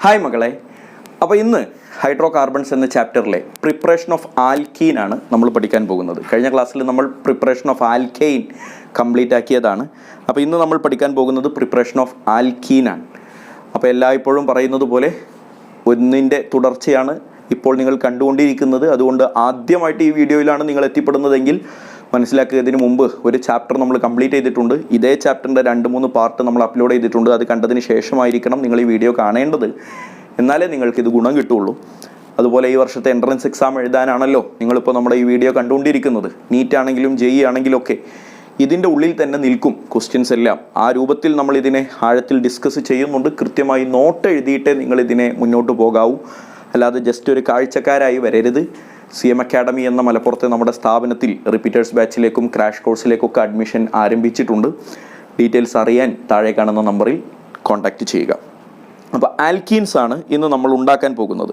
Hi മകളെ, അപ്പോൾ ഇന്ന് ഹൈഡ്രോ കാർബൺസ് എന്ന ചാപ്റ്ററിലെ പ്രിപ്പറേഷൻ ഓഫ് ആൽക്കീൻ ആണ് നമ്മൾ പഠിക്കാൻ പോകുന്നത്. കഴിഞ്ഞ ക്ലാസ്സിൽ നമ്മൾ പ്രിപ്പറേഷൻ ഓഫ് ആൽക്കെയിൻ കംപ്ലീറ്റ് ആക്കിയതാണ്. അപ്പോൾ ഇന്ന് നമ്മൾ പഠിക്കാൻ പോകുന്നത് പ്രിപ്പറേഷൻ ഓഫ് ആൽക്കീൻ ആണ്. അപ്പോൾ എല്ലായ്പ്പോഴും പറയുന്നത് പോലെ ഒന്നിൻ്റെ തുടർച്ചയാണ് ഇപ്പോൾ നിങ്ങൾ കണ്ടുകൊണ്ടിരിക്കുന്നത്. അതുകൊണ്ട് ആദ്യമായിട്ട് ഈ വീഡിയോയിലാണ് നിങ്ങൾ എത്തിപ്പെടുന്നതെങ്കിൽ മനസ്സിലാക്കുക, ഇതിന് മുമ്പ് ഒരു ചാപ്റ്റർ നമ്മൾ കംപ്ലീറ്റ് ചെയ്തിട്ടുണ്ട്. ഇതേ ചാപ്റ്ററിൻ്റെ 2-3 പാർട്ട് നമ്മൾ അപ്ലോഡ് ചെയ്തിട്ടുണ്ട്. അത് കണ്ടതിന് ശേഷമായിരിക്കണം നിങ്ങൾ ഈ വീഡിയോ കാണേണ്ടത്, എന്നാലേ നിങ്ങൾക്കിത് ഗുണം കിട്ടുള്ളൂ. അതുപോലെ ഈ വർഷത്തെ എൻട്രൻസ് എക്സാം എഴുതാനാണല്ലോ നിങ്ങളിപ്പോൾ നമ്മുടെ ഈ വീഡിയോ കണ്ടുകൊണ്ടിരിക്കുന്നത്. നീറ്റ് ആണെങ്കിലും JEE ആണെങ്കിലും ഒക്കെ ഇതിൻ്റെ ഉള്ളിൽ തന്നെ നിൽക്കും ക്വസ്റ്റ്യൻസ് എല്ലാം. ആ രൂപത്തിൽ നമ്മൾ ഇതിനെ ആഴത്തിൽ ഡിസ്കസ് ചെയ്യുന്നുണ്ട്. കൃത്യമായി നോട്ട് എഴുതിയിട്ടേ നിങ്ങളിതിനെ മുന്നോട്ട് പോകാവൂ, അല്ലാതെ ജസ്റ്റ് ഒരു കാഴ്ചക്കാരായി വരരുത്. CM അക്കാഡമി എന്ന മലപ്പുറത്തെ നമ്മുടെ സ്ഥാപനത്തിൽ റിപ്പീറ്റേഴ്സ് ബാച്ചിലേക്കും ക്രാഷ് കോഴ്സിലേക്കൊക്കെ അഡ്മിഷൻ ആരംഭിച്ചിട്ടുണ്ട്. ഡീറ്റെയിൽസ് അറിയാൻ താഴെ കാണുന്ന നമ്പറിൽ കോൺടാക്റ്റ് ചെയ്യുക. അപ്പോൾ ആൽക്കീൻസ് ആണ് ഇന്ന് നമ്മൾ ഉണ്ടാക്കാൻ പോകുന്നത്.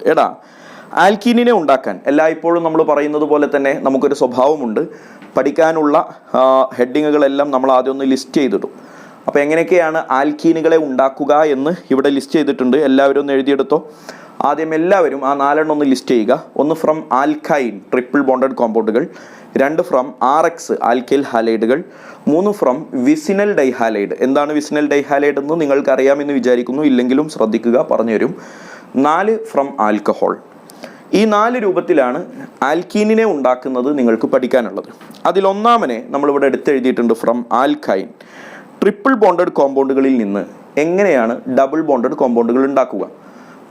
ആൽക്കീനിനെ ഉണ്ടാക്കാൻ എല്ലായ്പ്പോഴും നമ്മൾ പറയുന്നത് പോലെ തന്നെ നമുക്കൊരു സ്വഭാവമുണ്ട്. പഠിക്കാനുള്ള ഹെഡിങ്ങുകളെല്ലാം നമ്മൾ ആദ്യം ഒന്ന് ലിസ്റ്റ് ചെയ്തിടും. അപ്പോൾ എങ്ങനെയൊക്കെയാണ് ആൽക്കീനുകളെ ഉണ്ടാക്കുക എന്ന് ഇവിടെ ലിസ്റ്റ് ചെയ്തിട്ടുണ്ട്. എല്ലാവരും ഒന്ന് എഴുതിയെടുത്തോ. ആദ്യം എല്ലാവരും ആ 4 ഒന്ന് ലിസ്റ്റ് ചെയ്യുക. 1 ഫ്രം ആൽക്കൈൻ ട്രിപ്പിൾ ബോണ്ടഡ് കോമ്പൗണ്ടുകൾ, 2 ഫ്രം RX ആൽക്കൈൽ ഹാലൈഡുകൾ, 3 ഫ്രം വിസിനൽ ഡൈഹാലൈഡ്. എന്താണ് വിസിനൽ ഡൈഹാലൈഡ് എന്ന് നിങ്ങൾക്ക് അറിയാമെന്ന് വിചാരിക്കുന്നു, ഇല്ലെങ്കിലും ശ്രദ്ധിക്കുക, പറഞ്ഞുതരും. 4 ഫ്രം ആൽക്കഹോൾ. ഈ 4 രൂപത്തിലാണ് ആൽക്കീനിനെ ഉണ്ടാക്കുന്നത് നിങ്ങൾക്ക് പഠിക്കാനുള്ളത്. അതിലൊന്നാമനെ നമ്മളിവിടെ എടുത്തെഴുതിയിട്ടുണ്ട് ഫ്രം ആൽക്കൈൻ. ട്രിപ്പിൾ ബോണ്ടഡ് കോമ്പൗണ്ടുകളിൽ നിന്ന് എങ്ങനെയാണ് ഡബിൾ ബോണ്ടഡ് കോമ്പൗണ്ടുകൾ ഉണ്ടാക്കുക?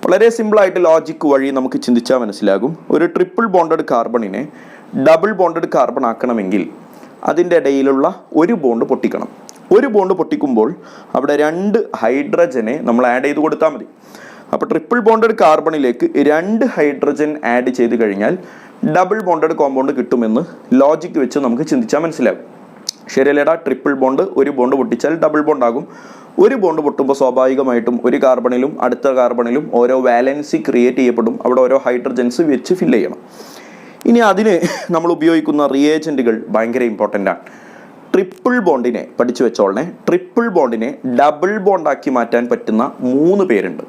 വളരെ സിമ്പിളായിട്ട് ലോജിക്ക് വഴി നമുക്ക് ചിന്തിച്ചാൽ മനസ്സിലാകും. ഒരു ട്രിപ്പിൾ ബോണ്ടഡ് കാർബണിനെ ഡബിൾ ബോണ്ടഡ് കാർബൺ ആക്കണമെങ്കിൽ അതിൻ്റെ ഇടയിലുള്ള ഒരു ബോണ്ട് പൊട്ടിക്കണം. ഒരു ബോണ്ട് പൊട്ടിക്കുമ്പോൾ അവിടെ 2 ഹൈഡ്രജനെ നമ്മൾ ആഡ് ചെയ്ത് കൊടുത്താൽ മതി. അപ്പോൾ ട്രിപ്പിൾ ബോണ്ടഡ് കാർബണിലേക്ക് 2 ഹൈഡ്രജൻ ആഡ് ചെയ്ത് കഴിഞ്ഞാൽ ഡബിൾ ബോണ്ടഡ് കോമ്പൗണ്ട് കിട്ടുമെന്ന് ലോജിക്ക് വെച്ച് നമുക്ക് ചിന്തിച്ചാൽ മനസ്സിലാകും. ശരിയല്ലേടാ? ട്രിപ്പിൾ ബോണ്ട് ഒരു ബോണ്ട് പൊട്ടിച്ചാൽ ഡബിൾ ബോണ്ട് ആകും. ഒരു ബോണ്ട് പൊട്ടുമ്പോൾ സ്വാഭാവികമായിട്ടും ഒരു കാർബണിലും അടുത്ത കാർബണിലും ഓരോ വാലൻസി ക്രിയേറ്റ് ചെയ്യപ്പെടും. അവിടെ ഓരോ ഹൈഡ്രജൻസ് വെച്ച് ഫില്ല് ചെയ്യണം. ഇനി അതിന് നമ്മൾ ഉപയോഗിക്കുന്ന റിയേജൻറ്റുകൾ ഭയങ്കര ഇമ്പോർട്ടൻ്റ് ആണ്. ട്രിപ്പിൾ ബോണ്ടിനെ പഠിച്ചു വെച്ചോളണേ. ട്രിപ്പിൾ ബോണ്ടിനെ ഡബിൾ ബോണ്ടാക്കി മാറ്റാൻ പറ്റുന്ന 3 പേരുണ്ട്.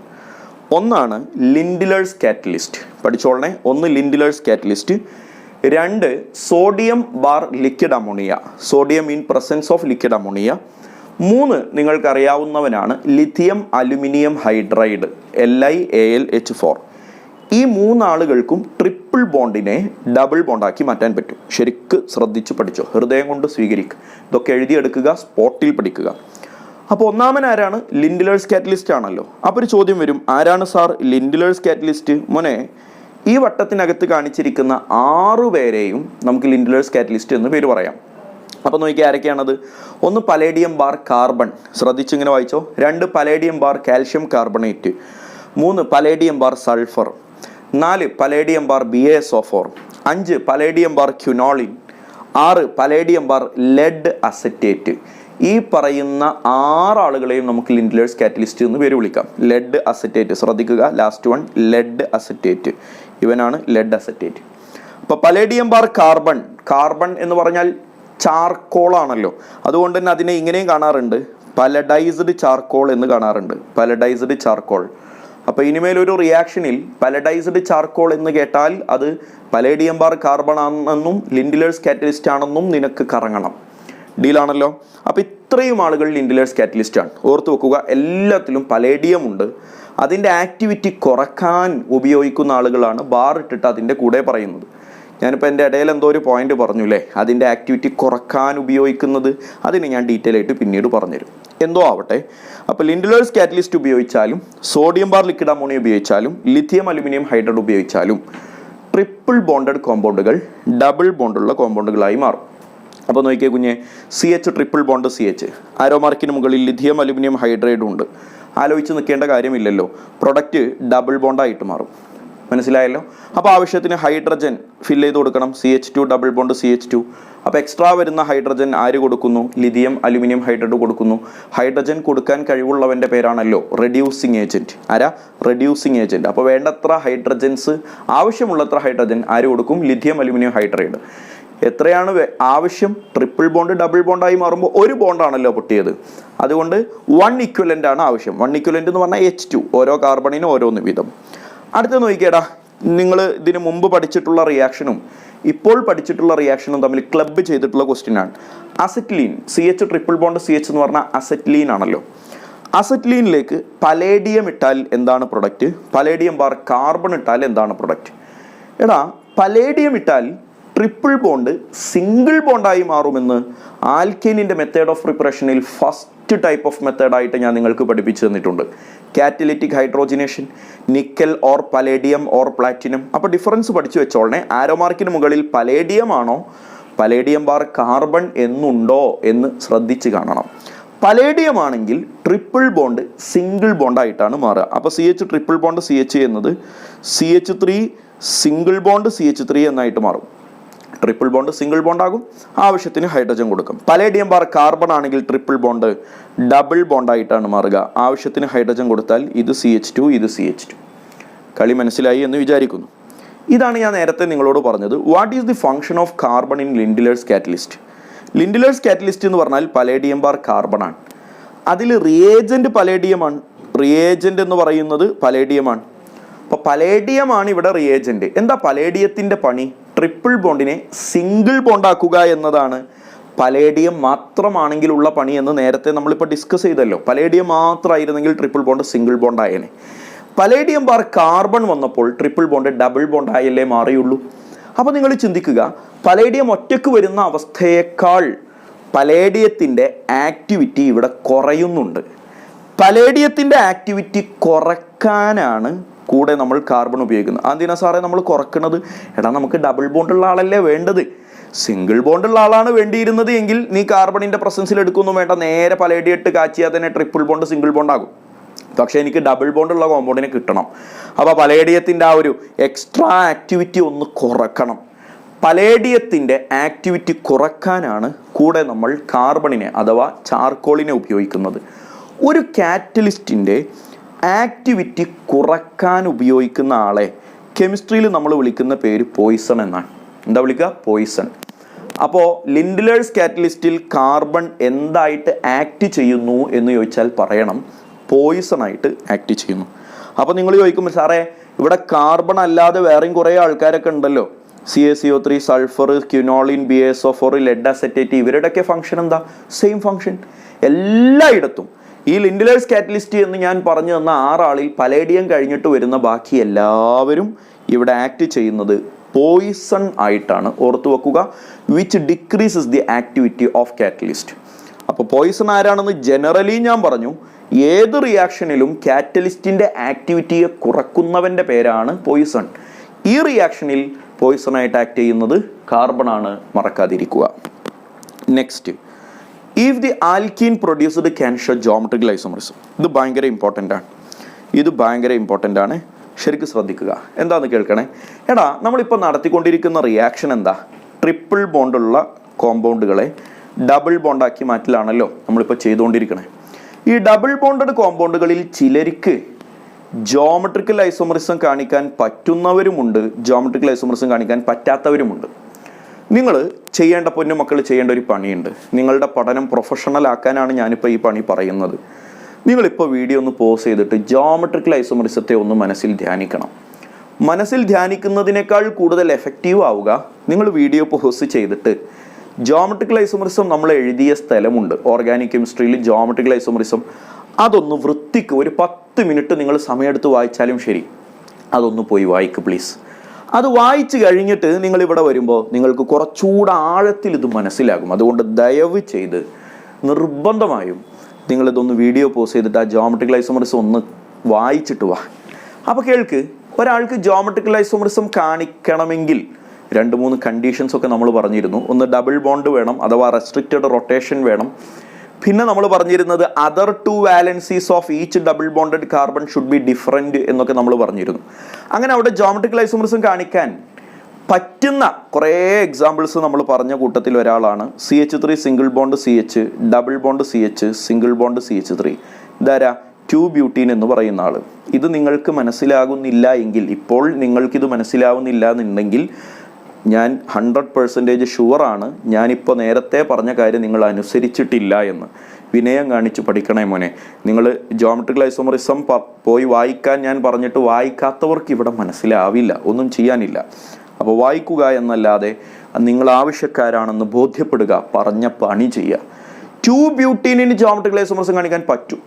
ഒന്നാണ് ലിൻഡിലേഴ്സ് കാറ്റലിസ്റ്റ്. പഠിച്ചോളണേ. 1 Lindlar's catalyst, 2 sodium bar liquid ammonia, sodium in presence of liquid ammonia, 3 നിങ്ങൾക്കറിയാവുന്നവനാണ് ലിഥിയം അലുമിനിയം ഹൈഡ്രൈഡ് LiAlH4. ഈ 3 ആളുകൾക്കും ട്രിപ്പിൾ ബോണ്ടിനെ ഡബിൾ ബോണ്ടാക്കി മാറ്റാൻ പറ്റും. ശരിക്ക് ശ്രദ്ധിച്ച് പഠിച്ചോ, ഹൃദയം കൊണ്ട് സ്വീകരിക്കുക. ഇതൊക്കെ എഴുതിയെടുക്കുക, സ്പോട്ടിൽ പഠിക്കുക. അപ്പോൾ ഒന്നാമൻ ആരാണ്? ലിൻഡിലേഴ്സ് കാറ്റലിസ്റ്റ് ആണല്ലോ. അപ്പോൾ ഒരു ചോദ്യം വരും, ആരാണ് സാർ ലിൻഡിലേഴ്സ് കാറ്റലിസ്റ്റ്? മോനെ, ഈ വട്ടത്തിനകത്ത് കാണിച്ചിരിക്കുന്ന 6 പേരെയും നമുക്ക് ലിൻഡിലേഴ്സ് കാറ്റലിസ്റ്റ് എന്ന് പേര് പറയാം. അപ്പോൾ നോക്കി ആരൊക്കെയാണത്? 1 പലേഡിയം ബാർ കാർബൺ, ശ്രദ്ധിച്ചിങ്ങനെ വായിച്ചോ. 2 palladium bar calcium carbonate, 3 palladium bar sulphur, 4 palladium bar BaSO4, 5 palladium bar quinoline, 6 palladium bar lead acetate. ഈ പറയുന്ന 6 ആളുകളെയും നമുക്ക് ലിൻഡിലേഴ്സ് കാറ്റലിസ്റ്റ് എന്ന് പേര് വിളിക്കാം. ലെഡ് അസറ്റേറ്റ്, ശ്രദ്ധിക്കുക, ലാസ്റ്റ് വൺ ലെഡ് അസറ്റേറ്റ്. ഇവനാണ് ലെഡ് അസറ്റേറ്റ്. അപ്പോൾ പലേഡിയം ബാർ കാർബൺ, കാർബൺ എന്ന് പറഞ്ഞാൽ ചാർക്കോൾ ആണല്ലോ. അതുകൊണ്ട് തന്നെ അതിനെ ഇങ്ങനെയും കാണാറുണ്ട്, പലഡൈസ്ഡ് ചാർക്കോൾ എന്ന് കാണാറുണ്ട്. പലഡൈസ്ഡ് ചാർക്കോൾ. അപ്പോൾ ഇനിമേലൊരു റിയാക്ഷനിൽ പലഡൈസ്ഡ് ചാർക്കോൾ എന്ന് കേട്ടാൽ അത് പലേഡിയം ബാർ കാർബൺ ആണെന്നും ലിൻഡിലേഴ്സ് കാറ്റലിസ്റ്റ് ആണെന്നും നിനക്ക് കറങ്ങണം. ഡീലാണല്ലോ. അപ്പോൾ ഇത്രയും ആളുകൾ ലിൻഡിലേഴ്സ് കാറ്റലിസ്റ്റ് ആണ്. ഓർത്ത് വെക്കുക, എല്ലാത്തിലും പലേഡിയം ഉണ്ട്. അതിൻ്റെ ആക്ടിവിറ്റി കുറക്കാൻ ഉപയോഗിക്കുന്ന ആളുകളാണ് ബാർ ഇട്ടിട്ട് അതിൻ്റെ കൂടെ പറയുന്നത്. ഞാനിപ്പോൾ എൻ്റെ ഇടയിൽ എന്തോ ഒരു പോയിന്റ് പറഞ്ഞു അല്ലേ, അതിൻ്റെ ആക്ടിവിറ്റി കുറക്കാൻ ഉപയോഗിക്കുന്നത്. അതിന് ഞാൻ ഡീറ്റെയിൽ ആയിട്ട് പിന്നീട് പറഞ്ഞുതരും. എന്തോ ആവട്ടെ. അപ്പോൾ ലിൻഡിലേഴ്സ് കാറ്റലിസ്റ്റ് ഉപയോഗിച്ചാലും സോഡിയം ബാർ ലിക്വിഡ് അമോണിയ ഉപയോഗിച്ചാലും ലിഥിയം അലുമിനിയം ഹൈഡ്രൈഡ് ഉപയോഗിച്ചാലും ട്രിപ്പിൾ ബോണ്ടഡ് കോമ്പൗണ്ടുകൾ ഡബിൾ ബോണ്ടുള്ള കോമ്പൗണ്ടുകളായി മാറും. അപ്പോൾ നോക്കിയേ കുഞ്ഞെ, CH ട്രിപ്പിൾ ബോണ്ട് CH, ആരോ മാർക്കിന് മുകളിൽ ലിഥിയം അലുമിനിയം ഹൈഡ്രൈഡും ഉണ്ട്. ആലോചിച്ച് നിൽക്കേണ്ട കാര്യമില്ലല്ലോ, പ്രൊഡക്റ്റ് ഡബിൾ ബോണ്ടായിട്ട് മാറും. മനസ്സിലായല്ലോ? അപ്പോൾ ആവശ്യത്തിന് ഹൈഡ്രജൻ ഫില്ല് ചെയ്ത് കൊടുക്കണം. CH2 double bond CH2. അപ്പോൾ എക്സ്ട്രാ വരുന്ന ഹൈഡ്രജൻ ആര് കൊടുക്കുന്നു? ലിഥിയം അലുമിനിയം ഹൈഡ്രൈഡ് കൊടുക്കുന്നു. ഹൈഡ്രജൻ കൊടുക്കാൻ കഴിവുള്ളവൻ്റെ പേരാണല്ലോ റെഡ്യൂസിങ് ഏജൻറ്റ്. ആരാ? Reducing agent. അപ്പോൾ വേണ്ടത്ര ഹൈഡ്രജൻസ്, ആവശ്യമുള്ളത്ര ഹൈഡ്രജൻ ആര് കൊടുക്കും? Lithium aluminium hydride. എത്രയാണ് ആവശ്യം? ട്രിപ്പിൾ ബോണ്ട് ഡബിൾ ബോണ്ടായി മാറുമ്പോൾ ഒരു ബോണ്ടാണല്ലോ പൊട്ടിയത്, അതുകൊണ്ട് 1 ഇക്വലൻ്റ് ആണ് ആവശ്യം. 1 ഇക്വലൻ്റ് എന്ന് പറഞ്ഞാൽ H2, ഓരോ കാർബണിനും ഓരോന്ന് വീതം. അടുത്ത് നോക്കിയേടാ, നിങ്ങൾ ഇതിന് മുമ്പ് പഠിച്ചിട്ടുള്ള റിയാക്ഷനും ഇപ്പോൾ പഠിച്ചിട്ടുള്ള റിയാക്ഷനും തമ്മിൽ ക്ലബ്ബ് ചെയ്തിട്ടുള്ള ക്വസ്റ്റ്യൻ ആണ്. Acetylene, CH triple bond CH എന്ന് പറഞ്ഞാൽ അസറ്റ്ലീൻ ആണല്ലോ. അസറ്റ്ലീനിലേക്ക് പലേഡിയം ഇട്ടാൽ എന്താണ് പ്രൊഡക്റ്റ്? പലേഡിയം ബാർ കാർബൺ ഇട്ടാൽ എന്താണ് പ്രൊഡക്റ്റ്? എടാ, പലേഡിയം ഇട്ടാൽ ട്രിപ്പിൾ ബോണ്ട് സിംഗിൾ ബോണ്ടായി മാറുമെന്ന് ആൽക്കേനിൻ്റെ മെത്തേഡ് ഓഫ് പ്രിപ്പറേഷനിൽ ഫസ്റ്റ് ടൈപ്പ് ഓഫ് മെത്തേഡായിട്ട് ഞാൻ നിങ്ങൾക്ക് പഠിപ്പിച്ചു തന്നിട്ടുണ്ട്. Catalytic hydrogenation, nickel or palladium or platinum. അപ്പോൾ ഡിഫറൻസ് പഠിച്ചു വെച്ചോളണേ. ആരോ മാർക്കിന് മുകളിൽ പലേഡിയം ആണോ പലേഡിയം ബാർ കാർബൺ എന്നുണ്ടോ എന്ന് ശ്രദ്ധിച്ച് കാണണം. പലേഡിയം ആണെങ്കിൽ ട്രിപ്പിൾ ബോണ്ട് സിംഗിൾ ബോണ്ടായിട്ടാണ് മാറുക. അപ്പോൾ CH ട്രിപ്പിൾ ബോണ്ട് CH എന്നത് CH3 സിംഗിൾ ബോണ്ട് CH3 എന്നായിട്ട് മാറും. ട്രിപ്പിൾ ബോണ്ട് സിംഗിൾ ബോണ്ട് ആകും, ആവശ്യത്തിന് ഹൈഡ്രജൻ കൊടുക്കും. പലേഡിയം ബാർ കാർബൺ ആണെങ്കിൽ ട്രിപ്പിൾ ബോണ്ട് ഡബിൾ ബോണ്ടായിട്ടാണ് മാറുക. ആവശ്യത്തിന് ഹൈഡ്രജൻ കൊടുത്താൽ ഇത് CH2, ഇത് CH2. കളി മനസ്സിലായി എന്ന് വിചാരിക്കുന്നു. ഇതാണ് ഞാൻ നേരത്തെ നിങ്ങളോട് പറഞ്ഞത്. What is the function of carbon in Lindlar's catalyst? Lindlar's catalyst എന്ന് പറഞ്ഞാൽ പലേഡിയം ബാർ കാർബൺ ആണ്. അതിൽ റിയേജന്റ് പലേഡിയമാണ്. റിയേജന്റ് എന്ന് പറയുന്നത് പലേഡിയമാണ്. അപ്പോൾ പലേഡിയമാണ് ഇവിടെ റിയേജന്റ്. എന്താ പലേഡിയത്തിൻ്റെ പണി? ട്രിപ്പിൾ ബോണ്ടിനെ സിംഗിൾ ബോണ്ടാക്കുക എന്നതാണ് പലേഡിയം മാത്രമാണെങ്കിലുള്ള പണി എന്ന് നേരത്തെ നമ്മളിപ്പോൾ ഡിസ്കസ് ചെയ്തല്ലോ. പലേഡിയം മാത്രമായിരുന്നെങ്കിൽ ട്രിപ്പിൾ ബോണ്ട് സിംഗിൾ ബോണ്ടായേനെ. പലേഡിയം ബാർ കാർബൺ വന്നപ്പോൾ ട്രിപ്പിൾ ബോണ്ട് ഡബിൾ ബോണ്ടായല്ലേ മാറിയുള്ളൂ. അപ്പോൾ നിങ്ങൾ ചിന്തിക്കുക, പലേഡിയം ഒറ്റയ്ക്ക് വരുന്ന അവസ്ഥയേക്കാൾ പലേഡിയത്തിൻ്റെ ആക്ടിവിറ്റി ഇവിടെ കുറയുന്നുണ്ട്. പലേഡിയത്തിൻ്റെ ആക്ടിവിറ്റി കുറയ്ക്കാനാണ് കൂടെ നമ്മൾ കാർബൺ ഉപയോഗിക്കുന്നത്. എന്തിനാ സാറേ നമ്മൾ കുറക്കുന്നത്? എടാ, നമുക്ക് ഡബിൾ ബോണ്ടുള്ള ആളല്ലേ വേണ്ടത്. സിംഗിൾ ബോണ്ടുള്ള ആളാണ് വേണ്ടിയിരുന്നത് എങ്കിൽ നീ കാർബണിൻ്റെ പ്രസൻസിൽ എടുക്കൊന്നും വേണ്ട, നേരെ പലേഡിയം ഇട്ട് കാച്ചിയാൽ തന്നെ ട്രിപ്പിൾ ബോണ്ട് സിംഗിൾ ബോണ്ട് ആകും. പക്ഷേ എനിക്ക് ഡബിൾ ബോണ്ടുള്ള കോമ്പൗണ്ടിനെ കിട്ടണം. അപ്പോൾ പലേഡിയത്തിൻ്റെ ആ ഒരു എക്സ്ട്രാ ആക്ടിവിറ്റി ഒന്ന് കുറക്കണം. പലേഡിയത്തിൻ്റെ ആക്ടിവിറ്റി കുറക്കാനാണ് കൂടെ നമ്മൾ കാർബണിനെ അഥവാ ചാർക്കോളിനെ ഉപയോഗിക്കുന്നത്. ഒരു കാറ്റലിസ്റ്റിൻ്റെ ആക്ടിവിറ്റി കുറക്കാൻ ഉപയോഗിക്കുന്ന ആളെ കെമിസ്ട്രിയിൽ നമ്മൾ വിളിക്കുന്ന പേര് പോയിസൺ എന്നാണ്. എന്താ വിളിക്കുക? പോയിസൺ. അപ്പോൾ ലിൻഡിലേഴ്സ് കാറ്റലിസ്റ്റിൽ കാർബൺ എന്തായിട്ട് ആക്ട് ചെയ്യുന്നു എന്ന് ചോദിച്ചാൽ പറയണം, പോയിസൺ ആയിട്ട് ആക്ട് ചെയ്യുന്നു. അപ്പോൾ നിങ്ങൾ ചോദിക്കുമ്പോൾ സാറേ ഇവിടെ കാർബൺ അല്ലാതെ വേറെയും കുറേ ആൾക്കാരൊക്കെ ഉണ്ടല്ലോ, CaCO3, sulphur, quinoline, BaSO4, lead acetate, ഇവരുടെയൊക്കെ ഫംഗ്ഷൻ എന്താ? സെയിം ഫംഗ്ഷൻ എല്ലായിടത്തും. ഈ ലിൻഡിലേഴ്സ് കാറ്റലിസ്റ്റ് എന്ന് ഞാൻ പറഞ്ഞു തന്ന 6 ആളിൽ പലേഡിയം കഴിഞ്ഞിട്ട് വരുന്ന ബാക്കി എല്ലാവരും ഇവിടെ ആക്ട് ചെയ്യുന്നത് പോയിസൺ ആയിട്ടാണ്. ഓർത്തു വെക്കുക, which decreases the activity of catalyst. അപ്പോൾ പോയിസൺ ആരാണെന്ന് ജനറലി ഞാൻ പറഞ്ഞു. ഏത് റിയാക്ഷനിലും കാറ്റലിസ്റ്റിൻ്റെ ആക്ടിവിറ്റിയെ കുറക്കുന്നവൻ്റെ പേരാണ് പോയിസൺ. ഈ റിയാക്ഷനിൽ പോയിസൺ ആയിട്ട് ആക്ട് ചെയ്യുന്നത് കാർബൺ ആണ്, മറക്കാതിരിക്കുക. Next, if the alkene produced can show geometrical isomerism. ഇത് ഭയങ്കര ഇമ്പോർട്ടൻ്റ് ആണ്. ശരിക്കും ശ്രദ്ധിക്കുക. എന്താണെന്ന് കേൾക്കണേ. എടാ, നമ്മളിപ്പോൾ നടത്തിക്കൊണ്ടിരിക്കുന്ന റിയാക്ഷൻ എന്താ? ട്രിപ്പിൾ ബോണ്ടുള്ള കോമ്പൗണ്ടുകളെ ഡബിൾ ബോണ്ടാക്കി മാറ്റലാണല്ലോ നമ്മളിപ്പോൾ ചെയ്തുകൊണ്ടിരിക്കണേ. ഈ ഡബിൾ ബോണ്ടഡ് കോമ്പൗണ്ടുകളിൽ ചിലർക്ക് ജോമെട്രിക്കൽ ഐസോമറിസം കാണിക്കാൻ പറ്റുന്നവരുമുണ്ട്, ജോമെട്രിക്കൽ ഐസോമറിസം കാണിക്കാൻ പറ്റാത്തവരുമുണ്ട്. നിങ്ങൾ ചെയ്യേണ്ട പൊന്നുമക്കൾ ചെയ്യേണ്ട ഒരു പണിയുണ്ട്. നിങ്ങളുടെ പഠനം പ്രൊഫഷണൽ ആക്കാനാണ് ഞാനിപ്പോൾ ഈ പണി പറയുന്നത്. നിങ്ങളിപ്പോൾ വീഡിയോ ഒന്ന് പോസ് ചെയ്തിട്ട് ജോമെട്രിക്കൽ ഐസോമറിസത്തെ ഒന്ന് മനസ്സിൽ ധ്യാനിക്കണം. മനസ്സിൽ ധ്യാനിക്കുന്നതിനേക്കാൾ കൂടുതൽ എഫക്റ്റീവ് ആവുക നിങ്ങൾ വീഡിയോ പോസ് ചെയ്തിട്ട് ജോമെട്രിക്കൽ ഐസോമറിസം നമ്മൾ എഴുതിയ സ്ഥലമുണ്ട് ഓർഗാനിക് കെമിസ്ട്രിയിൽ, ജോമെട്രിക്കൽ ഐസോമറിസം. അതൊന്ന് വൃത്തിക്ക് ഒരു 10 മിനിറ്റ് നിങ്ങൾ സമയമെടുത്ത് വായിച്ചാലും ശരി, അതൊന്ന് പോയി വായിക്ക് പ്ലീസ്. അത് വായിച്ചു കഴിഞ്ഞിട്ട് നിങ്ങൾ ഇവിടെ വരുമ്പോൾ നിങ്ങൾക്ക് കുറച്ചുകൂടെ ആഴത്തിൽ ഇത് മനസ്സിലാകും. അതുകൊണ്ട് ദയവ് ചെയ്ത് നിർബന്ധമായും നിങ്ങളിതൊന്ന് വീഡിയോ പോസ് ചെയ്തിട്ട് ആ ജോമെട്രിക്കൽ ഐസോമറിസം ഒന്ന് വായിച്ചിട്ട് വാ. അപ്പോൾ കേൾക്ക്, ഒരാൾക്ക് ജോമെട്രിക്കൽ ഐസോമറിസം കാണിക്കണമെങ്കിൽ 2-3 കണ്ടീഷൻസ് ഒക്കെ നമ്മൾ പറഞ്ഞിരുന്നു. ഒന്ന് ഡബിൾ ബോണ്ട് വേണം, അഥവാ റെസ്ട്രിക്റ്റഡ് റൊട്ടേഷൻ വേണം. പിന്നെ നമ്മൾ പറഞ്ഞിരുന്നത് other 2 valencies of each double bonded carbon should be different എന്നൊക്കെ നമ്മൾ പറഞ്ഞിരുന്നു. അങ്ങനെ അവിടെ ജോമെട്രിക്കൽ ഐസോമറിസം കാണിക്കാൻ പറ്റുന്ന കുറേ എക്സാമ്പിൾസ് നമ്മൾ പറഞ്ഞ കൂട്ടത്തിൽ ഒരാളാണ് CH3 single bond CH, double bond CH, single bond CH3. ഇതാരാ? 2-ബ്യൂട്ടീൻ എന്ന് പറയുന്ന ആൾ. ഇത് നിങ്ങൾക്ക് മനസ്സിലാകുന്നില്ല എങ്കിൽ, ഇപ്പോൾ നിങ്ങൾക്കിത് മനസ്സിലാവുന്നില്ല എന്നുണ്ടെങ്കിൽ ഞാൻ 100% ഷുവറാണ് ഞാനിപ്പോൾ നേരത്തെ പറഞ്ഞ കാര്യം നിങ്ങൾ അനുസരിച്ചിട്ടില്ല എന്ന്. വിനയം കാണിച്ച് പഠിക്കണേ മോനെ. നിങ്ങൾ ജോമെട്രിക്കൽ ഐസോമറിസം പോയി വായിക്കാൻ ഞാൻ പറഞ്ഞിട്ട് വായിക്കാത്തവർക്ക് ഇവിടെ മനസ്സിലാവില്ല, ഒന്നും ചെയ്യാനില്ല. അപ്പോൾ വായിക്കുക എന്നല്ലാതെ നിങ്ങൾ ആവശ്യക്കാരാണെന്ന് ബോധ്യപ്പെടുക, പറഞ്ഞ പണി ചെയ്യുക. 2-ബ്യൂട്ടീനിന് ജോമെട്രിക്കൽ ഐസോമറിസം കാണിക്കാൻ പറ്റും.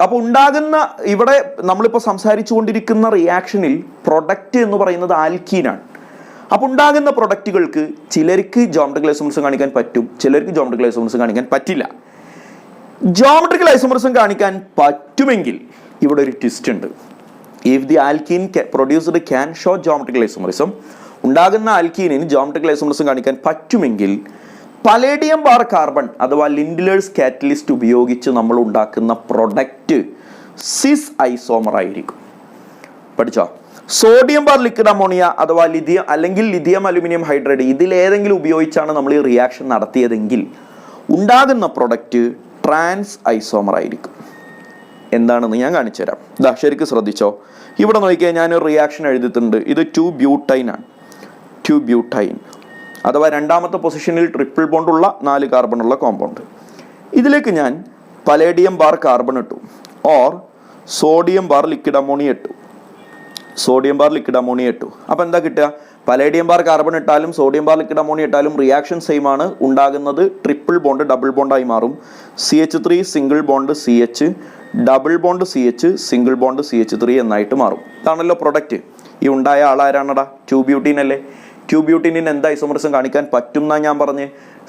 അപ്പോൾ ഉണ്ടാകുന്ന ഇവിടെ നമ്മളിപ്പോൾ സംസാരിച്ചു കൊണ്ടിരിക്കുന്ന റിയാക്ഷനിൽ പ്രൊഡക്റ്റ് എന്ന് പറയുന്നത് ആൽക്കീനാണ്. അപ്പോൾ ഉണ്ടാകുന്ന പ്രൊഡക്റ്റുകൾക്ക് ചിലർക്ക് ജോമെട്രിക്കൽ ഐസോമറിസം കാണിക്കാൻ പറ്റും, ചിലർക്ക് ജോമെട്രിക്കൽ ഐസോമറിസം കാണിക്കാൻ പറ്റില്ല. ജോമെട്രിക്കൽ ഐസോമറിസം കാണിക്കാൻ പറ്റുമെങ്കിൽ ഇവിടെ ഒരു ട്വിസ്റ്റ് ഉണ്ട്. If the alkene produced can show geometrical isomerism, ഉണ്ടാകുന്ന ആൽക്കീനിന് ജോമെട്രിക്കൽ ഐസോമറിസം കാണിക്കാൻ പറ്റുമെങ്കിൽ പലേഡിയം ബാർ കാർബൺ അഥവാ ലിൻഡ്ലേഴ്സ് കാറ്റലിസ്റ്റ് ഉപയോഗിച്ച് നമ്മൾ ഉണ്ടാക്കുന്ന പ്രൊഡക്റ്റ് സിസ് ഐസോമർ ആയിരിക്കും. പഠിച്ചോ? സോഡിയം ബാർ ലിക്വിഡ് അമോണിയ അഥവാ ലിഥിയം അല്ലെങ്കിൽ ലിഥിയം അലുമിനിയം ഹൈഡ്രൈഡ് ഇതിലേതെങ്കിലും ഉപയോഗിച്ചാണ് നമ്മൾ ഈ റിയാക്ഷൻ നടത്തിയതെങ്കിൽ ഉണ്ടാകുന്ന പ്രൊഡക്റ്റ് ട്രാൻസ് ഐസോമർ ആയിരിക്കും. എന്താണെന്ന് ഞാൻ കാണിച്ചു തരാം. ദാ ശരിക്കും ശ്രദ്ധിച്ചോ. ഇവിടെ നോക്കിയാൽ ഞാനൊരു റിയാക്ഷൻ എഴുതിയിട്ടുണ്ട്. ഇത് 2-ബ്യൂട്ടൈൻ ആണ്. 2-ബ്യൂട്ടൈൻ അഥവാ രണ്ടാമത്തെ പൊസിഷനിൽ ട്രിപ്പിൾ ബോണ്ടുള്ള 4 കാർബണുള്ള കോമ്പൗണ്ട്. ഇതിലേക്ക് ഞാൻ പലേഡിയം ബാർ കാർബൺ ഇട്ടു, or sodium bar liquid ammonia ഇട്ടു. അപ്പോൾ എന്താ കിട്ടുക? പലേഡിയം ബാർ കാർബൺ ഇട്ടാലും സോഡിയം ബാർ ലിക്വിഡ് അമോണിയ ഇട്ടാലും റിയാക്ഷൻ സെയിം ആണ്. ഉണ്ടാകുന്നത് ട്രിപ്പിൾ ബോണ്ട് ഡബിൾ ബോണ്ടായി മാറും. CH3 single bond CH, double bond CH, single bond CH3 എന്നായിട്ട് മാറും. ഇതാണല്ലോ പ്രൊഡക്റ്റ്. ഈ ഉണ്ടായ ആളാരാണടാ? 2-ബ്യൂട്ടീൻ അല്ലേ? 2-ബ്യൂട്ടീനിന് എന്താ ഐസോമറിസം കാണിക്കാൻ പറ്റും എന്നാണ് ഞാൻ പറഞ്ഞ്?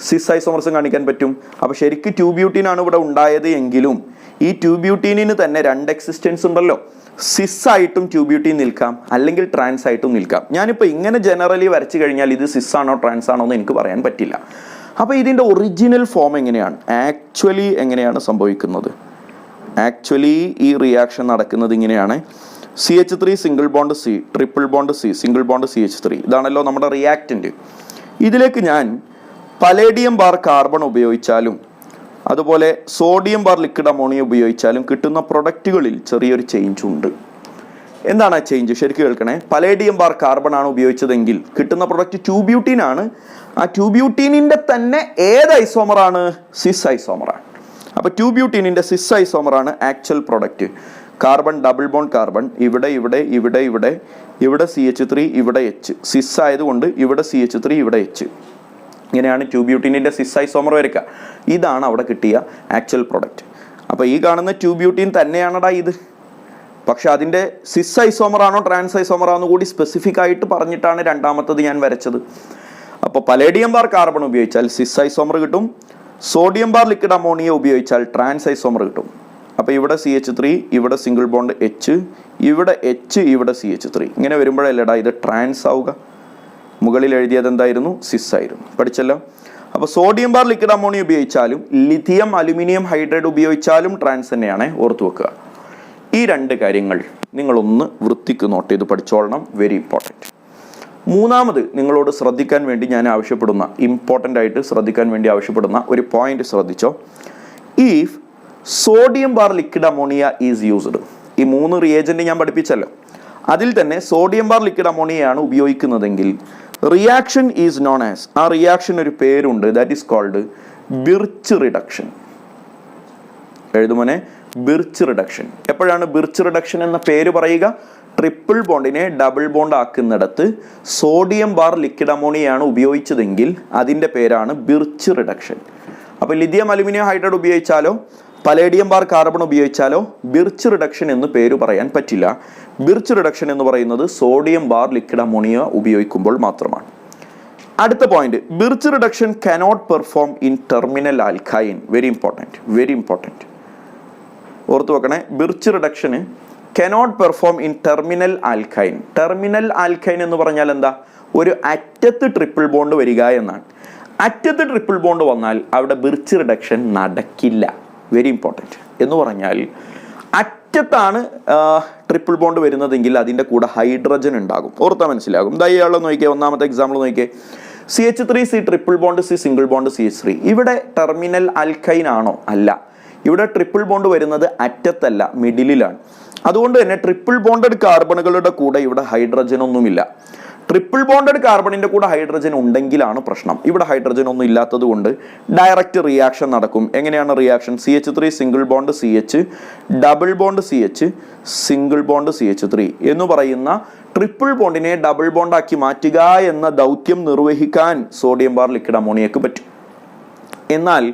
സിസ് ഐസോമറിസം കാണിക്കാൻ പറ്റും. അപ്പോൾ ശരിക്കും 2-ബ്യൂട്ടീനാണ് ഇവിടെ ഉണ്ടായത് എങ്കിലും ഈ 2-ബ്യൂട്ടീനിന് തന്നെ 2 എക്സിസ്റ്റൻസ് ഉണ്ടല്ലോ. സിസ് ആയിട്ടും 2-ബ്യൂട്ടീൻ നിൽക്കാം, അല്ലെങ്കിൽ ട്രാൻസ് ആയിട്ടും നിൽക്കാം. ഞാനിപ്പോൾ ഇങ്ങനെ ജനറലി വരച്ചു കഴിഞ്ഞാൽ ഇത് സിസ് ആണോ ട്രാൻസ് ആണോ എന്ന് എനിക്ക് പറയാൻ പറ്റില്ല. അപ്പോൾ ഇതിൻ്റെ ഒറിജിനൽ ഫോം എങ്ങനെയാണ്, എങ്ങനെയാണ് സംഭവിക്കുന്നത്? ഈ റിയാക്ഷൻ നടക്കുന്നത് ഇങ്ങനെയാണ്. CH3 single bond C, triple bond C, single bond CH3. ഇതാണല്ലോ നമ്മുടെ റിയാക്റ്റൻ്റ്. ഇതിലേക്ക് ഞാൻ പലേഡിയം ബാർ കാർബൺ ഉപയോഗിച്ചാലും അതുപോലെ സോഡിയം ബാർ ലിക്വിഡ് അമോണിയ ഉപയോഗിച്ചാലും കിട്ടുന്ന പ്രൊഡക്റ്റുകളിൽ ചെറിയൊരു ചേഞ്ച് ഉണ്ട്. എന്താണ് ആ ചേഞ്ച്? ശരിക്കും കേൾക്കണേ. പലേഡിയം ബാർ കാർബൺ ആണ് ഉപയോഗിച്ചതെങ്കിൽ കിട്ടുന്ന പ്രൊഡക്റ്റ് 2-ബ്യൂട്ടീൻ ആണ്. ആ 2-ബ്യൂട്ടീനിൻ്റെ തന്നെ ഏത് ഐസോമറാണ്? സിസ് ഐസോമറാണ്. അപ്പോൾ 2-ബ്യൂട്ടീനിൻ്റെ സിസ് ഐസോമറാണ് actual product. Carbon double bond carbon ഇവിടെ CH3 ഇവിടെ H, സിസ് ആയതുകൊണ്ട് ഇവിടെ CH3 ഇവിടെ H. ഇങ്ങനെയാണ് 2-ബ്യൂട്ടീനിൻ്റെ സിസ് ഐസോമർ വരയ്ക്കുക. ഇതാണ് അവിടെ കിട്ടിയ ആക്ച്വൽ പ്രൊഡക്റ്റ്. അപ്പോൾ ഈ കാണുന്ന 2-ബ്യൂട്ടീൻ തന്നെയാണടാ ഇത്. പക്ഷെ അതിൻ്റെ സിസ് ഐസോമർ ആണോ ട്രാൻസ് ഐസോമർ ആണോ കൂടി സ്പെസിഫിക് ആയിട്ട് പറഞ്ഞിട്ടാണ് രണ്ടാമത്തത് ഞാൻ വരച്ചത്. അപ്പോൾ പലേഡിയം ബാർ കാർബൺ ഉപയോഗിച്ചാൽ സിസ് ഐസോമർ കിട്ടും, സോഡിയം ബാർ ലിക്വിഡ് അമോണിയ ഉപയോഗിച്ചാൽ ട്രാൻസ് ഐസോമർ കിട്ടും. അപ്പോൾ ഇവിടെ CH3, ഇവിടെ സിംഗിൾ ബോണ്ട് H, ഇവിടെ H, ഇവിടെ CH3. ഇങ്ങനെ വരുമ്പോഴല്ലേടാ ഇത് ട്രാൻസ് ആവുക. മുകളിൽ എഴുതിയത് എന്തായിരുന്നു? സിസ് ആയിരുന്നു. പഠിച്ചല്ലോ. അപ്പോൾ സോഡിയം ബാർ ലിക്വിഡ് അമോണിയ ഉപയോഗിച്ചാലും ലിഥിയം അലുമിനിയം ഹൈഡ്രൈഡ് ഉപയോഗിച്ചാലും ട്രാൻസ് തന്നെയാണ്, ഓർത്ത് വെക്കുക. ഈ 2 കാര്യങ്ങൾ നിങ്ങളൊന്ന് വൃത്തിക്ക് നോട്ട് ചെയ്ത് പഠിച്ചോളണം. Very important. മൂന്നാമത് നിങ്ങളോട് ശ്രദ്ധിക്കാൻ വേണ്ടി ഞാൻ ആവശ്യപ്പെടുന്ന, ഇമ്പോർട്ടൻ്റ് ആയിട്ട് ശ്രദ്ധിക്കാൻ വേണ്ടി ആവശ്യപ്പെടുന്ന ഒരു പോയിന്റ് ശ്രദ്ധിച്ചോ. If sodium bar liquid ammonia is used, ഈ 3 റിയേജന്റ് ഞാൻ പഠിപ്പിച്ചല്ലോ, അതിൽ തന്നെ സോഡിയം ബാർ ലിക്വിഡ് അമോണിയയാണ് ഉപയോഗിക്കുന്നതെങ്കിൽ റിയാക്ഷൻ ഈസ് നോൺ ആസ്, ആ റിയാക്ഷൻ ഒരു പേരുണ്ട്, that is called Birch reduction. എഴുതുമോനെ, ബിർച്ച് റിഡക്ഷൻ. എപ്പോഴാണ് ബിർച്ച് റിഡക്ഷൻ എന്ന പേര് പറയുക? ട്രിപ്പിൾ ബോണ്ടിനെ ഡബിൾ ബോണ്ട് ആക്കുന്നിടത്ത് സോഡിയം ബാർ ലിക്വിഡ് അമോണിയയാണ് ഉപയോഗിച്ചതെങ്കിൽ അതിൻ്റെ പേരാണ് ബിർച്ച് റിഡക്ഷൻ. അപ്പോൾ ലിഥിയം അലുമിനിയം ഹൈഡ്രൈഡ് ഉപയോഗിച്ചാലോ പലേഡിയം ബാർ കാർബൺ ഉപയോഗിച്ചാലോ ബിർച്ച് റിഡക്ഷൻ എന്ന് പേര് പറയാൻ പറ്റില്ല. ബിർച്ച് റിഡക്ഷൻ എന്ന് പറയുന്നത് സോഡിയം ബാർ ലിക്വിഡ് അമോണിയ ഉപയോഗിക്കുമ്പോൾ മാത്രമാണ്. അടുത്ത point, Birch reduction cannot perform in terminal alkyne. Very important. ഓർത്തു വെക്കണേ, ബിർച്ച് റിഡക്ഷന് cannot perform in terminal alkyne. Terminal alkyne എന്ന് പറഞ്ഞാൽ എന്താ? ഒരു അറ്റത്ത് ട്രിപ്പിൾ ബോണ്ട് വരിക എന്നാണ്. അറ്റത്ത് ട്രിപ്പിൾ ബോണ്ട് വന്നാൽ അവിടെ ബിർച്ച് റിഡക്ഷൻ നടക്കില്ല. Very important. എന്ന് പറഞ്ഞാൽ അറ്റത്താണ് ട്രിപ്പിൾ ബോണ്ട് വരുന്നതെങ്കിൽ അതിൻ്റെ കൂടെ ഹൈഡ്രജൻ ഉണ്ടാകും. ഓർത്താൽ മനസ്സിലാകും. ഇയാളെ നോക്കിയേ, ഒന്നാമത്തെ എക്സാമ്പിൾ നോക്കിയേ. CH3C triple bond C single bond CH3. ഇവിടെ ടെർമിനൽ ആൽക്കൈൻ ആണോ? അല്ല. ഇവിടെ ട്രിപ്പിൾ ബോണ്ട് വരുന്നത് അറ്റത്തല്ല, മിഡിലാണ്. അതുകൊണ്ട് തന്നെ ട്രിപ്പിൾ ബോണ്ടഡ് കാർബണുകളുടെ കൂടെ ഇവിടെ ഹൈഡ്രജൻ ഒന്നുമില്ല. ട്രിപ്പിൾ ബോണ്ടഡ് കാർബണിന്റെ കൂടെ ഹൈഡ്രജൻ ഉണ്ടെങ്കിലാണ് പ്രശ്നം. ഇവിടെ ഹൈഡ്രജൻ ഒന്നും ഇല്ലാത്തത് കൊണ്ട് ഡയറക്റ്റ് റിയാക്ഷൻ നടക്കും. എങ്ങനെയാണ് reaction? CH3 single bond CH, double bond CH, single bond CH3 എന്ന് പറയുന്ന ട്രിപ്പിൾ ബോണ്ടിനെ ഡബിൾ ബോണ്ടാക്കി മാറ്റുക എന്ന ദൗത്യം നിർവഹിക്കാൻ സോഡിയം ബാർ ലിക്വിഡ് അമോണിയക്ക് പറ്റും. എന്നാൽ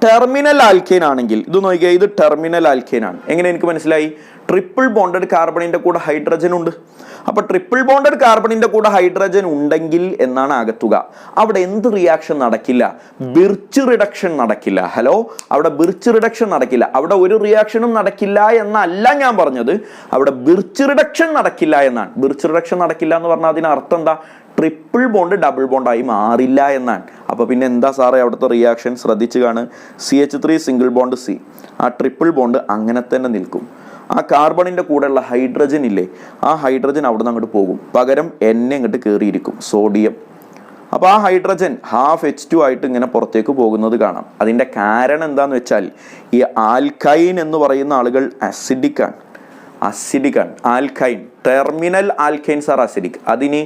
ടെർമിനൽ ആൽക്കെയിൻ ആണെങ്കിൽ, ഇത് നോക്കിയാൽ ഇത് ടെർമിനൽ ആൽക്കെയിൻ ആണ്. എങ്ങനെ എനിക്ക് മനസ്സിലായി? ട്രിപ്പിൾ ബോണ്ടഡ് കാർബണിന്റെ കൂടെ ഹൈഡ്രജൻ ഉണ്ട്. അപ്പൊ ട്രിപ്പിൾ ബോണ്ടഡ് കാർബണിന്റെ കൂടെ ഹൈഡ്രജൻ ഉണ്ടെങ്കിൽ എന്നാണ് ആകത്തുക. അവിടെ എന്ത് റിയാക്ഷൻ നടക്കില്ല? ബിർച്ച് റിഡക്ഷൻ നടക്കില്ല. ഹലോ, അവിടെ ബിർച്ച് റിഡക്ഷൻ നടക്കില്ല. അവിടെ ഒരു റിയാക്ഷനും നടക്കില്ല എന്നല്ല ഞാൻ പറഞ്ഞത്, അവിടെ ബിർച്ച് റിഡക്ഷൻ നടക്കില്ല എന്നാണ്. ബിർച്ച് റിഡക്ഷൻ നടക്കില്ല എന്ന് പറഞ്ഞാൽ അതിന് അർത്ഥം എന്താ? ട്രിപ്പിൾ ബോണ്ട് ഡബിൾ ബോണ്ടായി മാറില്ല എന്നാണ്. അപ്പൊ പിന്നെ എന്താ സാറേ അവിടുത്തെ റിയാക്ഷൻ? ശ്രദ്ധിച്ചു കാണുക. CH3 സിംഗിൾ ബോണ്ട് C, ആ ട്രിപ്പിൾ ബോണ്ട് അങ്ങനെ തന്നെ നിൽക്കും. ആ കാർബണിന്റെ കൂടെയുള്ള ഹൈഡ്രജൻ ഇല്ലേ, ആ ഹൈഡ്രജൻ അവിടെ നിന്ന് അങ്ങോട്ട് പോകും. പകരം എന്നെ ഇങ്ങോട്ട് കയറിയിരിക്കും സോഡിയം. അപ്പോൾ ആ ഹൈഡ്രജൻ ½ ആയിട്ട് ഇങ്ങനെ പുറത്തേക്ക് പോകുന്നത് കാണാം. അതിൻ്റെ കാരണം എന്താന്ന് വെച്ചാൽ ഈ ആൽക്കൈൻ എന്ന് പറയുന്ന ആളുകൾ അസിഡിക് ആണ്. Alkyne, terminal alkynes are acidic. അതിന്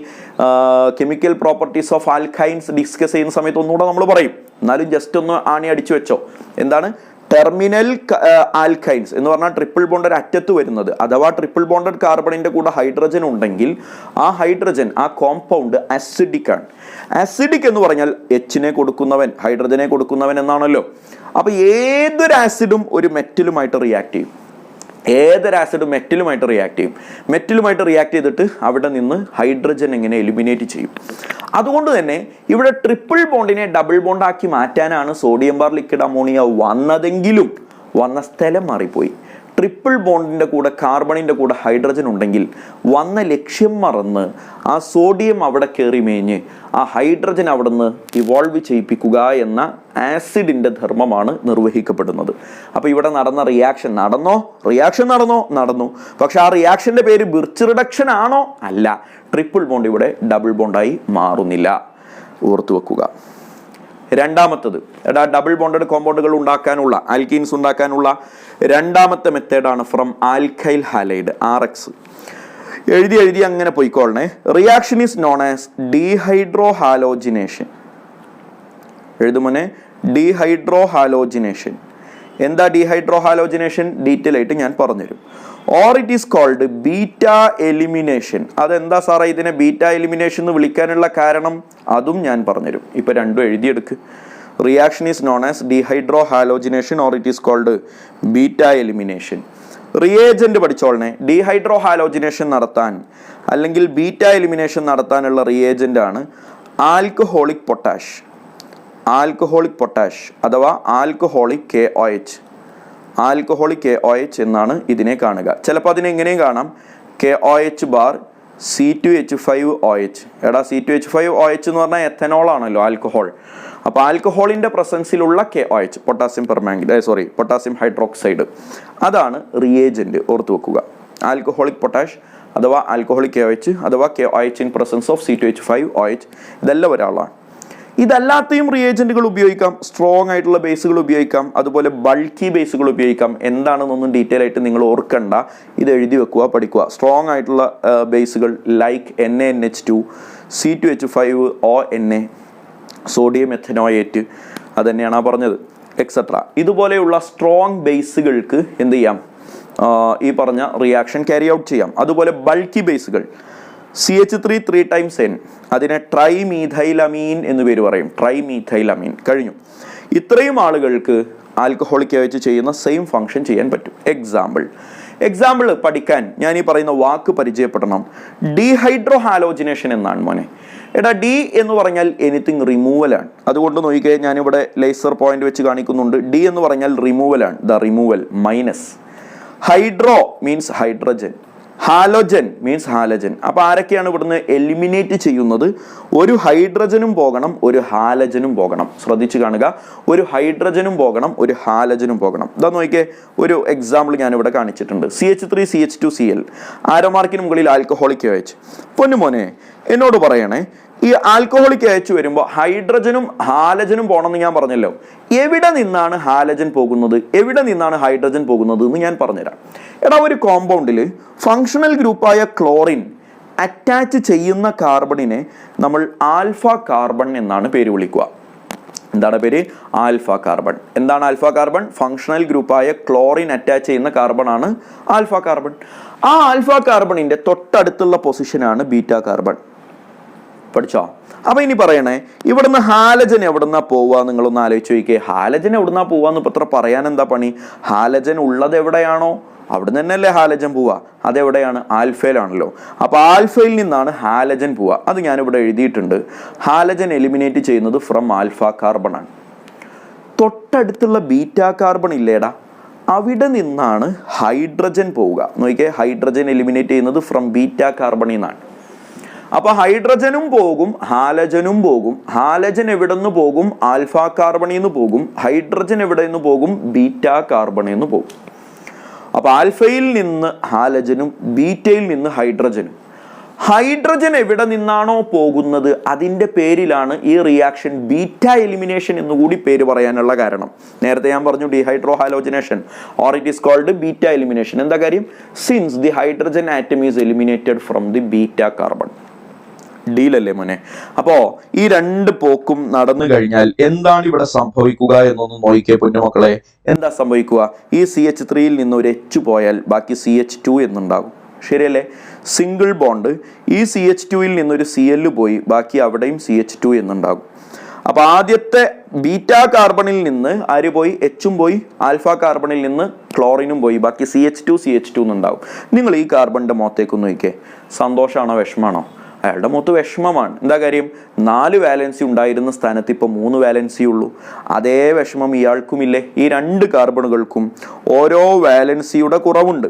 chemical properties of alkynes discuss ചെയ്യുന്ന സമയത്ത് ഒന്നുകൂടെ നമ്മൾ പറയും. എന്നാലും ജസ്റ്റ് ഒന്ന് ആണി അടിച്ചു വെച്ചോ. എന്താണ് ടെർമിനൽ ആൽക്കൈൻസ് എന്ന് പറഞ്ഞാൽ ട്രിപ്പിൾ ബോണ്ടഡ് അറ്റത്ത് വരുന്നത്. അഥവാ ട്രിപ്പിൾ ബോണ്ടഡ് കാർബണിന്റെ കൂടെ ഹൈഡ്രജൻ ഉണ്ടെങ്കിൽ ആ ഹൈഡ്രജൻ, ആ കോമ്പൗണ്ട് അസിഡിക് ആണ്. അസിഡിക് എന്ന് പറഞ്ഞാൽ എച്ചിനെ കൊടുക്കുന്നവൻ, ഹൈഡ്രജനെ കൊടുക്കുന്നവൻ എന്നാണല്ലോ. അപ്പൊ ഏതൊരു ആസിഡും ഒരു മെറ്റലുമായിട്ട് റിയാക്ട് ചെയ്യും. ഏതൊരു ആസിഡും മെറ്റലുമായിട്ട് റിയാക്ട് ചെയ്തിട്ട് അവിടെ നിന്ന് ഹൈഡ്രജൻ എങ്ങനെ എലിമിനേറ്റ് ചെയ്യും. അതുകൊണ്ട് തന്നെ ഇവിടെ ട്രിപ്പിൾ ബോണ്ടിനെ ഡബിൾ ബോണ്ടാക്കി മാറ്റാനാണ് സോഡിയം ബാർ ലിക്വിഡ് അമോണിയ വന്നതെങ്കിലും വന്ന സ്ഥലം മാറിപ്പോയി. ട്രിപ്പിൾ ബോണ്ടിന്റെ കൂടെ കാർബണിന്റെ കൂടെ ഹൈഡ്രജൻ ഉണ്ടെങ്കിൽ വന്ന ലക്ഷ്യം മറന്ന് ആ സോഡിയം അവിടെ കയറി മേഞ്ഞ് ആ ഹൈഡ്രജൻ അവിടെ നിന്ന് ഇവോൾവ് ചെയ്യിപ്പിക്കുക എന്ന ആസിഡിന്റെ ധർമ്മമാണ് നിർവഹിക്കപ്പെടുന്നത്. അപ്പൊ ഇവിടെ നടന്ന റിയാക്ഷൻ നടന്നു. പക്ഷെ ആ റിയാക്ഷന്റെ പേര് ബിർച്ച് റിഡക്ഷൻ ആണോ? അല്ല. ട്രിപ്പിൾ ബോണ്ട് ഇവിടെ ഡബിൾ ബോണ്ടായി മാറുന്നില്ല. ഓർത്തു വെക്കുക. രണ്ടാമത്തത്, ഡബിൾ ബോണ്ടഡ് കോമ്പൗണ്ടുകൾ ഉണ്ടാക്കാനുള്ള, ആൽക്കീൻസ് ഉണ്ടാക്കാനുള്ള രണ്ടാമത്തെ മെത്തേഡാണ് ഫ്രം ആൽക്കൈൽ ഹാലൈഡ്, RX. എഴുതി അങ്ങനെ പോയിക്കോളണേ. Reaction is known as dehydro halogenation. എഴുതുമോനെ, ഡീഹൈഡ്രോ ഹാലോജിനേഷൻ. എന്താ ഡീഹൈഡ്രോ ഹാലോജിനേഷൻ? ഡീറ്റെയിൽ ആയിട്ട് ഞാൻ പറഞ്ഞുതരും. Or it is called beta elimination. അതെന്താ സാറേ ഇതിനെ ബീറ്റ എലിമിനേഷൻ എന്ന് വിളിക്കാനുള്ള കാരണം? അതും ഞാൻ പറഞ്ഞുതരും. ഇപ്പൊ രണ്ടും എഴുതിയെടുക്ക്. Reaction is known as dehydro halogenation or it is called beta elimination. Reagent പഠിച്ചോളണേ. ഡീഹൈഡ്രോ ഹാലോജിനേഷൻ നടത്താൻ അല്ലെങ്കിൽ ബീറ്റ എലിമിനേഷൻ നടത്താനുള്ള റിയേജന്റ് ആണ് ആൽക്കഹോളിക് പൊട്ടാഷ്. അഥവാ ആൽക്കഹോളിക് KOH. ആൽക്കഹോളിക് KOH എന്നാണ് ഇതിനെ കാണുക. ചിലപ്പോൾ അതിനെ എങ്ങനെയും കാണാം, KOH ബാർ C2H5OH. C2H5OH എന്ന് പറഞ്ഞാൽ എത്തനോൾ ആണല്ലോ, ആൽക്കഹോൾ. അപ്പോൾ ആൽക്കഹോളിന്റെ പ്രസൻസിലുള്ള KOH, പൊട്ടാസ്യം ഹൈഡ്രോക്സൈഡ്, അതാണ് റിയേജന്റ്. ഓർത്തു വെക്കുക. ആൽക്കഹോളിക് പൊട്ടാഷ് അഥവാ ആൽക്കഹോളിക് KOH അഥവാ KOH in presence of C2H5OH. ഇതെല്ലാം ഒരാളാണ്. ഇതല്ലാത്തയും റിയേജന്റുകൾ ഉപയോഗിക്കാം. സ്ട്രോങ് ആയിട്ടുള്ള ബേസുകൾ ഉപയോഗിക്കാം, അതുപോലെ ബൾക്കി ബേസുകൾ ഉപയോഗിക്കാം. എന്താണെന്നൊന്നും ഡീറ്റെയിൽ ആയിട്ട് നിങ്ങൾ ഓർക്കണ്ട, ഇത് എഴുതി വെക്കുക, പഠിക്കുക. സ്ട്രോങ് ആയിട്ടുള്ള ബേസുകൾ ലൈക്ക് NaNH2, C2H5ONa, സോഡിയം എഥനോയേറ്റ്, അത് തന്നെയാണ് പറഞ്ഞത്, എക്സെട്ര. ഇതുപോലെയുള്ള സ്ട്രോങ് ബേസുകൾക്ക് എന്ത് ചെയ്യാം? ഈ പറഞ്ഞ റിയാക്ഷൻ ക്യാരി ഔട്ട് ചെയ്യാം. അതുപോലെ ബൾക്കി ബേസുകൾ CH3 3 times N, അതിനെ ട്രൈമീഥൈലമീൻ എന്ന് പേര് പറയും. ട്രൈമീഥൈലമീൻ. കഴിഞ്ഞു. ഇത്രയും ആളുകൾക്ക് ആൽക്കഹോളിക് KOH ചെയ്യുന്ന സെയിം ഫംഗ്ഷൻ ചെയ്യാൻ പറ്റും. എക്സാമ്പിൾ പഠിക്കാൻ ഞാൻ ഈ പറയുന്ന വാക്ക് പരിചയപ്പെടണം. ഡീഹൈഡ്രോ ഹാലോജിനേഷൻ എന്നാണ് മോനെ. ഡി എന്ന് പറഞ്ഞാൽ എനിത്തിങ് റിമൂവൽ ആണ്. അതുകൊണ്ട് നോക്കിക്കേ, ഞാനിവിടെ ലേസർ പോയിന്റ് വെച്ച് കാണിക്കുന്നുണ്ട്. ഡി എന്ന് പറഞ്ഞാൽ റിമൂവൽ ആണ്. The removal minus. Hydro means hydrogen, halogen means halogen. അപ്പൊ ആരൊക്കെയാണ് ഇവിടുന്ന് എലിമിനേറ്റ് ചെയ്യുന്നത്? ഒരു ഹൈഡ്രജനും പോകണം, ഒരു ഹാലജനും പോകണം. ശ്രദ്ധിച്ചു കാണുക. ഒരു ഹൈഡ്രജനും പോകണം, ഒരു ഹാലജനും പോകണം. ഇതാ നോക്കിയേ, ഒരു എക്സാമ്പിൾ ഞാൻ ഇവിടെ കാണിച്ചിട്ടുണ്ട്. CH3 CH2Cl, ആരോമാർക്കിന് മുകളിൽ ആൽക്കഹോളിക് KOH. പൊന്നുമോനെ എന്നോട് പറയണേ, ഈ ആൽക്കഹോളിക് KOH വരുമ്പോൾ ഹൈഡ്രജനും ഹാലജനും പോകണമെന്ന് ഞാൻ പറഞ്ഞല്ലോ. എവിടെ നിന്നാണ് ഹാലജൻ പോകുന്നത്, എവിടെ നിന്നാണ് ഹൈഡ്രജൻ പോകുന്നത് എന്ന് ഞാൻ പറഞ്ഞുതരാം. ഒരു കോമ്പൗണ്ടിൽ ഫങ്ഷണൽ ഗ്രൂപ്പായ ക്ലോറിൻ അറ്റാച്ച് ചെയ്യുന്ന കാർബണിനെ നമ്മൾ ആൽഫ കാർബൺ എന്നാണ് പേര് വിളിക്കുക. എന്താണ് പേര്? Alpha carbon. എന്താണ് ആൽഫ കാർബൺ? ഫങ്ഷണൽ ഗ്രൂപ്പായ ക്ലോറിൻ അറ്റാച്ച് ചെയ്യുന്ന കാർബൺ ആണ് ആൽഫ കാർബൺ. ആ ആൽഫ കാർബണിന്റെ തൊട്ടടുത്തുള്ള പൊസിഷനാണ് ബീറ്റ കാർബൺ. പഠിച്ചോ? അപ്പൊ ഇനി പറയണേ, ഇവിടുന്ന് ഹാലജൻ എവിടുന്നാ പോവുക? നിങ്ങളൊന്ന് ആലോചിച്ച് നോക്കിയേ. ഹാലജൻ എവിടുന്നാ പോവാന്ന് ഇപ്പൊ ഇത്ര പറയാൻ എന്താ പണി? ഹാലജൻ ഉള്ളത് എവിടെയാണോ അവിടുന്ന് തന്നെയല്ലേ ഹാലജൻ പോവുക. അതെവിടെയാണ്? ആൽഫയിലാണല്ലോ. അപ്പൊ ആൽഫയിൽ നിന്നാണ് ഹാലജൻ പോവുക. അത് ഞാനിവിടെ എഴുതിയിട്ടുണ്ട്. ഹാലജൻ എലിമിനേറ്റ് ചെയ്യുന്നത് ഫ്രം ആൽഫ കാർബൺ ആണ്. തൊട്ടടുത്തുള്ള ബീറ്റ കാർബൺ ഇല്ലേടാ, അവിടെ നിന്നാണ് ഹൈഡ്രജൻ പോവുക. നോക്കിയേ, ഹൈഡ്രജൻ എലിമിനേറ്റ് ചെയ്യുന്നത് ഫ്രം ബീറ്റ കാർബണിൽ നിന്നാണ്. അപ്പൊ ഹൈഡ്രജനും പോകും, ഹാലജനും പോകും. ഹാലജൻ എവിടെ നിന്ന് പോകും? ആൽഫ കാർബണിൽ നിന്ന് പോകും. ഹൈഡ്രജൻ എവിടെ നിന്ന് പോകും? ബീറ്റ കാർബണിൽ നിന്ന് പോകും. അപ്പൊ ആൽഫയിൽ നിന്ന് ഹാലജനും ബീറ്റയിൽ നിന്ന് ഹൈഡ്രജനും. ഹൈഡ്രജൻ എവിടെ നിന്നാണോ പോകുന്നത് അതിന്റെ പേരിലാണ് ഈ റിയാക്ഷൻ ബീറ്റ എലിമിനേഷൻ എന്നുകൂടി പേര് പറയാനുള്ള കാരണം. നേരത്തെ ഞാൻ പറഞ്ഞു dehydro halogenation, or it is called beta elimination. എന്താ കാര്യം? Since the hydrogen atom is eliminated from the beta carbon. ഡീലല്ലേ മോനെ? അപ്പോ ഈ രണ്ട് പോക്കും നടന്നു കഴിഞ്ഞാൽ എന്താണ് ഇവിടെ സംഭവിക്കുക എന്നൊന്ന് നോക്കിയേ പൊന്നുമക്കളെ. എന്താ സംഭവിക്കുക? ഈ CH3യിൽ നിന്ന് ഒരു H പോയാൽ ബാക്കി CH2 എന്നുണ്ടാകും. ശരിയല്ലേ? Single bond. ഈ CH2യിൽ നിന്നൊരു Cl പോയി, ബാക്കി അവിടെയും CH2 എന്നുണ്ടാകും. അപ്പൊ ആദ്യത്തെ ബീറ്റ കാർബണിൽ നിന്ന് ആര് പോയി? എച്ചും പോയി. ആൽഫ കാർബണിൽ നിന്ന് ക്ലോറിനും പോയി, ബാക്കി CH2 എന്നുണ്ടാവും. നിങ്ങൾ ഈ കാർബണിന്റെ മുഖത്തേക്കൊന്ന് നോക്കിയേ. സന്തോഷമാണോ വിഷമാണോ? അയാളുടെ മൊത്തം വിഷമമാണ്. എന്താ കാര്യം? 4 വാലൻസി ഉണ്ടായിരുന്ന സ്ഥാനത്ത് ഇപ്പൊ 3 വാലൻസി ഉള്ളൂ. അതേ വിഷമം ഇയാൾക്കുമില്ലേ? ഈ 2 കാർബണുകൾക്കും ഓരോ വാലൻസിയുടെ കുറവുണ്ട്.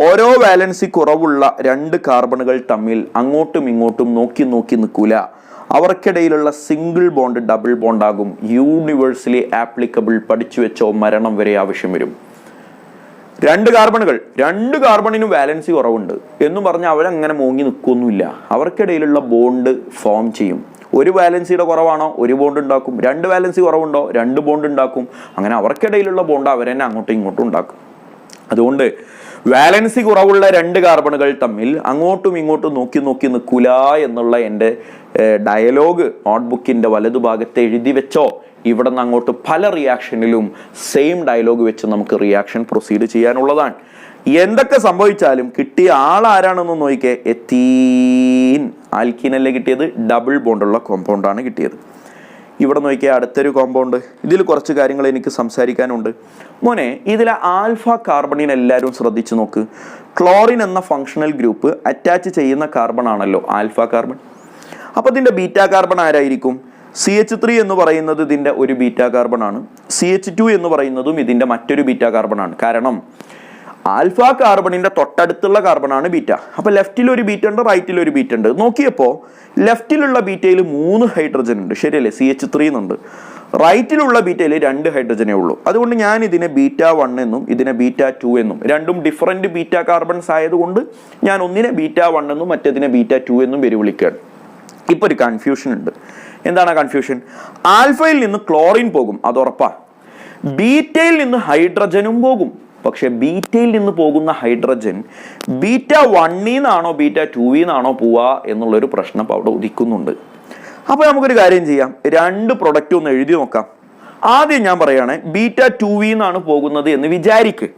ഓരോ വാലൻസി കുറവുള്ള 2 കാർബണുകൾ തമ്മിൽ അങ്ങോട്ടും ഇങ്ങോട്ടും നോക്കി നിൽക്കൂല. അവർക്കിടയിലുള്ള സിംഗിൾ ബോണ്ട് ഡബിൾ ബോണ്ടാകും. Universally applicable. പഠിച്ചു വെച്ചോ, മരണം വരെ ആവശ്യം വരും. 2 കാർബണുകൾ, 2 കാർബണിനും വാലൻസി കുറവുണ്ട് എന്നും പറഞ്ഞാൽ അവരങ്ങനെ മോങ്ങി നിൽക്കൊന്നുമില്ല. അവർക്കിടയിലുള്ള ബോണ്ട് ഫോം ചെയ്യും. ഒരു വാലൻസിയുടെ കുറവാണോ? ഒരു ബോണ്ട് ഉണ്ടാക്കും. 2 വാലൻസി കുറവുണ്ടോ? 2 ബോണ്ട് ഉണ്ടാക്കും. അങ്ങനെ അവർക്കിടയിലുള്ള ബോണ്ട് അവരെന്നെ അങ്ങോട്ടും ഇങ്ങോട്ടും ഉണ്ടാക്കും. അതുകൊണ്ട് വാലൻസി കുറവുള്ള 2 കാർബണുകൾ തമ്മിൽ അങ്ങോട്ടും ഇങ്ങോട്ടും നോക്കി നിൽക്കൂല എന്നുള്ള എൻ്റെ ഡയലോഗ് നോട്ട്ബുക്കിന്റെ വലതുഭാഗത്ത് എഴുതി വെച്ചോ. ഇവിടെ നിന്ന് അങ്ങോട്ട് പല റിയാക്ഷനിലും സെയിം ഡയലോഗ് വെച്ച് നമുക്ക് റിയാക്ഷൻ പ്രൊസീഡ് ചെയ്യാനുള്ളതാണ്. എന്തൊക്കെ സംഭവിച്ചാലും കിട്ടിയ ആളാരാണെന്ന് നോക്കിയേ. എത്തീൻ. ആൽക്കീനല്ലേ കിട്ടിയത്? ഡബിൾ ബോണ്ടുള്ള കോമ്പൗണ്ടാണ് കിട്ടിയത്. ഇവിടെ നോക്കിയാൽ അടുത്തൊരു കോമ്പൗണ്ട്. ഇതിൽ കുറച്ച് കാര്യങ്ങൾ എനിക്ക് സംസാരിക്കാനുണ്ട് മോനെ. ഇതിലെ ആൽഫ കാർബണിനെ എല്ലാവരും ശ്രദ്ധിച്ചു നോക്ക്. ക്ലോറിൻ എന്ന ഫങ്ഷണൽ ഗ്രൂപ്പ് അറ്റാച്ച് ചെയ്യുന്ന കാർബൺ ആണല്ലോ ആൽഫ കാർബൺ. അപ്പൊ ഇതിന്റെ ബീറ്റ കാർബൺ ആരായിരിക്കും? CH3 എന്ന് പറയുന്നത് ഇതിന്റെ ഒരു ബീറ്റ കാർബൺ ആണ്. CH2 എന്ന് പറയുന്നതും ഇതിന്റെ മറ്റൊരു ബീറ്റ കാർബൺ ആണ്. കാരണം ആൽഫ കാർബണിന്റെ തൊട്ടടുത്തുള്ള കാർബൺ ആണ് ബീറ്റ. അപ്പൊ ലെഫ്റ്റിൽ ഒരു ബീറ്റ ഉണ്ട്, റൈറ്റിൽ ഒരു ബീറ്റ ഉണ്ട്. നോക്കിയപ്പോ ലെഫ്റ്റിലുള്ള ബീറ്റയിൽ 3 ഹൈഡ്രജൻ ഉണ്ട്. ശരിയല്ലേ? CH3 എന്നുണ്ട്. റൈറ്റിലുള്ള ബീറ്റയിൽ 2 ഹൈഡ്രജനേ ഉള്ളൂ. അതുകൊണ്ട് ഞാൻ ഇതിനെ β1 എന്നും ഇതിനെ β2 എന്നും, രണ്ടും ഡിഫറെന്റ് ബീറ്റ കാർബൺസ് ആയതുകൊണ്ട് ഞാൻ ഒന്നിനെ β1 എന്നും മറ്റേതിനെ β2 എന്നും പേര് വിളിക്കുകയാണ്. ഇപ്പൊ ഒരു കൺഫ്യൂഷൻ ഉണ്ട്. എന്താണ് കൺഫ്യൂഷൻ? ആൽഫയിൽ നിന്ന് ക്ലോറിൻ പോകും, അത് ഉറപ്പാ. ബീറ്റയിൽ നിന്ന് ഹൈഡ്രജനും പോകും. പക്ഷെ ബീറ്റയിൽ നിന്ന് പോകുന്ന ഹൈഡ്രജൻ β1 നിന്നാണോ β2 നിന്നാണോ പോവുക എന്നുള്ളൊരു പ്രശ്നം അവിടെ ഉദിക്കുന്നുണ്ട്. അപ്പൊ നമുക്കൊരു കാര്യം ചെയ്യാം. 2 പ്രൊഡക്റ്റ് ഒന്ന് എഴുതി നോക്കാം. ആദ്യം ഞാൻ പറയുകയാണ് β2 നിന്നാണ് പോകുന്നത് എന്ന് വിചാരിക്ക്.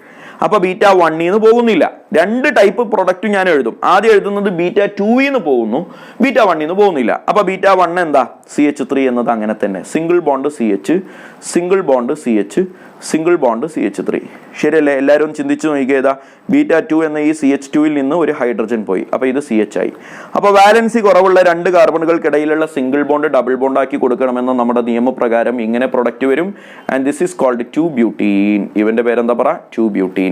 അപ്പൊ β1 നിന്ന് പോകുന്നില്ല. 2 ടൈപ്പ് പ്രൊഡക്റ്റ് ഞാൻ എഴുതും. ആദ്യം എഴുതുന്നത് β2 നിന്ന് പോകുന്നു, β1 നിന്ന് പോകുന്നില്ല. അപ്പൊ β1 എന്താ? CH3 എന്നത് അങ്ങനെ തന്നെ. Single bond CH, single bond CH, single bond CH3. ശരിയല്ലേ? എല്ലാവരും ചിന്തിച്ചു നോക്കിയതാ. β2 എന്ന ഈ CH2ൽ നിന്ന് ഒരു ഹൈഡ്രജൻ പോയി, അപ്പൊ ഇത് CH ആയി. അപ്പൊ വാലൻസി കുറവുള്ള 2 കാർബണുകൾക്കിടയിലുള്ള സിംഗിൾ ബോണ്ട് ഡബിൾ ബോണ്ട് ആക്കി കൊടുക്കണമെന്ന നമ്മുടെ നിയമപ്രകാരം ഇങ്ങനെ പ്രൊഡക്റ്റ് വരും. And this is called two butene. ഇവന്റെ പേരെന്താ പറ? 2-ബ്യൂട്ടീൻ.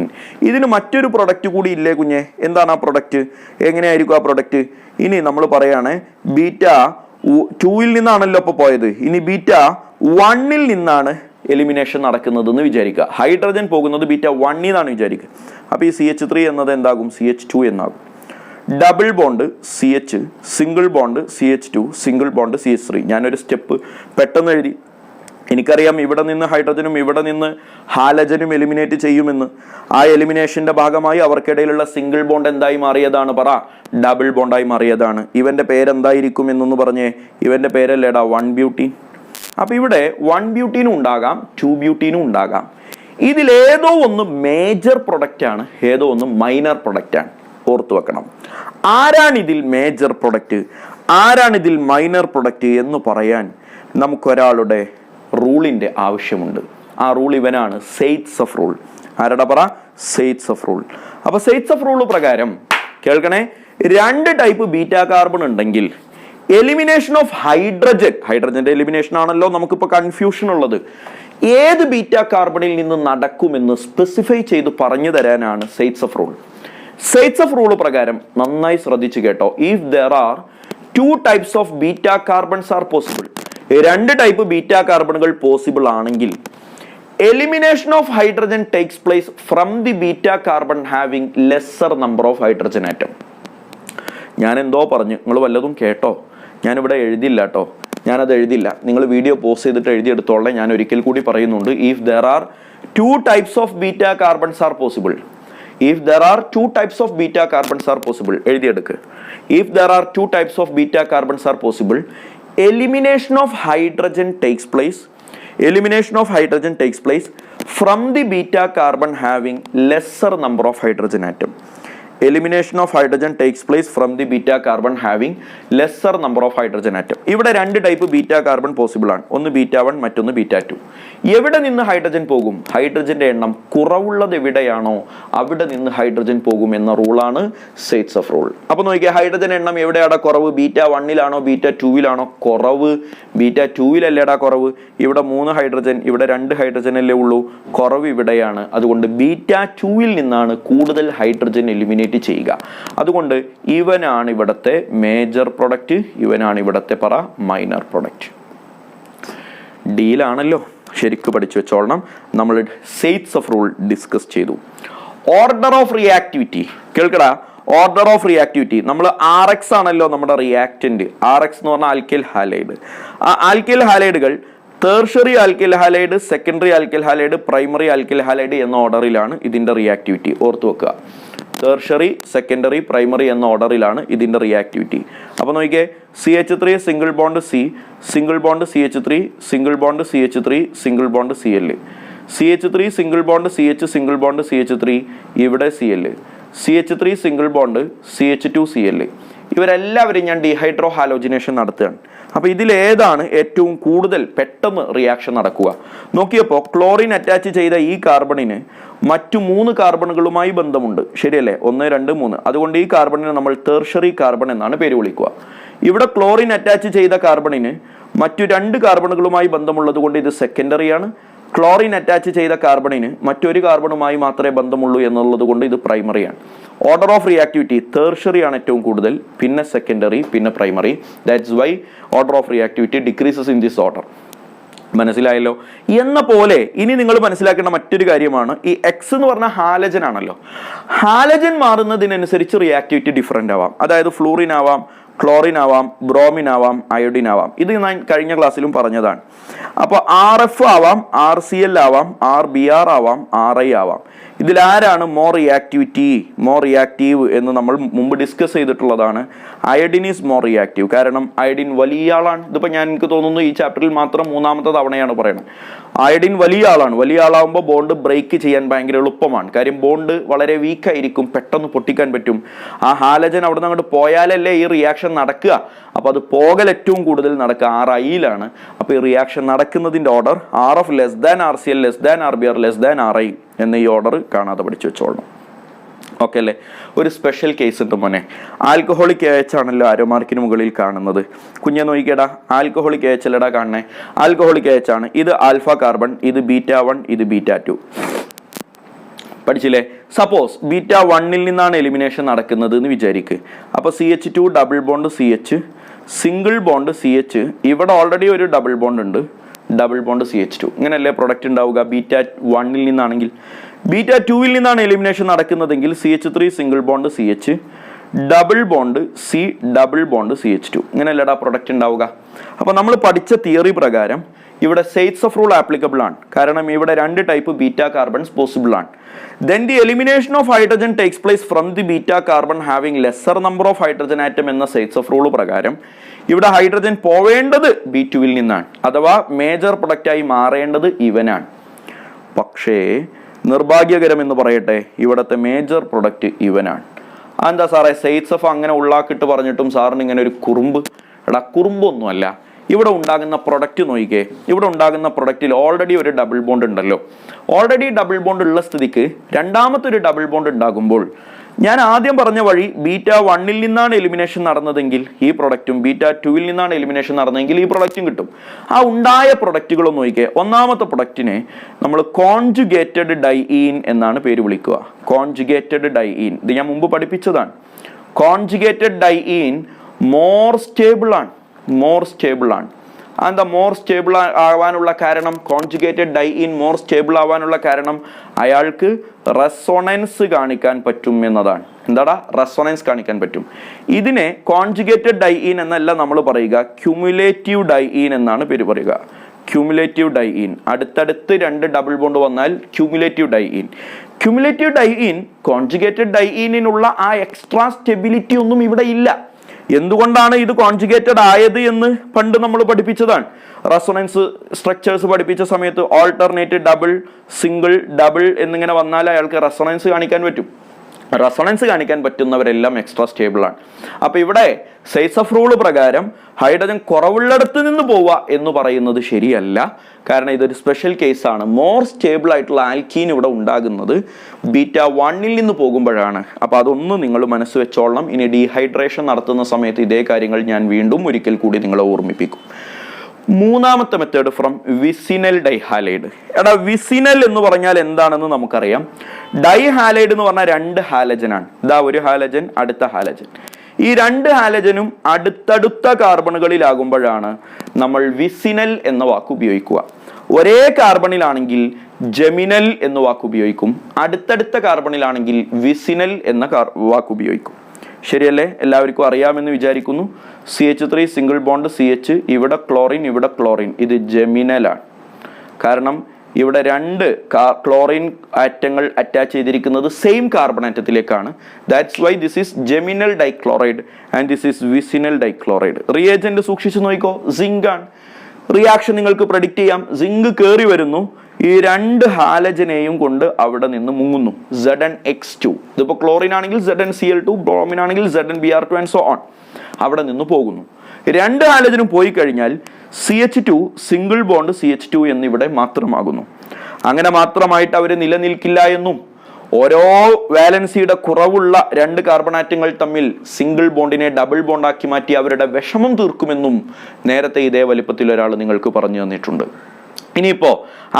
ഇതിന് മറ്റൊരു പ്രൊഡക്റ്റ് കൂടി ഇല്ലേ കുഞ്ഞെ? എന്താണ് ആ പ്രൊഡക്റ്റ്? എങ്ങനെയായിരിക്കും ആ പ്രൊഡക്റ്റ്? ഇനി നമ്മൾ പറയാണ് β2ൽ നിന്നാണല്ലോ ഇപ്പൊ പോയത്. ഇനി β1ൽ നിന്നാണ് എലിമിനേഷൻ നടക്കുന്നതെന്ന് വിചാരിക്കുക. ഹൈഡ്രജൻ പോകുന്നത് β1 നിന്നാണ് വിചാരിക്കുക. അപ്പൊ ഈ CH3 എന്നത് എന്താകും? CH2 എന്നാകും. Double bond CH, single bond CH2, single bond CH3. ഞാനൊരു സ്റ്റെപ്പ് പെട്ടെന്ന് എഴുതി. എനിക്കറിയാം ഇവിടെ നിന്ന് ഹൈഡ്രജനും ഇവിടെ നിന്ന് ഹാലജനും എലിമിനേറ്റ് ചെയ്യുമെന്ന്. ആ എലിമിനേഷന്റെ ഭാഗമായി അവർക്കിടയിലുള്ള സിംഗിൾ ബോണ്ട് എന്തായി മാറിയതാണ്? പറ. ഡബിൾ ബോണ്ടായി മാറിയതാണ്. ഇവന്റെ പേരെന്തായിരിക്കും എന്നൊന്ന് പറഞ്ഞേ. ഇവന്റെ പേരല്ലേടാ 1-ബ്യൂട്ടീൻ. അപ്പൊ ഇവിടെ 1-ബ്യൂട്ടീനും ഉണ്ടാകാം, 2-ബ്യൂട്ടീനും ഉണ്ടാകാം. ഇതിലേതോ ഒന്ന് മേജർ പ്രൊഡക്റ്റ് ആണ്, ഏതോ ഒന്ന് മൈനർ പ്രൊഡക്റ്റ് ആണ്. ഓർത്തു വെക്കണം. ആരാണിതിൽ മേജർ പ്രൊഡക്റ്റ്, ആരാണിതിൽ മൈനർ പ്രൊഡക്റ്റ് എന്ന് പറയാൻ നമുക്കൊരാളുടെ റൂളിന്റെ ആവശ്യമുണ്ട്. ആ റൂൾ ഇവനാണ്, സെയ്റ്റ്സഫ് റൂൾ. ആരടാ പറ? സെയ്റ്റ്സഫ് റൂൾ. അപ്പൊ സെയ്റ്റ്സഫ് റൂൾ പ്രകാരം കേൾക്കണേ, 2 ടൈപ്പ് ബീറ്റാ കാർബൺ ഉണ്ടെങ്കിൽ എലിമിനേഷൻ ഓഫ് ഹൈഡ്രജന്റെ എലിമിനേഷൻ ആണല്ലോ നമുക്കിപ്പോൾ കൺഫ്യൂഷൻ ഉള്ളത്. ഏത് ബീറ്റാ കാർബണിൽ നിന്ന് നടക്കുമെന്ന് സ്പെസിഫൈ ചെയ്ത് പറഞ്ഞു തരാനാണ് സെയ്റ്റ്സഫ് റൂൾ. സെയ്റ്റ്സഫ് റൂൾ പ്രകാരം നന്നായി ശ്രദ്ധിച്ചു കേട്ടോ. If there are 2 types of beta carbons are possible, 2 type beta കാർബണുകൾ പോസിബിൾ ആണെങ്കിൽ elimination of hydrogen takes place from the beta carbon having lesser number of hydrogen atom. ഞാൻ എന്തോ പറഞ്ഞു, നിങ്ങൾ വല്ലതും കേട്ടോ? ഞാനിവിടെ എഴുതില്ല കേട്ടോ, ഞാനത് എഴുതില്ല. നിങ്ങൾ വീഡിയോ പോസ്റ്റ് ചെയ്തിട്ട് എഴുതിയെടുത്തോളെ. ഞാൻ ഒരിക്കൽ കൂടി പറയുന്നുണ്ട്. If there are 2 types of beta carbons are possible, if there are 2 types of beta carbons are possible, എഴുതിയെടുക്ക്. if there are 2 types of beta carbons are possible, elimination of hydrogen takes place from the beta carbon having lesser number of hydrogen atom. Elimination of hydrogen takes place from the beta carbon having lesser number of hydrogen atom. ഇവിടെ 2 type beta carbon possible ആണ്. ഒന്ന് β1, മറ്റൊന്ന് β2. എവിടെ നിന്ന് hydrogen പോകും? ഹൈഡ്രജന്റെ എണ്ണം കുറവുള്ളത് എവിടെയാണോ അവിടെ നിന്ന് ഹൈഡ്രജൻ പോകും എന്ന റൂളാണ് സെയ്റ്റ്സഫ് റൂൾ. അപ്പൊ നോക്കിയാൽ ഹൈഡ്രജൻ എണ്ണം എവിടെയാടാ കുറവ്? β1-ലാണോ β2-ലാണോ കുറവ്? β2-ലല്ലേടാ കുറവ്. ഇവിടെ 3 ഹൈഡ്രജൻ, ഇവിടെ 2 ഹൈഡ്രജൻ അല്ലേ ഉള്ളൂ. കുറവ് ഇവിടെയാണ്. അതുകൊണ്ട് β2-ൽ നിന്നാണ് കൂടുതൽ ഹൈഡ്രജൻ എലിമിനേറ്റ് ചെയ്യുക. അതുകൊണ്ട് ഇവനാണ് ഇവിടത്തെ മേജർ പ്രൊഡക്റ്റ്, ഇവനാണ് ഇവിടത്തെ പറ മൈനർ പ്രൊഡക്റ്റ്. ഡീലാണല്ലോ, ശരിക്കും പഠിച്ചു വെച്ചോളണം. നമ്മൾ സെയ്റ്റ്സഫ് റൂൾ ഡിസ്കസ് ചെയ്തു. ഓർഡർ ഓഫ് റിയാക്ടിവിറ്റി കേൾക്കടാ. ഓർഡർ ഓഫ് റിയാക്ടിവിറ്റി നമ്മൾ RX ആണല്ലോ നമ്മുടെ റിയാക്റ്റന്റ്. RX എന്ന് പറഞ്ഞാൽ ആൽക്കിൽ ഹാലൈഡ്. ആ ആൽക്കിൽ ഹാലൈഡുകൾ tertiary alkyl halide, secondary alkyl halide, primary alkyl halide എന്ന ഓർഡറിലാണ് ഇതിന്റെ റിയാക്ടിവിറ്റി. ഓർത്തു വെക്കുക. ടേർഷറി, സെക്കൻഡറി, പ്രൈമറി എന്ന ഓർഡറിലാണ് ഇതിന്റെ റിയാക്ടിവിറ്റി. അപ്പോൾ നോക്കിയേ, CH3 single bond C, single bond CH3, single bond CH3, single bond Cl, CH3 single bond CH, single bond CH3, ഇവിടെ Cl, CH3 single bond CH2 Cl. ഇവരെല്ലാവരും ഞാൻ ഡീഹൈഡ്രോ ഹാലോജിനേഷൻ നടത്തുകയാണ്. അപ്പോൾ ഇതിലേതാണ് ഏറ്റവും കൂടുതൽ പെട്ടെന്ന് റിയാക്ഷൻ നടക്കുക? നോക്കിയപ്പോൾ ക്ലോറിൻ അറ്റാച്ച് ചെയ്ത ഈ കാർബണിന് മറ്റു 3 കാർബണുകളുമായി ബന്ധമുണ്ട്, ശരിയല്ലേ? 1, 2, 3. അതുകൊണ്ട് ഈ കാർബണിനെ നമ്മൾ ടേർഷറി കാർബൺ എന്നാണ് പേര് വിളിക്കുക. ഇവിടെ ക്ലോറിൻ അറ്റാച്ച് ചെയ്ത കാർബണിന് മറ്റു 2 കാർബണുകളുമായി ബന്ധമുള്ളത് കൊണ്ട് ഇത് സെക്കൻഡറിയാണ്. ക്ലോറിൻ അറ്റാച്ച് ചെയ്ത കാർബണിന് മറ്റൊരു കാർബണുമായി മാത്രമേ ബന്ധമുള്ളൂ എന്നുള്ളത് കൊണ്ട് ഇത് പ്രൈമറിയാണ്. ഓർഡർ ഓഫ് റിയാക്ടിവിറ്റി ടേർഷറി ആണ് ഏറ്റവും കൂടുതൽ, പിന്നെ സെക്കൻഡറി, പിന്നെ primary. That's why order of reactivity decreases in this order. മനസ്സിലായല്ലോ? എന്ന പോലെ ഇനി നിങ്ങൾ മനസ്സിലാക്കേണ്ട മറ്റൊരു കാര്യമാണ്, ഈ X എന്ന് പറഞ്ഞാൽ ഹാലജൻ ആണല്ലോ. ഹാലജൻ മാറുന്നതിനനുസരിച്ച് റിയാക്ടിവിറ്റി ഡിഫറെൻ്റ് ആവാം. അതായത് ഫ്ലൂറിൻ ആവാം, ക്ലോറിൻ ആവാം, ബ്രോമിൻ ആവാം, അയോഡിൻ ആവാം. ഇത് ഞാൻ കഴിഞ്ഞ ക്ലാസ്സിലും പറഞ്ഞതാണ്. അപ്പോൾ RF ആവാം, RCl ആവാം, RBr ആവാം, RI ആവാം. ഇതിലാരാണ് മോർ റിയാക്റ്റീവ് എന്ന് നമ്മൾ മുമ്പ് ഡിസ്കസ് ചെയ്തിട്ടുള്ളതാണ്. Iodine is more reactive. കാരണം അയഡിൻ വലിയ ആളാണ്. ഇതിപ്പോൾ എനിക്ക് തോന്നുന്നു ഈ ചാപ്റ്ററിൽ മാത്രം 3ാമത്തെ തവണയാണ് പറയുന്നത്. അയഡിൻ വലിയ ആളാണ്. വലിയ ആളാകുമ്പോൾ ബോണ്ട് ബ്രേക്ക് ചെയ്യാൻ ഭയങ്കര എളുപ്പമാണ്. കാര്യം ബോണ്ട് വളരെ വീക്കായിരിക്കും, പെട്ടെന്ന് പൊട്ടിക്കാൻ പറ്റും. ആ ഹാലജൻ അവിടെ നിന്ന് അങ്ങോട്ട് പോയാലല്ലേ ഈ റിയാക്ഷൻ നടക്കുക. അപ്പോൾ അത് പോകൽ ഏറ്റവും കൂടുതൽ നടക്കുക RI-യിലാണ്. അപ്പോൾ ഈ റിയാക്ഷൻ നടക്കുന്നതിൻ്റെ order RF less than RCl less than RBr less than RI എന്ന ഈ ഓർഡർ കാണാതെ പഠിച്ചു വെച്ചോളണം. ഓക്കെ അല്ലേ? ഒരു സ്പെഷ്യൽ കേസ് ഉണ്ട് മോനെ. ആൽക്കഹോളിക് AH ആണല്ലോ ആരോ മാർക്കിന് മുകളിൽ കാണുന്നത്. കുഞ്ഞെ നോക്കിക്കേടാ, ആൽക്കഹോളിക് AH അല്ലടാ കാണണേ. ആൽക്കഹോളിക് AH ആണ്. ഇത് ആൽഫ കാർബൺ, ഇത് β1, ഇത് β2. പഠിച്ചില്ലേ? സപ്പോസ് β1-ൽ നിന്നാണ് എലിമിനേഷൻ നടക്കുന്നത് എന്ന് വിചാരിക്ക്. അപ്പോൾ CH2 double bond CH, single bond CH, ഇവിടെ ഓൾറെഡി ഒരു ഡബിൾ ബോണ്ട് ഉണ്ട്, ഡബിൾ ബോണ്ട് CH2. ഇങ്ങനെയല്ലേ പ്രൊഡക്റ്റ് ഉണ്ടാവുക β1-ൽ നിന്നാണെങ്കിൽ. β2-ൽ നിന്നാണ് എലിമിനേഷൻ നടക്കുന്നതെങ്കിൽ CH3 single bond CH, double bond C, double bond CH2. ഇങ്ങനെയല്ലേടാ പ്രൊഡക്റ്റ് ഉണ്ടാവുക. അപ്പോൾ നമ്മൾ പഠിച്ച തിയറി പ്രകാരം ഇവിടെ സെയ്റ്റ്സ് ഓഫ് റൂൾ ആപ്ലിക്കബിൾ ആണ്, കാരണം ഇവിടെ 2 ടൈപ്പ് ബീറ്റ കാർബൺസ് പോസിബിൾ ആണ്. Then the elimination of hydrogen takes place from the beta carbon having lesser number of hydrogen atom എന്ന സെയ്റ്റ്സ് ഓഫ് റൂൾ പ്രകാരം ഇവിടെ ഹൈഡ്രജൻ പോവേണ്ടത് B2വിൽ നിന്നാണ്, അഥവാ മേജർ പ്രൊഡക്റ്റായി മാറേണ്ടത് ഇവനാണ്. പക്ഷേ നിർഭാഗ്യകരം എന്ന് പറയട്ടെ, ഇവിടുത്തെ മേജർ പ്രൊഡക്റ്റ് ഇവനാണ്. എന്താ സാറേ സെയ്റ്റ്സ് ഓഫ് അങ്ങനെ ഉള്ളാക്കിട്ട് പറഞ്ഞിട്ടും സാറിന് ഇങ്ങനെ ഒരു കുറുമ്പ്? എടാ കുറുമ്പൊന്നുമല്ല, ഇവിടെ ഉണ്ടാകുന്ന പ്രൊഡക്റ്റ് നോക്കിക്കേ. ഇവിടെ ഉണ്ടാകുന്ന പ്രൊഡക്റ്റിൽ ഓൾറെഡി ഒരു ഡബിൾ ബോണ്ട് ഉണ്ടല്ലോ. ഓൾറെഡി ഡബിൾ ബോണ്ട് ഉള്ള സ്ഥിതിക്ക് രണ്ടാമത്തെ ഒരു ഡബിൾ ബോണ്ട് ഉണ്ടാകുമ്പോൾ ഞാൻ ആദ്യം പറഞ്ഞ വഴി β1ൽ നിന്നാണ് എലിമിനേഷൻ നടന്നതെങ്കിൽ ഈ പ്രൊഡക്റ്റും β2വിൽ നിന്നാണ് എലിമിനേഷൻ നടന്നതെങ്കിൽ ഈ പ്രൊഡക്റ്റും കിട്ടും. ആ ഉണ്ടായ പ്രൊഡക്റ്റുകളും നോക്കിക്കേ. ഒന്നാമത്തെ പ്രൊഡക്റ്റിനെ നമ്മൾ കോൺജുഗേറ്റഡ് ഡൈഈൻ എന്നാണ് പേര് വിളിക്കുക. കോൺജുഗേറ്റഡ് ഡൈഈൻ, ഇത് ഞാൻ മുമ്പ് പഠിപ്പിച്ചതാണ്. കോൺജുഗേറ്റഡ് ഡൈഈൻ മോർ സ്റ്റേബിൾ ആണ്. എന്താ മോർ സ്റ്റേബിൾ ആവാനുള്ള കാരണം? കോൺജുഗേറ്റഡ് ഡൈഈൻ മോർ സ്റ്റേബിൾ ആവാനുള്ള കാരണം അയാൾക്ക് റെസൊണൻസ് കാണിക്കാൻ പറ്റും എന്നതാണ്. എന്താടാ? റെസൊണൻസ് കാണിക്കാൻ പറ്റും. ഇതിനെ കോൺജുഗേറ്റഡ് ഡൈഈൻ എന്നല്ല നമ്മൾ പറയുക, ക്യുമുലേറ്റീവ് ഡൈഈൻ എന്നാണ് പേര് പറയുക. ക്യുമുലേറ്റീവ് ഡൈഈൻ, അടുത്തടുത്ത് 2 ഡബിൾ ബോണ്ട് വന്നാൽ ക്യുമുലേറ്റീവ് ഡൈഈൻ. ക്യുമുലേറ്റീവ് ഡൈഈൻ കോൺജുഗേറ്റഡ് ഡൈഈനിനുള്ള ആ എക്സ്ട്രാ സ്റ്റെബിലിറ്റി ഒന്നും ഇവിടെ ഇല്ല. എന്തുകൊണ്ടാണ് ഇത് കോൺജുഗേറ്റഡ് ആയത് എന്ന് പണ്ട് നമ്മൾ പഠിപ്പിച്ചതാണ്. റെസൊണൻസ് സ്ട്രക്ചേഴ്സ് പഠിപ്പിച്ച സമയത്ത് ഓൾട്ടർനേറ്റ്, ഡബിൾ, സിംഗിൾ, ഡബിൾ എന്നിങ്ങനെ വന്നാൽ അയാൾക്ക് റെസൊണൻസ് കാണിക്കാൻ പറ്റും. റെസൊണൻസ് കാണിക്കാൻ പറ്റുന്നവരെല്ലാം എക്സ്ട്രാ സ്റ്റേബിൾ ആണ്. അപ്പോൾ ഇവിടെ സെയ്റ്റ്സ് ഓഫ് റൂൾ പ്രകാരം ഹൈഡ്രജൻ കുറവുള്ളിടത്ത് നിന്ന് പോവുക എന്ന് പറയുന്നത് ശരിയല്ല. കാരണം ഇതൊരു സ്പെഷ്യൽ കേസാണ്. മോർ സ്റ്റേബിൾ ആയിട്ടുള്ള ആൽക്കീൻ ഇവിടെ ഉണ്ടാകുന്നത് β1ൽ നിന്ന് പോകുമ്പോഴാണ്. അപ്പോൾ അതൊന്ന് നിങ്ങൾ മനസ്സ് വെച്ചോളണം. ഇനി ഡീഹൈഡ്രേഷൻ നടത്തുന്ന സമയത്ത് ഇതേ കാര്യങ്ങൾ ഞാൻ വീണ്ടും ഒരിക്കൽ കൂടി നിങ്ങളെ ഓർമ്മിപ്പിക്കും. മൂന്നാമത്തെ മെത്തേഡ് ഫ്രം വിസിനൽ ഡൈഹാലൈഡ്. എടാ വിസിനൽ എന്ന് പറഞ്ഞാൽ എന്താണെന്ന് നമുക്കറിയാം. ഡൈഹാലൈഡ് എന്ന് പറഞ്ഞാൽ 2 ഹാലജൻ ആണ്. ഇതാ ഒരു ഹാലജൻ, അടുത്ത ഹാലജൻ. ഈ 2 ഹാലജനും അടുത്തടുത്ത കാർബണുകളിലാകുമ്പോഴാണ് നമ്മൾ വിസിനൽ എന്ന വാക്ക് ഉപയോഗിക്കുക. ഒരേ കാർബണിലാണെങ്കിൽ ജെമിനൽ എന്ന വാക്ക് ഉപയോഗിക്കും. അടുത്തടുത്ത കാർബണിലാണെങ്കിൽ വിസിനൽ എന്ന വാക്ക് ഉപയോഗിക്കും. ശരിയല്ലേ? എല്ലാവർക്കും അറിയാമെന്ന് വിചാരിക്കുന്നു. CH3 സിംഗിൾ ബോണ്ട് CH, ഇവിടെ ക്ലോറിൻ, ഇവിടെ ക്ലോറിൻ, ഇത് ജെമിനലാണ്. കാരണം ഇവിടെ 2 ക്ലോറിൻ ആറ്റങ്ങൾ അറ്റാച്ച് ചെയ്തിരിക്കുന്നത് സെയിം കാർബൺ ആറ്റത്തിലേക്കാണ്. That's why this is geminal dichloride and this is vicinal dichloride. Reagent സൂക്ഷിച്ചു നോക്കിക്കോ, സിങ്ക് ആണ്. റിയാക്ഷൻ നിങ്ങൾക്ക് പ്രഡിക്റ്റ് ചെയ്യാം. സിങ്ക് കയറി വരുന്നു, ഈ 2 ഹാലജനെയും കൊണ്ട് അവിടെ നിന്ന് മുങ്ങുന്നു. Zn(X2), ഇതിപ്പോൾ ക്ലോറിൻ ആണെങ്കിൽ ZnCl2, ബ്രോമിൻ ആണെങ്കിൽ ZnBr2 ആൻഡ് സോ ഓൺ. അവിടെ നിന്ന് പോകുന്നു. 2 ഹാലജനും പോയി കഴിഞ്ഞാൽ CH2 സിംഗിൾ ബോണ്ട് CH2 എന്നിവിടെ മാത്രമാകുന്നു. അങ്ങനെ മാത്രമായിട്ട് അവർ നിലനിൽക്കില്ല എന്നും ഓരോ വാലൻസിയുടെ കുറവുള്ള 2 കാർബൺ ആറ്റങ്ങൾ തമ്മിൽ സിംഗിൾ ബോണ്ടിനെ ഡബിൾ ബോണ്ടാക്കി മാറ്റി അവരുടെ വിഷമം തീർക്കുമെന്നും നേരത്തെ ഇതേ വലിപ്പത്തിൽ ഒരാൾ നിങ്ങൾക്ക് പറഞ്ഞു തന്നിട്ടുണ്ട്. ഇനിയിപ്പോ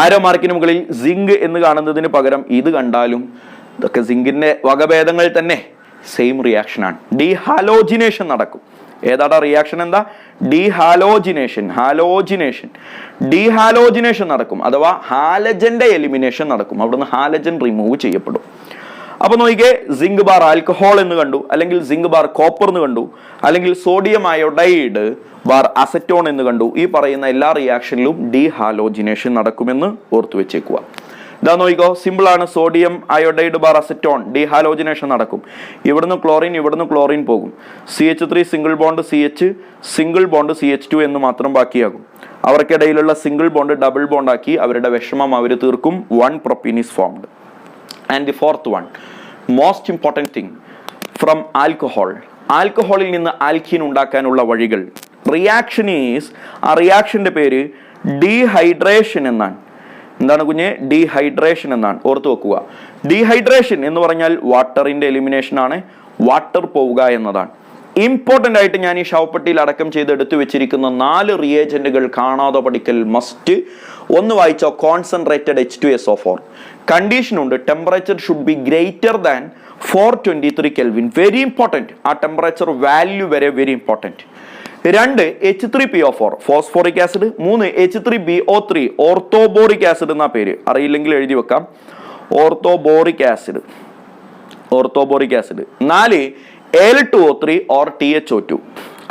ആരോ മാർക്കിന് മുകളിൽ സിങ്ക് എന്ന് കാണുന്നതിന് പകരം ഇത് കണ്ടാലും ഇതൊക്കെ സിങ്കിന്റെ വകഭേദങ്ങൾ തന്നെ. സെയിം റിയാക്ഷൻ ആണ്. ഡീഹാലോജിനേഷൻ നടക്കും. ഏതാടാ റിയാക്ഷൻ? എന്താ? ഡീഹാലോജിനേഷൻ. ഡീഹാലോജിനേഷൻ നടക്കും, അഥവാ ഹാലജന്റെ എലിമിനേഷൻ നടക്കും. അവിടുന്ന് ഹാലജൻ റിമൂവ് ചെയ്യപ്പെടും. അപ്പൊ നോക്കിക്കേ, സിങ്ക് ബാർ ആൽക്കഹോൾ എന്ന് കണ്ടു, അല്ലെങ്കിൽ സിങ്ക് ബാർ കോപ്പർ എന്ന് കണ്ടു, അല്ലെങ്കിൽ സോഡിയം അയോഡൈഡ് ബാർ അസറ്റോൺ എന്ന് കണ്ടു. ഈ പറയുന്ന എല്ലാ റിയാക്ഷനിലും ഡീഹാലോജിനേഷൻ നടക്കുമെന്ന് ഓർത്തു വെച്ചേക്കുക. ഇതാ നോക്കിക്കോ, സിമ്പിൾ ആണ്. Sodium iodide bar acetone, dehalogenation നടക്കും. ഇവിടുന്ന് ക്ലോറിൻ പോകും. CH3 single bond CH, single bond CH2 എന്ന് മാത്രം ബാക്കിയാകും. അവർക്കിടയിലുള്ള സിംഗിൾ ബോണ്ട് ഡബിൾ ബോണ്ട് ആക്കി അവരുടെ വിഷമം അവർ തീർക്കും. 1 propene is formed. And the fourth one, most important thing, from alcohol. ആൽക്കഹോളിൽ നിന്ന് ആൽക്കീൻ ഉണ്ടാക്കാനുള്ള വഴികൾ. റിയാക്ഷൻ ഈസ്, ആ റിയാക്ഷന്റെ പേര് ഡീഹൈഡ്രേഷൻ എന്നാണ്. എന്താണ് കുഞ്ഞെ? ഡീഹൈഡ്രേഷൻ എന്നാണ്. ഓർത്തു വെക്കുക. ഡീഹൈഡ്രേഷൻ എന്ന് പറഞ്ഞാൽ വാട്ടറിന്റെ എലിമിനേഷൻ ആണ്. വാട്ടർ പോവുക എന്നതാണ്. ഇമ്പോർട്ടൻ്റ് ആയിട്ട് ഞാൻ ഈ ശവപ്പെട്ടിയിൽ അടക്കം ചെയ്ത് എടുത്തു വെച്ചിരിക്കുന്ന 4 റിയേജന്റുകൾ കാണാതെ പഠിക്കൽ മസ്റ്റ്. ഒന്ന് വായിച്ചോ, കോൺസെൻട്രേറ്റഡ് H2SO4. കണ്ടീഷൻ ഉണ്ട്, temperature should be greater than 423 kelvin. Very important. ആ ടെമ്പറേച്ചർ വാല്യൂ വരെ very important. 2 H3PO4 phosphoric acid. 3 H3BO3 orthoboric acid എന്നാ പേര്. അറിയില്ലെങ്കിൽ എഴുതി വെക്കാം, orthoboric acid. 4 Al2O3 or THO2.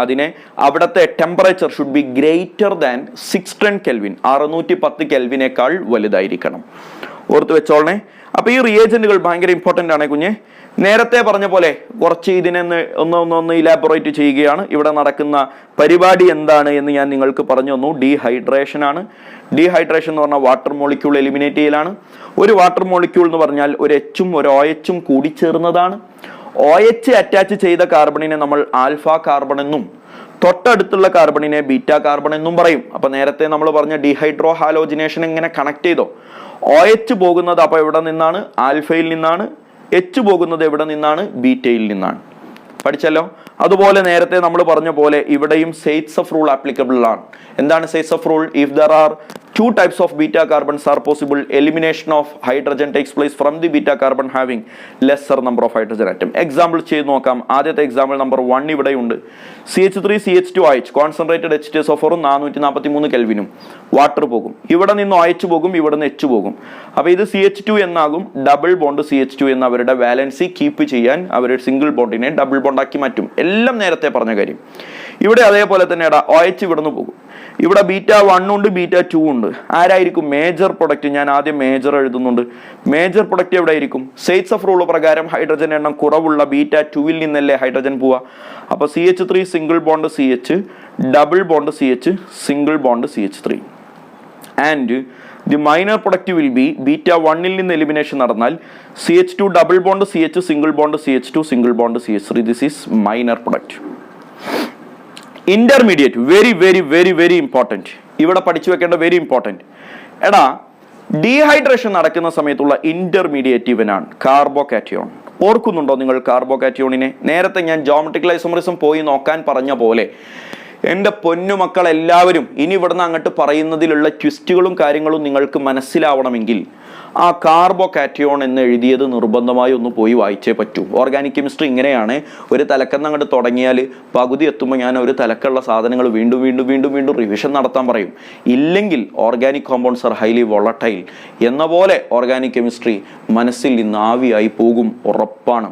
അതിനെ അവിടുത്തെ temperature should be greater than 610 kelvin, 610 കെൽവിനേക്കാൾ വലുതായിരിക്കണം. ഓർത്ത് വെച്ചോളണേ. അപ്പോൾ ഈ റിയേജന്റുകൾ ഭയങ്കര ഇമ്പോർട്ടൻ്റ് ആണ് കുഞ്ഞെ. നേരത്തെ പറഞ്ഞ പോലെ കുറച്ച് ഇതിനെ ഒന്ന് ഇലാബറേറ്റ് ചെയ്യുകയാണ്. ഇവിടെ നടക്കുന്ന പരിപാടി എന്താണ് എന്ന് ഞാൻ നിങ്ങൾക്ക് പറഞ്ഞു തന്നു. ഡീഹൈഡ്രേഷൻ ആണ്. ഡീഹൈഡ്രേഷൻ എന്ന് പറഞ്ഞാൽ വാട്ടർ മോളിക്യൂൾ എലിമിനേറ്റ് ചെയ്യലാണ്. ഒരു വാട്ടർ മോളിക്യൂൾ എന്ന് പറഞ്ഞാൽ ഒരു എച്ചും ഒരു OH കൂടി ചേർന്നതാണ്. OH അറ്റാച്ച് ചെയ്ത കാർബണിനെ നമ്മൾ ആൽഫ കാർബൺ എന്നും തൊട്ടടുത്തുള്ള കാർബണിനെ ബീറ്റ കാർബൺ എന്നും പറയും. അപ്പൊ നേരത്തെ നമ്മൾ പറഞ്ഞ ഡീഹൈഡ്രോ ഹാലോജിനേഷൻ എങ്ങനെ കണക്ട് ചെയ്തോ, OH പോകുന്നത് അപ്പൊ എവിടെ നിന്നാണ്? ആൽഫയിൽ നിന്നാണ്. H പോകുന്നത് എവിടെ നിന്നാണ്? ബീറ്റയിൽ നിന്നാണ്. പഠിച്ചല്ലോ. അതുപോലെ നേരത്തെ നമ്മൾ പറഞ്ഞ പോലെ ഇവിടെയും സെയ്റ്റ്സഫ് റൂൾ ആപ്ലിക്കബിൾ ആണ്. എന്താണ് Saytzeff rule? If there are 2 types of beta carbons are possible, elimination of hydrogen takes place from the beta carbon having lesser number of hydrogen atom. Example ചെയ്ത് നോക്കാം. ആദ്യത്തെ എക്സാമ്പിൾ നമ്പർ 1 ഇവിടെയുണ്ട്. CH3CH2OH concentrated H2SO4 443 കെൽവിനും water പോകും. ഇവിടെ നിന്ന് OH പോകും, ഇവിടെ നിന്ന് H പോകും. അപ്പോൾ ഇത് CH2 എന്നാകും. ഡബിൾ ബോണ്ട് CH2 എന്ന അവരുടെ വാലൻസി കീപ്പ് ചെയ്യാൻ അവർ സിംഗിൾ ബോണ്ടിനെ ഡബിൾ ബോണ്ടാക്കി മാറ്റും. എല്ലാം നേരത്തെ പറഞ്ഞ കാര്യം. ഇവിടെ അതേപോലെ തന്നെ OH ഇവിടെ നിന്ന് പോകും. ഇവിടെ ബീറ്റ 1 ഉണ്ട്, ബീറ്റ 2 ഉണ്ട്. ആരായിരിക്കും മേജർ പ്രൊഡക്റ്റ്? ഞാൻ ആദ്യം മേജർ എഴുതുന്നുണ്ട്. മേജർ പ്രൊഡക്റ്റ് എവിടെ ആയിരിക്കും? സെയ്റ്റ്സഫ് റൂൾ പ്രകാരം ഹൈഡ്രജൻ എണ്ണം കുറവുള്ള ബീറ്റ 2-ൽ നിന്നല്ലേ ഹൈഡ്രജൻ പോവുക. അപ്പോൾ CH3 single bond CH, double bond CH, single bond CH3. And the minor product will be beta 1-ൽ നിന്ന് എലിമിനേഷൻ നടന്നാൽ CH2 double bond CH, single bond CH2, single bond CH3. This is minor product. Intermediate very very very very important. ഇവിടെ പഠിച്ചു വെക്കേണ്ട very important. എടാ, dehydration നടക്കുന്ന സമയത്തുള്ള intermediate ഇവനാണ് കാർബോകാറ്റയോൺ. ഓർക്കുന്നുണ്ടോ നിങ്ങൾ കാർബോകാറ്റയോണിനെ? നേരത്തെ ഞാൻ ജോമെട്രിക്കൽ ഐസോമറിസം പോയി നോക്കാൻ പറഞ്ഞ പോലെ എൻ്റെ പൊന്നുമക്കൾ എല്ലാവരും ഇനി ഇവിടുന്ന് അങ്ങോട്ട് പറയുന്നതിലുള്ള ട്വിസ്റ്റുകളും കാര്യങ്ങളും നിങ്ങൾക്ക് മനസ്സിലാവണമെങ്കിൽ ആ കാർബോകാറ്റയോൺ എന്ന് എഴുതിയത് നിർബന്ധമായി ഒന്ന് പോയി വായിച്ചേ പറ്റൂ. ഓർഗാനിക് കെമിസ്ട്രി ഇങ്ങനെയാണ്. ഒരു തലക്കെന്ന് അങ്ങോട്ട് തുടങ്ങിയാൽ പകുതി എത്തുമ്പോൾ ഞാൻ ഒരു തലക്കുള്ള സാധനങ്ങൾ വീണ്ടും വീണ്ടും വീണ്ടും വീണ്ടും റിവിഷൻ നടത്താൻ പറയും. ഇല്ലെങ്കിൽ organic compounds are highly volatile എന്ന പോലെ ഓർഗാനിക് കെമിസ്ട്രി മനസ്സിൽ നിന്ന് ആവിയായി പോകും, ഉറപ്പാണ്.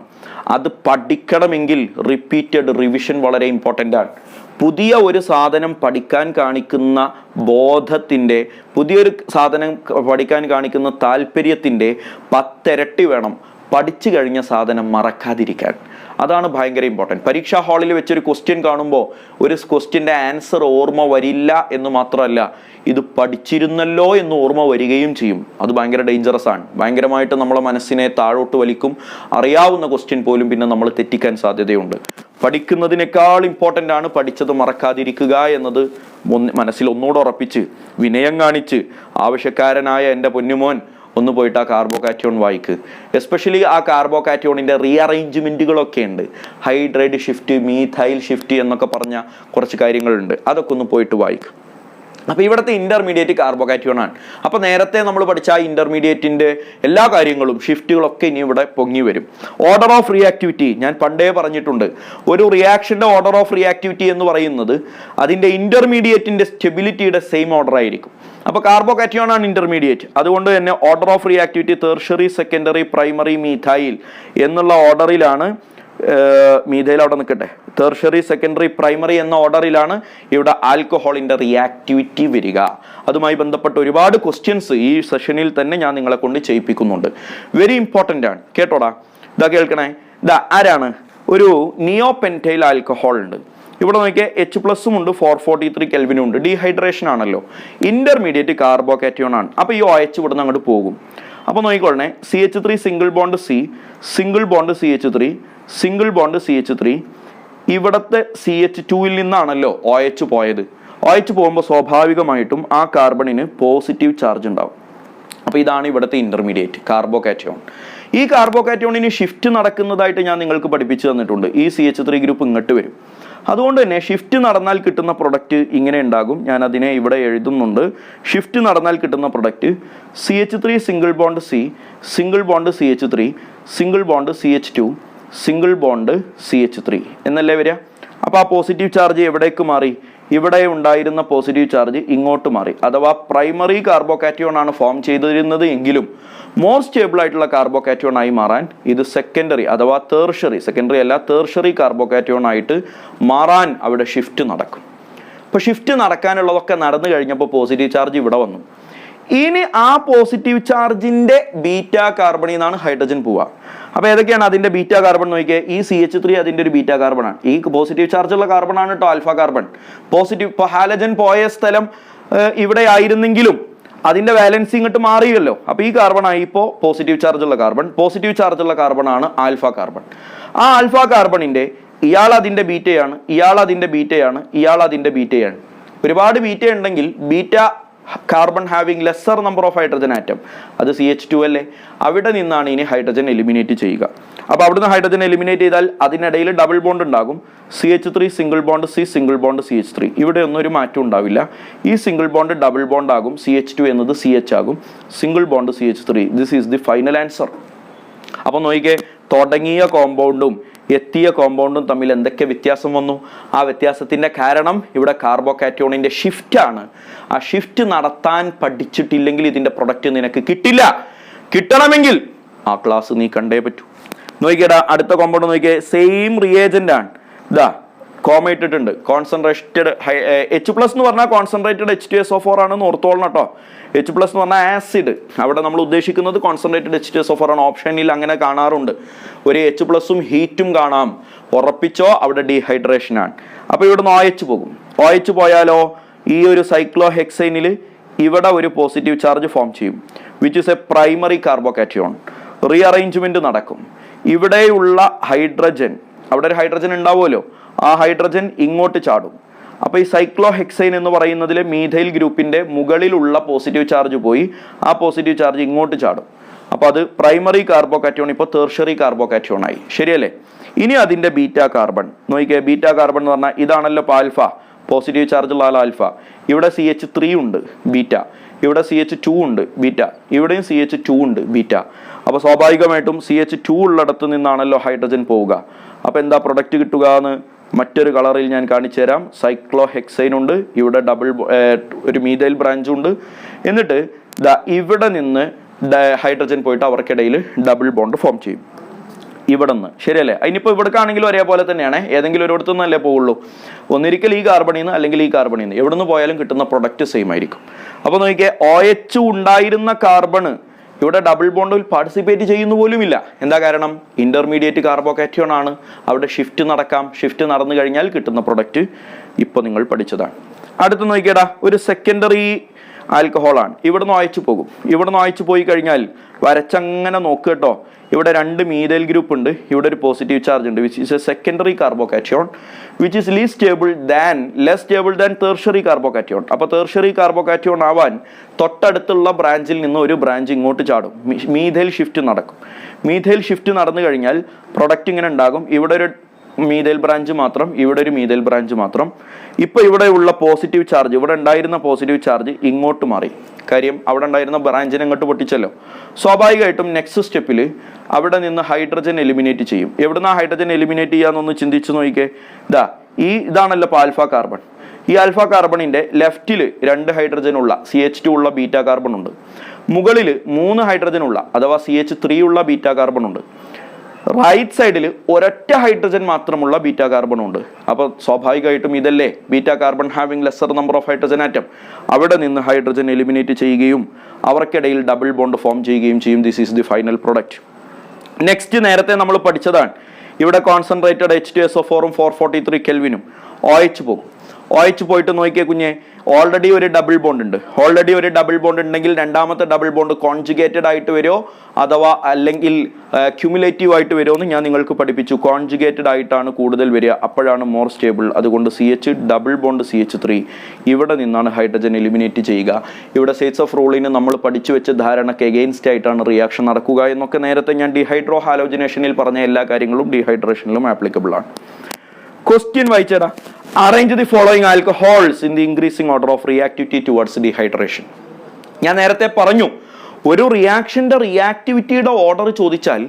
അത് പഠിക്കണമെങ്കിൽ റിപ്പീറ്റഡ് റിവിഷൻ വളരെ ഇമ്പോർട്ടൻ്റ് ആണ്. പുതിയ ഒരു സാധനം പഠിക്കാൻ കാണിക്കുന്ന ബോധത്തിൻ്റെ, പുതിയൊരു സാധനം പഠിക്കാൻ കാണിക്കുന്ന താല്പര്യത്തിൻ്റെ 10 ഇരട്ടി വേണം പഠിച്ചു കഴിഞ്ഞ സാധനം മറക്കാതിരിക്കാൻ. അതാണ് ഭയങ്കര ഇമ്പോർട്ടൻറ്റ്. പരീക്ഷാ ഹാളിൽ വെച്ചൊരു ക്വസ്റ്റ്യൻ കാണുമ്പോൾ ഒരു ക്വസ്റ്റ്യൻ്റെ ആൻസർ ഓർമ്മ വരില്ല എന്ന് മാത്രമല്ല, ഇത് പഠിച്ചിരുന്നല്ലോ എന്ന് ഓർമ്മ വരികയും ചെയ്യും. അത് ഭയങ്കര ഡേഞ്ചറസ് ആണ്. ഭയങ്കരമായിട്ട് നമ്മളെ മനസ്സിനെ താഴോട്ട് വലിക്കും. അറിയാവുന്ന ക്വസ്റ്റ്യൻ പോലും പിന്നെ നമ്മൾ തെറ്റിക്കാൻ സാധ്യതയുണ്ട്. പഠിക്കുന്നതിനേക്കാൾ ഇമ്പോർട്ടൻ്റ് ആണ് പഠിച്ചത് മറക്കാതിരിക്കുക എന്നത് മനസ്സിൽ ഒന്നുകൂടെ ഉറപ്പിച്ച് വിനയം കാണിച്ച് ആവശ്യക്കാരനായ എൻ്റെ പൊന്നുമോൻ ഒന്ന് പോയിട്ട് ആ കാർബോകാറ്റയോൺ വായിക്ക്. എസ്പെഷ്യലി ആ കാർബോകാറ്റയോണിൻ്റെ റീഅറേഞ്ച്മെൻറ്റുകളൊക്കെ ഉണ്ട്. ഹൈഡ്രൈഡ് ഷിഫ്റ്റ്, മീഥൈൽ ഷിഫ്റ്റ് എന്നൊക്കെ പറഞ്ഞ കുറച്ച് കാര്യങ്ങളുണ്ട്. അതൊക്കെ ഒന്ന് പോയിട്ട് വായിക്കും. അപ്പോൾ ഇവിടുത്തെ ഇൻ്റർമീഡിയറ്റ് കാർബോകാറ്റയോൺ ആണ്. അപ്പോൾ നേരത്തെ നമ്മൾ പഠിച്ച ആ ഇൻ്റർമീഡിയറ്റിൻ്റെ എല്ലാ കാര്യങ്ങളും ഷിഫ്റ്റുകളൊക്കെ ഇനി ഇവിടെ പൊങ്ങി വരും. ഓർഡർ ഓഫ് റിയാക്ടിവിറ്റി ഞാൻ പണ്ടേ പറഞ്ഞിട്ടുണ്ട്. ഒരു റിയാക്ഷൻ്റെ ഓർഡർ ഓഫ് റിയാക്ടിവിറ്റി എന്ന് പറയുന്നത് അതിൻ്റെ ഇൻ്റർമീഡിയറ്റിൻ്റെ സ്റ്റെബിലിറ്റിയുടെ സെയിം ഓർഡർ ആയിരിക്കും. അപ്പോൾ കാർബോകാറ്റയോൺ ആണ് ഇൻ്റർമീഡിയറ്റ്. അതുകൊണ്ട് തന്നെ order of reactivity tertiary, secondary, primary, methyl എന്നുള്ള ഓർഡറിലാണ്. മീഥൈൽ അവിടെ നിൽക്കട്ടെ. ടെർഷ്യറി, സെക്കൻഡറി, പ്രൈമറി എന്ന ഓർഡറിലാണ് ഇവിടെ ആൽക്കഹോളിൻ്റെ റിയാക്ടിവിറ്റി വരിക. അതുമായി ബന്ധപ്പെട്ട ഒരുപാട് ക്വസ്റ്റ്യൻസ് ഈ സെഷനിൽ തന്നെ ഞാൻ നിങ്ങളെ കൊണ്ട് ചെയ്യിപ്പിക്കുന്നുണ്ട്. വെരി ഇമ്പോർട്ടൻ്റ് ആണ്, കേട്ടോടാ. ഇതാ കേൾക്കണേ. ഇതാ ആരാണ്? ഒരു നിയോപെൻറ്റൈൽ ആൽക്കഹോൾ ഉണ്ട്. ഇവിടെ നോക്കിയാൽ H+ ഉണ്ട്, 443 കെൽവിനും ഉണ്ട്. ഡീഹൈഡ്രേഷൻ ആണല്ലോ. ഇന്റർമീഡിയറ്റ് കാർബോകാറ്റയോൺ ആണ്. അപ്പോൾ ഈ OH ഇവിടെ നിന്ന് അങ്ങോട്ട് പോകും. അപ്പോൾ നോക്കിക്കോളണേ. CH3 single bond C, single bond CH3, single bond CH3. ഇവിടുത്തെ CH2-ൽ നിന്നാണല്ലോ OH പോയത്. OH പോകുമ്പോൾ സ്വാഭാവികമായിട്ടും ആ കാർബണിന് പോസിറ്റീവ് ചാർജ് ഉണ്ടാവും. അപ്പോൾ ഇതാണ് ഇവിടുത്തെ ഇൻ്റർമീഡിയറ്റ് കാർബോകാറ്റയോൺ. ഈ കാർബോകാറ്റയോണിന് ഷിഫ്റ്റ് നടക്കുന്നതായിട്ട് ഞാൻ നിങ്ങൾക്ക് പഠിപ്പിച്ചു തന്നിട്ടുണ്ട്. ഈ CH3 ഗ്രൂപ്പ് ഇങ്ങോട്ട് വരും. അതുകൊണ്ട് തന്നെ ഷിഫ്റ്റ് നടന്നാൽ കിട്ടുന്ന പ്രൊഡക്റ്റ് ഇങ്ങനെ ഉണ്ടാകും. ഞാൻ അതിനെ ഇവിടെ എഴുതുന്നുണ്ട്. ഷിഫ്റ്റ് നടന്നാൽ കിട്ടുന്ന product CH3 single bond C, single bond CH3, single bond CH2, single bond CH3 എന്നല്ലേ വരിക. അപ്പോൾ ആ പോസിറ്റീവ് ചാർജ് എവിടേക്ക് മാറി? ഇവിടെ ഉണ്ടായിരുന്ന പോസിറ്റീവ് ചാർജ് ഇങ്ങോട്ട് മാറി. അഥവാ പ്രൈമറി കാർബോകാറ്റയോൺ ആണ് ഫോം ചെയ്തിരുന്നത് എങ്കിലും മോർ സ്റ്റേബിൾ ആയിട്ടുള്ള കാർബോകാറ്റയോൺ ആയി മാറാൻ ഇത് സെക്കൻഡറി അഥവാ സെക്കൻഡറി അല്ല തേർഷറി കാർബോകാറ്റയോൺ ആയിട്ട് മാറാൻ അവിടെ ഷിഫ്റ്റ് നടക്കും. അപ്പോൾ ഷിഫ്റ്റ് നടക്കാനുള്ളതൊക്കെ നടന്നു കഴിഞ്ഞപ്പോൾ പോസിറ്റീവ് ചാർജ് ഇവിടെ വന്നു. ഇനി ആ പോസിറ്റീവ് ചാർജിന്റെ ബീറ്റാ കാർബണിൽ നിന്നാണ് ഹൈഡ്രജൻ പോവുക. അപ്പോൾ ഏതൊക്കെയാണ് അതിന്റെ ബീറ്റാ കാർബൺ നോക്കിയേ. ഈ CH3 അതിന്റെ ഒരു ബീറ്റാ കാർബൺ ആണ്. ഈ പോസിറ്റീവ് ചാർജുള്ള കാർബൺ ആണ് കേട്ടോ ആൽഫ കാർബൺ. പോസിറ്റീവ് ഇപ്പോൾ ഹാലജൻ പോയ സ്ഥലം ഇവിടെ ആയിരുന്നെങ്കിലും അതിന്റെ വാലൻസി ഇങ്ങോട്ട് മാറിയല്ലോ. അപ്പോൾ ഈ കാർബൺ ആയി ഇപ്പോൾ പോസിറ്റീവ് ചാർജുള്ള കാർബൺ. പോസിറ്റീവ് ചാർജുള്ള കാർബൺ ആണ് ആൽഫ കാർബൺ. ആ ആൽഫ കാർബണിന്റെ ഇയാൾ അതിന്റെ ബീറ്റയാണ്, ഇയാൾ അതിന്റെ ബീറ്റയാണ്, ഇയാൾ അതിന്റെ ബീറ്റയാണ്. ഒരുപാട് ബീറ്റ ഉണ്ടെങ്കിൽ beta carbon having lesser number of hydrogen atom, അത് CH2 അല്ലേ. അവിടെ നിന്നാണ് ഇനി ഹൈഡ്രജൻ എലിമിനേറ്റ് ചെയ്യുക. അപ്പോൾ അവിടുന്ന് ഹൈഡ്രജൻ എലിമിനേറ്റ് ചെയ്താൽ അതിനിടയിൽ ഡബിൾ ബോണ്ട് ഉണ്ടാകും. CH3 single bond C single bond CH3. ഇവിടെ ഒന്നും ഒരു മാറ്റം ഉണ്ടാവില്ല. ഈ സിംഗിൾ ബോണ്ട് ഡബിൾ ബോണ്ട് ആകും. CH2 എന്നത് CH ആകും. Single bond CH3. This is the final answer. അപ്പോൾ നോക്കിക്കേ, തുടങ്ങിയ കോമ്പൗണ്ടും എത്തിയ കോമ്പൗണ്ടും തമ്മിൽ എന്തൊക്കെ വ്യത്യാസം വന്നു. ആ വ്യത്യാസത്തിൻ്റെ കാരണം ഇവിടെ കാർബോകാറ്റയോണിൻ്റെ ഷിഫ്റ്റാണ്. ആ ഷിഫ്റ്റ് നടത്താൻ പഠിച്ചിട്ടില്ലെങ്കിൽ ഇതിൻ്റെ പ്രൊഡക്റ്റ് നിനക്ക് കിട്ടില്ല. കിട്ടണമെങ്കിൽ ആ ക്ലാസ് നീ കണ്ടേ പറ്റൂ. നോക്കിക്കേടാ, അടുത്ത കോമ്പൗണ്ട് നോക്കിയേ, സെയിം റിയേജൻ്റ് ആണ്. ഇതാ കോമ ഇട്ടിട്ടുണ്ട്. കോൺസെൻട്രേറ്റഡ് H+ എന്ന് പറഞ്ഞാൽ കോൺസെൻട്രേറ്റഡ് H2SO4 ആണെന്ന് ഓർത്തോളണം കേട്ടോ. H+ എന്ന് പറഞ്ഞാൽ ആസിഡ്. അവിടെ നമ്മൾ ഉദ്ദേശിക്കുന്നത് കോൺസെൻട്രേറ്റഡ് H2SO4 ആണ്. ഓപ്ഷനിൽ അങ്ങനെ കാണാറുണ്ട്. ഒരു H+ഉം ഹീറ്റും കാണാം. ഉറപ്പിച്ചോ, അവിടെ ഡീഹൈഡ്രേഷൻ ആണ്. അപ്പോൾ ഇവിടെ നിന്ന് OH പോകും. OH പോയാലോ ഈ ഒരു സൈക്ലോഹെക്സൈനിൽ ഇവിടെ ഒരു പോസിറ്റീവ് ചാർജ് ഫോം ചെയ്യും, which is A primary carbocation. Rearrangement നടക്കും. ഇവിടെയുള്ള ഹൈഡ്രജൻ, അവിടെ ഒരു ഹൈഡ്രജൻ ഉണ്ടാവുമല്ലോ, ആ ഹൈഡ്രജൻ ഇങ്ങോട്ട് ചാടും. അപ്പോൾ ഈ സൈക്ലോഹെക്സൈൻ എന്ന് പറയുന്നതിലെ മീഥൈൽ ഗ്രൂപ്പിന്റെ മുകളിലുള്ള പോസിറ്റീവ് ചാർജ് പോയി ആ പോസിറ്റീവ് ചാർജ് ഇങ്ങോട്ട് ചാടും. അപ്പോൾ അത് പ്രൈമറി കാർബോകാറ്റയോൺ ഇപ്പോൾ തെർഷ്യറി കാർബോകാറ്റയോൺ ആയി. ശരിയല്ലേ? ഇനി അതിന്റെ ബീറ്റാ കാർബൺ നോക്കിയേ. ബീറ്റാ കാർബൺ എന്ന് പറഞ്ഞാൽ ഇതാണല്ലോ ആൽഫ, പോസിറ്റീവ് ചാർജുള്ള ആൽഫ. ഇവിടെ CH3 ഉണ്ട് ബീറ്റ, ഇവിടെ CH2 ഉണ്ട് ബീറ്റ, ഇവിടെയും CH2 ഉണ്ട് ബീറ്റ. അപ്പോൾ സ്വാഭാവികമായിട്ടും CH2 ഉള്ളിടത്ത് നിന്നാണല്ലോ ഹൈഡ്രജൻ പോവുക. അപ്പോൾ എന്താ പ്രൊഡക്റ്റ് കിട്ടുക എന്ന് മറ്റൊരു കളറിൽ ഞാൻ കാണിച്ചു തരാം. സൈക്ലോഹെക്സൈൻ ഉണ്ട്, ഇവിടെ ഒരു മീഥൈൽ ബ്രാഞ്ച് ഉണ്ട്. എന്നിട്ട് ഇവിടെ നിന്ന് ഹൈഡ്രജൻ പോയിട്ട് അവർക്കിടയിൽ ഡബിൾ ബോണ്ട് ഫോം ചെയ്യും ഇവിടെ നിന്ന്. ശരിയല്ലേ? അതിനിപ്പോൾ ഇവിടേക്കാണെങ്കിലും ഒരേപോലെ തന്നെയാണ്. ഏതെങ്കിലും ഒരിടത്തു നിന്നല്ലേ പോവുള്ളൂ. ഒന്നിരിക്കൽ ഈ കാർബണിൽ നിന്ന് അല്ലെങ്കിൽ ഈ കാർബണിൽ നിന്ന് എവിടെ നിന്ന് പോയാലും കിട്ടുന്ന പ്രൊഡക്റ്റ് സെയിം ആയിരിക്കും. അപ്പോൾ നോക്കിയേ, OH ഉണ്ടായിരുന്ന കാർബണ് ഇവിടെ ഡബിൾ ബോണ്ടിൽ പാർട്ടിസിപ്പേറ്റ് ചെയ്യുന്ന പോലുമില്ല. എന്താ കാരണം? ഇന്റർമീഡിയറ്റ് കാർബോകാറ്റയോൺ ആണ്. അവിടെ ഷിഫ്റ്റ് നടക്കാം. ഷിഫ്റ്റ് നടന്നു കഴിഞ്ഞാൽ കിട്ടുന്ന പ്രൊഡക്റ്റ് ഇപ്പോൾ നിങ്ങൾ പഠിച്ചതാണ്. അടുത്ത് നോക്കിയടാ, ഒരു സെക്കൻഡറി ആൽക്കഹോൾ ആണ്. ഇവിടുന്ന് OH പോകും. ഇവിടുന്ന് OH പോയി കഴിഞ്ഞാൽ വരച്ചങ്ങനെ നോക്കുക കേട്ടോ. ഇവിടെ രണ്ട് മീഥൈൽ ഗ്രൂപ്പ് ഉണ്ട്, ഇവിടെ ഒരു പോസിറ്റീവ് ചാർജ് ഉണ്ട്, which is a secondary carbocation which is less stable than tertiary carbocation. അപ്പോൾ തെർഷ്യറി കാർബോകാറ്റയോൺ ആവാൻ തൊട്ടടുത്തുള്ള ബ്രാഞ്ചിൽ നിന്ന് ഒരു ബ്രാഞ്ച് ഇങ്ങോട്ട് ചാടും. മീഥൈൽ ഷിഫ്റ്റ് നടക്കും. മീഥൈൽ ഷിഫ്റ്റ് നടന്നു കഴിഞ്ഞാൽ പ്രൊഡക്റ്റ് ഇങ്ങനെ ഉണ്ടാകും. ഇവിടെ ഒരു മീഥൈൽ ബ്രാഞ്ച് മാത്രം, ഇവിടെ ഒരു മീഥൈൽ ബ്രാഞ്ച് മാത്രം. ഇപ്പോൾ ഇവിടെ ഉള്ള പോസിറ്റീവ് ചാർജ്, ഇവിടെ ഉണ്ടായിരുന്ന പോസിറ്റീവ് ചാർജ് ഇങ്ങോട്ട് മാറി. കാര്യം അവിടെ ഉണ്ടായിരുന്ന ബ്രാഞ്ചിനെ ഇങ്ങോട്ട് പൊട്ടിച്ചല്ലോ. സ്വാഭാവികമായിട്ടും നെക്സ്റ്റ് സ്റ്റെപ്പിൽ അവിടെ നിന്ന് ഹൈഡ്രജൻ എലിമിനേറ്റ് ചെയ്യും. എവിടുന്ന ഹൈഡ്രജൻ എലിമിനേറ്റ് ചെയ്യാന്നൊന്ന് ചിന്തിച്ച് നോക്കിക്കേ. ഇതാണല്ലോ ഇപ്പോൾ ആൽഫ കാർബൺ. ഈ ആൽഫ കാർബണിന്റെ ലെഫ്റ്റിൽ 2 ഹൈഡ്രജൻ ഉള്ള CH2 ഉള്ള ബീറ്റാ കാർബൺ ഉണ്ട്. മുകളിൽ 3 ഹൈഡ്രജൻ ഉള്ള അഥവാ CH3 ഉള്ള ബീറ്റാ കാർബൺ ഉണ്ട്. റൈറ്റ് സൈഡിൽ ഒരൊറ്റ ഹൈഡ്രജൻ മാത്രമുള്ള ബീറ്റാ കാർബൺ ഉണ്ട്. അപ്പോൾ സ്വാഭാവികമായിട്ടും ഇതല്ലേ beta carbon having lesser number of hydrogen atom. അവിടെ നിന്ന് ഹൈഡ്രജൻ എലിമിനേറ്റ് ചെയ്യുകയും അവർക്കിടയിൽ ഡബിൾ ബോണ്ട് ഫോം ചെയ്യുകയും ചെയ്യും. This is the final product. Next നേരത്തെ നമ്മൾ പഠിച്ചതാണ്. ഇവിടെ കോൺസെൻട്രേറ്റഡ് H2SO4 443 കെൽവിനും OH പോകും. OH പോയിട്ട് നോക്കിയേ കുഞ്ഞെ, ഓൾറെഡി ഒരു ഡബിൾ ബോണ്ട് ഉണ്ട്. ഓൾറെഡി ഒരു ഡബിൾ ബോണ്ട് ഉണ്ടെങ്കിൽ രണ്ടാമത്തെ ഡബിൾ ബോണ്ട് കോൺജുഗേറ്റഡ് ആയിട്ട് വരുമോ അഥവാ അല്ലെങ്കിൽ ക്യുമുലേറ്റീവ് ആയിട്ട് വരുമോ എന്ന് ഞാൻ നിങ്ങൾക്ക് പഠിപ്പിച്ചു. കോൺജുഗേറ്റഡ് ആയിട്ടാണ് കൂടുതൽ വരിക, അപ്പോഴാണ് മോർ സ്റ്റേബിൾ. അതുകൊണ്ട് CH ഡബിൾ ബോണ്ട് CH3 ഇവിടെ നിന്നാണ് ഹൈഡ്രജൻ എലിമിനേറ്റ് ചെയ്യുക. ഇവിടെ സെറ്റ്സ് ഓഫ് റൂളിന് നമ്മൾ പഠിച്ചു വെച്ച ധാരണക്ക് എഗെയിൻസ്റ്റ് ആയിട്ടാണ് റിയാക്ഷൻ നടക്കുക എന്നൊക്കെ നേരത്തെ ഞാൻ ഡീഹൈഡ്രോ ഹാലോജനേഷനിൽ പറഞ്ഞ എല്ലാ കാര്യങ്ങളും ഡീഹൈഡ്രേഷനിലും ആപ്ലിക്കബിൾ ആണ്. Question വായിച്ചേടാ. Arrange the following alcohols in the increasing order of reactivity towards dehydration. ഞാൻ നേരത്തെ പറഞ്ഞു, ഒരു റിയാക്ഷൻ്റെ റിയാക്ടിവിറ്റിയുടെ ഓർഡർ ചോദിച്ചാൽ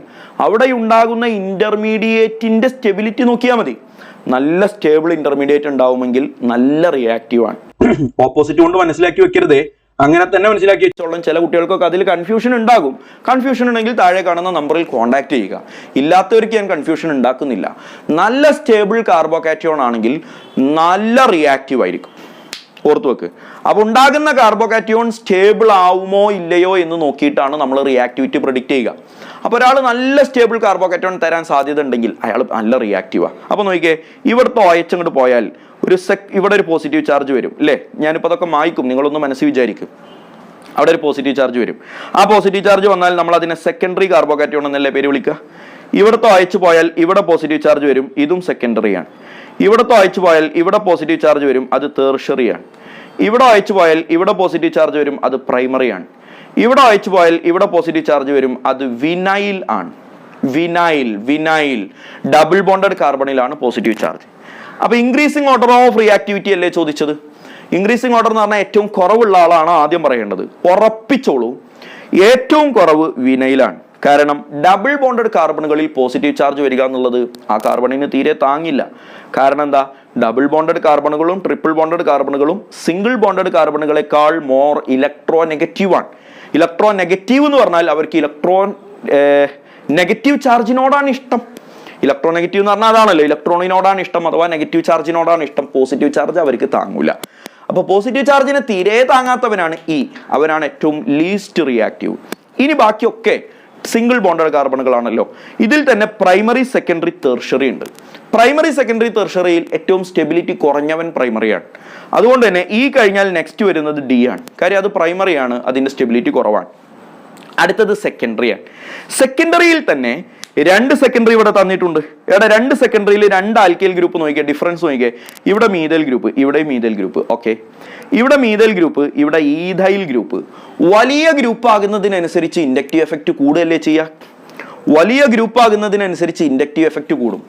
അവിടെ ഉണ്ടാകുന്ന ഇന്റർമീഡിയേറ്റിന്റെ സ്റ്റെബിലിറ്റി നോക്കിയാൽ മതി. നല്ല സ്റ്റേബിൾ ഇന്റർമീഡിയറ്റ് ഉണ്ടാവുമെങ്കിൽ നല്ല റിയാക്റ്റീവ് ആണ്. ഓപ്പോസിറ്റ് കൊണ്ട് മനസ്സിലാക്കി വെക്കരുതേ, അങ്ങനെ തന്നെ മനസ്സിലാക്കി വെച്ചോളാം. ചില കുട്ടികൾക്കൊക്കെ അതിൽ കൺഫ്യൂഷൻ ഉണ്ടാകും. കൺഫ്യൂഷൻ ഉണ്ടെങ്കിൽ താഴെ കാണുന്ന നമ്പറിൽ കോൺടാക്ട് ചെയ്യുക. ഇല്ലാത്തവർക്ക് ഞാൻ കൺഫ്യൂഷൻ ഉണ്ടാക്കുന്നില്ല. നല്ല സ്റ്റേബിൾ കാർബോകാറ്റയോൺ ആണെങ്കിൽ നല്ല റിയാക്റ്റീവ് ആയിരിക്കും, ഓർത്തു വെക്ക്. അപ്പോൾ ഉണ്ടാകുന്ന കാർബോകാറ്റയോൺ സ്റ്റേബിൾ ആവുമോ ഇല്ലയോ എന്ന് നോക്കിയിട്ടാണ് നമ്മൾ റിയാക്ടിവിറ്റി പ്രെഡിക്റ്റ് ചെയ്യുക. അപ്പോൾ ഒരാൾ നല്ല സ്റ്റേബിൾ കാർബോകാറ്റയോൺ തരാൻ സാധ്യത ഉണ്ടെങ്കിൽ അയാൾ നല്ല റിയാക്റ്റീവാണ്. അപ്പോൾ നോക്കിയേ, ഇവിടുത്തെ OH അങ്ങോട്ട് പോയാൽ ഇവിടെ ഒരു പോസിറ്റീവ് ചാർജ് വരും അല്ലേ? ഞാനിപ്പോൾ അതൊക്കെ മായ്ക്കും, നിങ്ങളൊന്ന് മനസ്സിൽ വിചാരിക്കും. അവിടെ ഒരു പോസിറ്റീവ് ചാർജ് വരും. ആ പോസിറ്റീവ് ചാർജ് വന്നാൽ നമ്മൾ അതിനെ സെക്കൻഡറി കാർബോകാറ്റയോൺ എന്നല്ലേ പേര് വിളിക്കുക. ഇവിടുത്തെ OH പോയാൽ ഇവിടെ പോസിറ്റീവ് ചാർജ് വരും, ഇതും സെക്കൻഡറിയാണ്. ഇവിടുത്തെ OH പോയാൽ ഇവിടെ പോസിറ്റീവ് ചാർജ് വരും, അത് ടേർഷ്യറിയാണ്. ഇവിടെ OH പോയാൽ ഇവിടെ പോസിറ്റീവ് ചാർജ് വരും, അത് പ്രൈമറിയാണ്. ഇവിടെ OH പോയാൽ ഇവിടെ പോസിറ്റീവ് ചാർജ് വരും, അത് വിനൈൽ ആണ്. വിനൈൽ ഡബിൾ ബോണ്ടഡ് കാർബണിലാണ് പോസിറ്റീവ് ചാർജ്. അപ്പൊ ഇൻക്രീസിംഗ് ഓർഡർ ഓഫ് റിയാക്ടിവിറ്റി അല്ലേ ചോദിച്ചത്? ഇൻക്രീസിംഗ് ഓർഡർ എന്ന് പറഞ്ഞാൽ ഏറ്റവും കുറവുള്ള ആളാണ് ആദ്യം പറയേണ്ടത്. ഉറപ്പിച്ചോളൂ, ഏറ്റവും കുറവ് വിനൈലാണ്. കാരണം ഡബിൾ ബോണ്ടഡ് കാർബണുകളിൽ പോസിറ്റീവ് ചാർജ് വരിക എന്നുള്ളത് ആ കാർബണിന് തീരെ താങ്ങില്ല. കാരണം എന്താ? ഡബിൾ ബോണ്ടഡ് കാർബണുകളും ട്രിപ്പിൾ ബോണ്ടഡ് കാർബണുകളും സിംഗിൾ ബോണ്ടഡ് കാർബണുകളെക്കാൾ മോർ ഇലക്ട്രോ നെഗറ്റീവ് ആണ്. ഇലക്ട്രോ നെഗറ്റീവ് എന്ന് പറഞ്ഞാൽ അവർക്ക് നെഗറ്റീവ് ചാർജിനോടാണ് ഇഷ്ടം. ഇലക്ട്രോ നെഗറ്റീവ് എന്ന് പറഞ്ഞാൽ അതാണല്ലോ, ഇലക്ട്രോണിനോടാണ് ഇഷ്ടം, അഥവാ നെഗറ്റീവ് ചാർജിനോടാണ് ഇഷ്ടം. പോസിറ്റീവ് ചാർജ് അവർക്ക് താങ്ങൂല. അപ്പോൾ പോസിറ്റീവ് ചാർജിനെ തീരെ താങ്ങാത്തവനാണ് അവനാണ് ഏറ്റവും ലീസ്റ്റ് റിയാക്റ്റീവ്. ഇനി ബാക്കിയൊക്കെ സിംഗിൾ ബോണ്ടഡ് കാർബണുകളാണല്ലോ. ഇതിൽ തന്നെ പ്രൈമറി, സെക്കൻഡറി, ടെർഷ്യറി ഉണ്ട്. പ്രൈമറി, സെക്കൻഡറി, ടെർഷ്യറിയിൽ ഏറ്റവും സ്റ്റെബിലിറ്റി കുറഞ്ഞവൻ പ്രൈമറിയാണ്. അതുകൊണ്ട് തന്നെ കഴിഞ്ഞാൽ നെക്സ്റ്റ് വരുന്നത് D ആണ്. കാര്യം അത് പ്രൈമറിയാണ്, അതിന്റെ സ്റ്റെബിലിറ്റി കുറവാണ്. അടുത്തത് സെക്കൻഡറിയാണ്. സെക്കൻഡറിയിൽ തന്നെ 2 സെക്കൻഡറി ഇവിടെ തന്നിട്ടുണ്ട്. 2 സെക്കൻഡറിയിൽ 2 ആൽക്കൈൽ ഗ്രൂപ്പ് നോക്കിയേ, ഡിഫറൻസ് നോക്കിയേ. ഇവിടെ മീഥൈൽ ഗ്രൂപ്പ്, ഇവിടെ മീഥൈൽ ഗ്രൂപ്പ്. ഓക്കെ, ഇവിടെ മീഥൈൽ ഗ്രൂപ്പ്, ഇവിടെ ഈഥൈൽ ഗ്രൂപ്പ്. വലിയ ഗ്രൂപ്പ് ആകുന്നതിനനുസരിച്ച് ഇൻഡക്റ്റീവ് എഫക്റ്റ് കൂടുകയല്ലേ ചെയ്യുക? വലിയ ഗ്രൂപ്പ് ആകുന്നതിനനുസരിച്ച് ഇൻഡക്റ്റീവ് എഫക്റ്റ് കൂടും,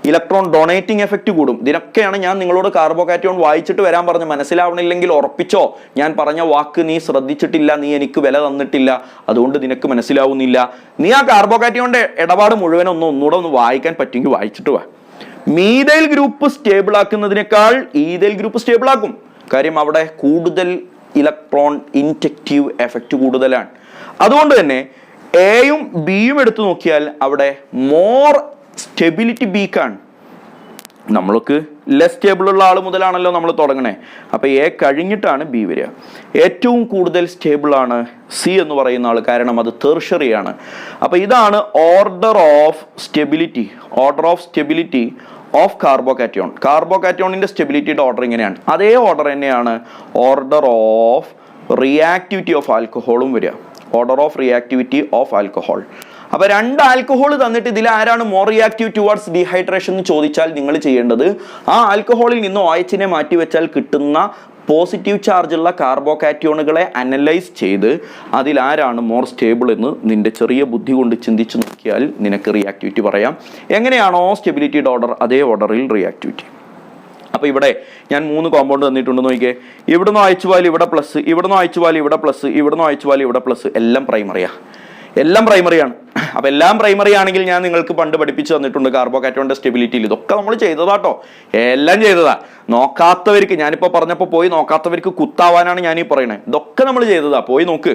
ഇലക്ട്രോൺ ഡൊണേറ്റിംഗ് എഫക്റ്റ് കൂടും. ഇതിനൊക്കെയാണ് ഞാൻ നിങ്ങളോട് കാർബോകാറ്റയോൺ വായിച്ചിട്ട് വരാൻ പറഞ്ഞ്. മനസ്സിലാവണില്ലെങ്കിൽ ഉറപ്പിച്ചോ, ഞാൻ പറഞ്ഞ വാക്ക് നീ ശ്രദ്ധിച്ചിട്ടില്ല, നീ എനിക്ക് വില തന്നിട്ടില്ല, അതുകൊണ്ട് നിനക്ക് മനസ്സിലാവുന്നില്ല. നീ ആ കാർബോകാറ്റയോണിന്റെ ഇടപാട് മുഴുവൻ ഒന്നുകൂടെ വായിക്കാൻ പറ്റുമെങ്കിൽ വായിച്ചിട്ട് വാ. മീഥൈൽ ഗ്രൂപ്പ് സ്റ്റേബിൾ ആക്കുന്നതിനേക്കാൾ ഈഥൈൽ ഗ്രൂപ്പ് സ്റ്റേബിൾ ആക്കും. കാര്യം അവിടെ ഇലക്ട്രോൺ ഇൻജക്റ്റീവ് എഫക്റ്റ് കൂടുതലാണ്. അതുകൊണ്ട് തന്നെ എയും ബിയും എടുത്തു നോക്കിയാൽ അവിടെ മോർ സ്റ്റെബിലിറ്റി ബീക്കാണ്. നമ്മൾക്ക് ലെസ് സ്റ്റേബിൾ ഉള്ള ആൾ മുതലാണല്ലോ നമ്മൾ തുടങ്ങണേ. അപ്പോൾ എ കഴിഞ്ഞിട്ടാണ് ബി വരിക. ഏറ്റവും കൂടുതൽ സ്റ്റേബിൾ ആണ് സി എന്ന് പറയുന്ന ആൾ, കാരണം അത് ടെർഷ്യറിയാണ്. അപ്പോൾ ഇതാണ് order of stability of carbocation. കാർബോകാറ്റയോണിന്റെ സ്റ്റെബിലിറ്റിയുടെ ഓർഡർ ഇങ്ങനെയാണ്. അതേ ഓർഡർ തന്നെയാണ് ഓർഡർ ഓഫ് റിയാക്ടിവിറ്റി ഓഫ് ആൽക്കഹോളും വരിക. Order of reactivity of alcohol. അപ്പോൾ 2 ആൽക്കഹോൾ തന്നിട്ട് ഇതിൽ ആരാണ് മോർ റിയാക്റ്റീവ് ടുവാർഡ്സ് ഡീഹൈഡ്രേഷൻ എന്ന് ചോദിച്ചാൽ നിങ്ങൾ ചെയ്യേണ്ടത് ആ ആൽക്കഹോളിൽ നിന്ന് OH മാറ്റി വെച്ചാൽ കിട്ടുന്ന പോസിറ്റീവ് ചാർജുള്ള കാർബോകാറ്റയോണുകളെ അനലൈസ് ചെയ്ത് അതിൽ ആരാണ് മോർ സ്റ്റേബിൾ എന്ന് നിന്റെ ചെറിയ ബുദ്ധി കൊണ്ട് ചിന്തിച്ച് നോക്കിയാൽ നിനക്ക് റിയാക്ടിവിറ്റി പറയാം. എങ്ങനെയാണോ സ്റ്റെബിലിറ്റിയുടെ ഓർഡർ, അതേ ഓർഡറിൽ റിയാക്ടിവിറ്റി. അപ്പോൾ ഇവിടെ ഞാൻ 3 കോമ്പൗണ്ട് തന്നിട്ടുണ്ട് നോക്കിയേ. ഇവിടുന്ന് OH വാല്യൂ ഇവിടെ പ്ലസ്, ഇവിടുന്ന് OH വാല്യൂ ഇവിടെ പ്ലസ്, ഇവിടുന്ന് OH വാല്യൂ ഇവിടെ പ്ലസ്. എല്ലാം പ്രൈമറിയാണ്. അപ്പോൾ എല്ലാം പ്രൈമറി ആണെങ്കിൽ ഞാൻ നിങ്ങൾക്ക് പണ്ട് പഠിപ്പിച്ചു തന്നിട്ടുണ്ട് കാർബോകാറ്റയോണിന്റെ സ്റ്റെബിലിറ്റിയിൽ. ഇതൊക്കെ നമ്മൾ ചെയ്തതാട്ടോ, എല്ലാം ചെയ്തതാ. നോക്കാത്തവർക്ക്, ഞാനിപ്പോൾ പറഞ്ഞപ്പോൾ പോയി നോക്കാത്തവർക്ക് കുത്താവാനാണ് ഞാൻ ഈ പറയണേ. ഇതൊക്കെ നമ്മൾ ചെയ്തതാ, പോയി നോക്ക്.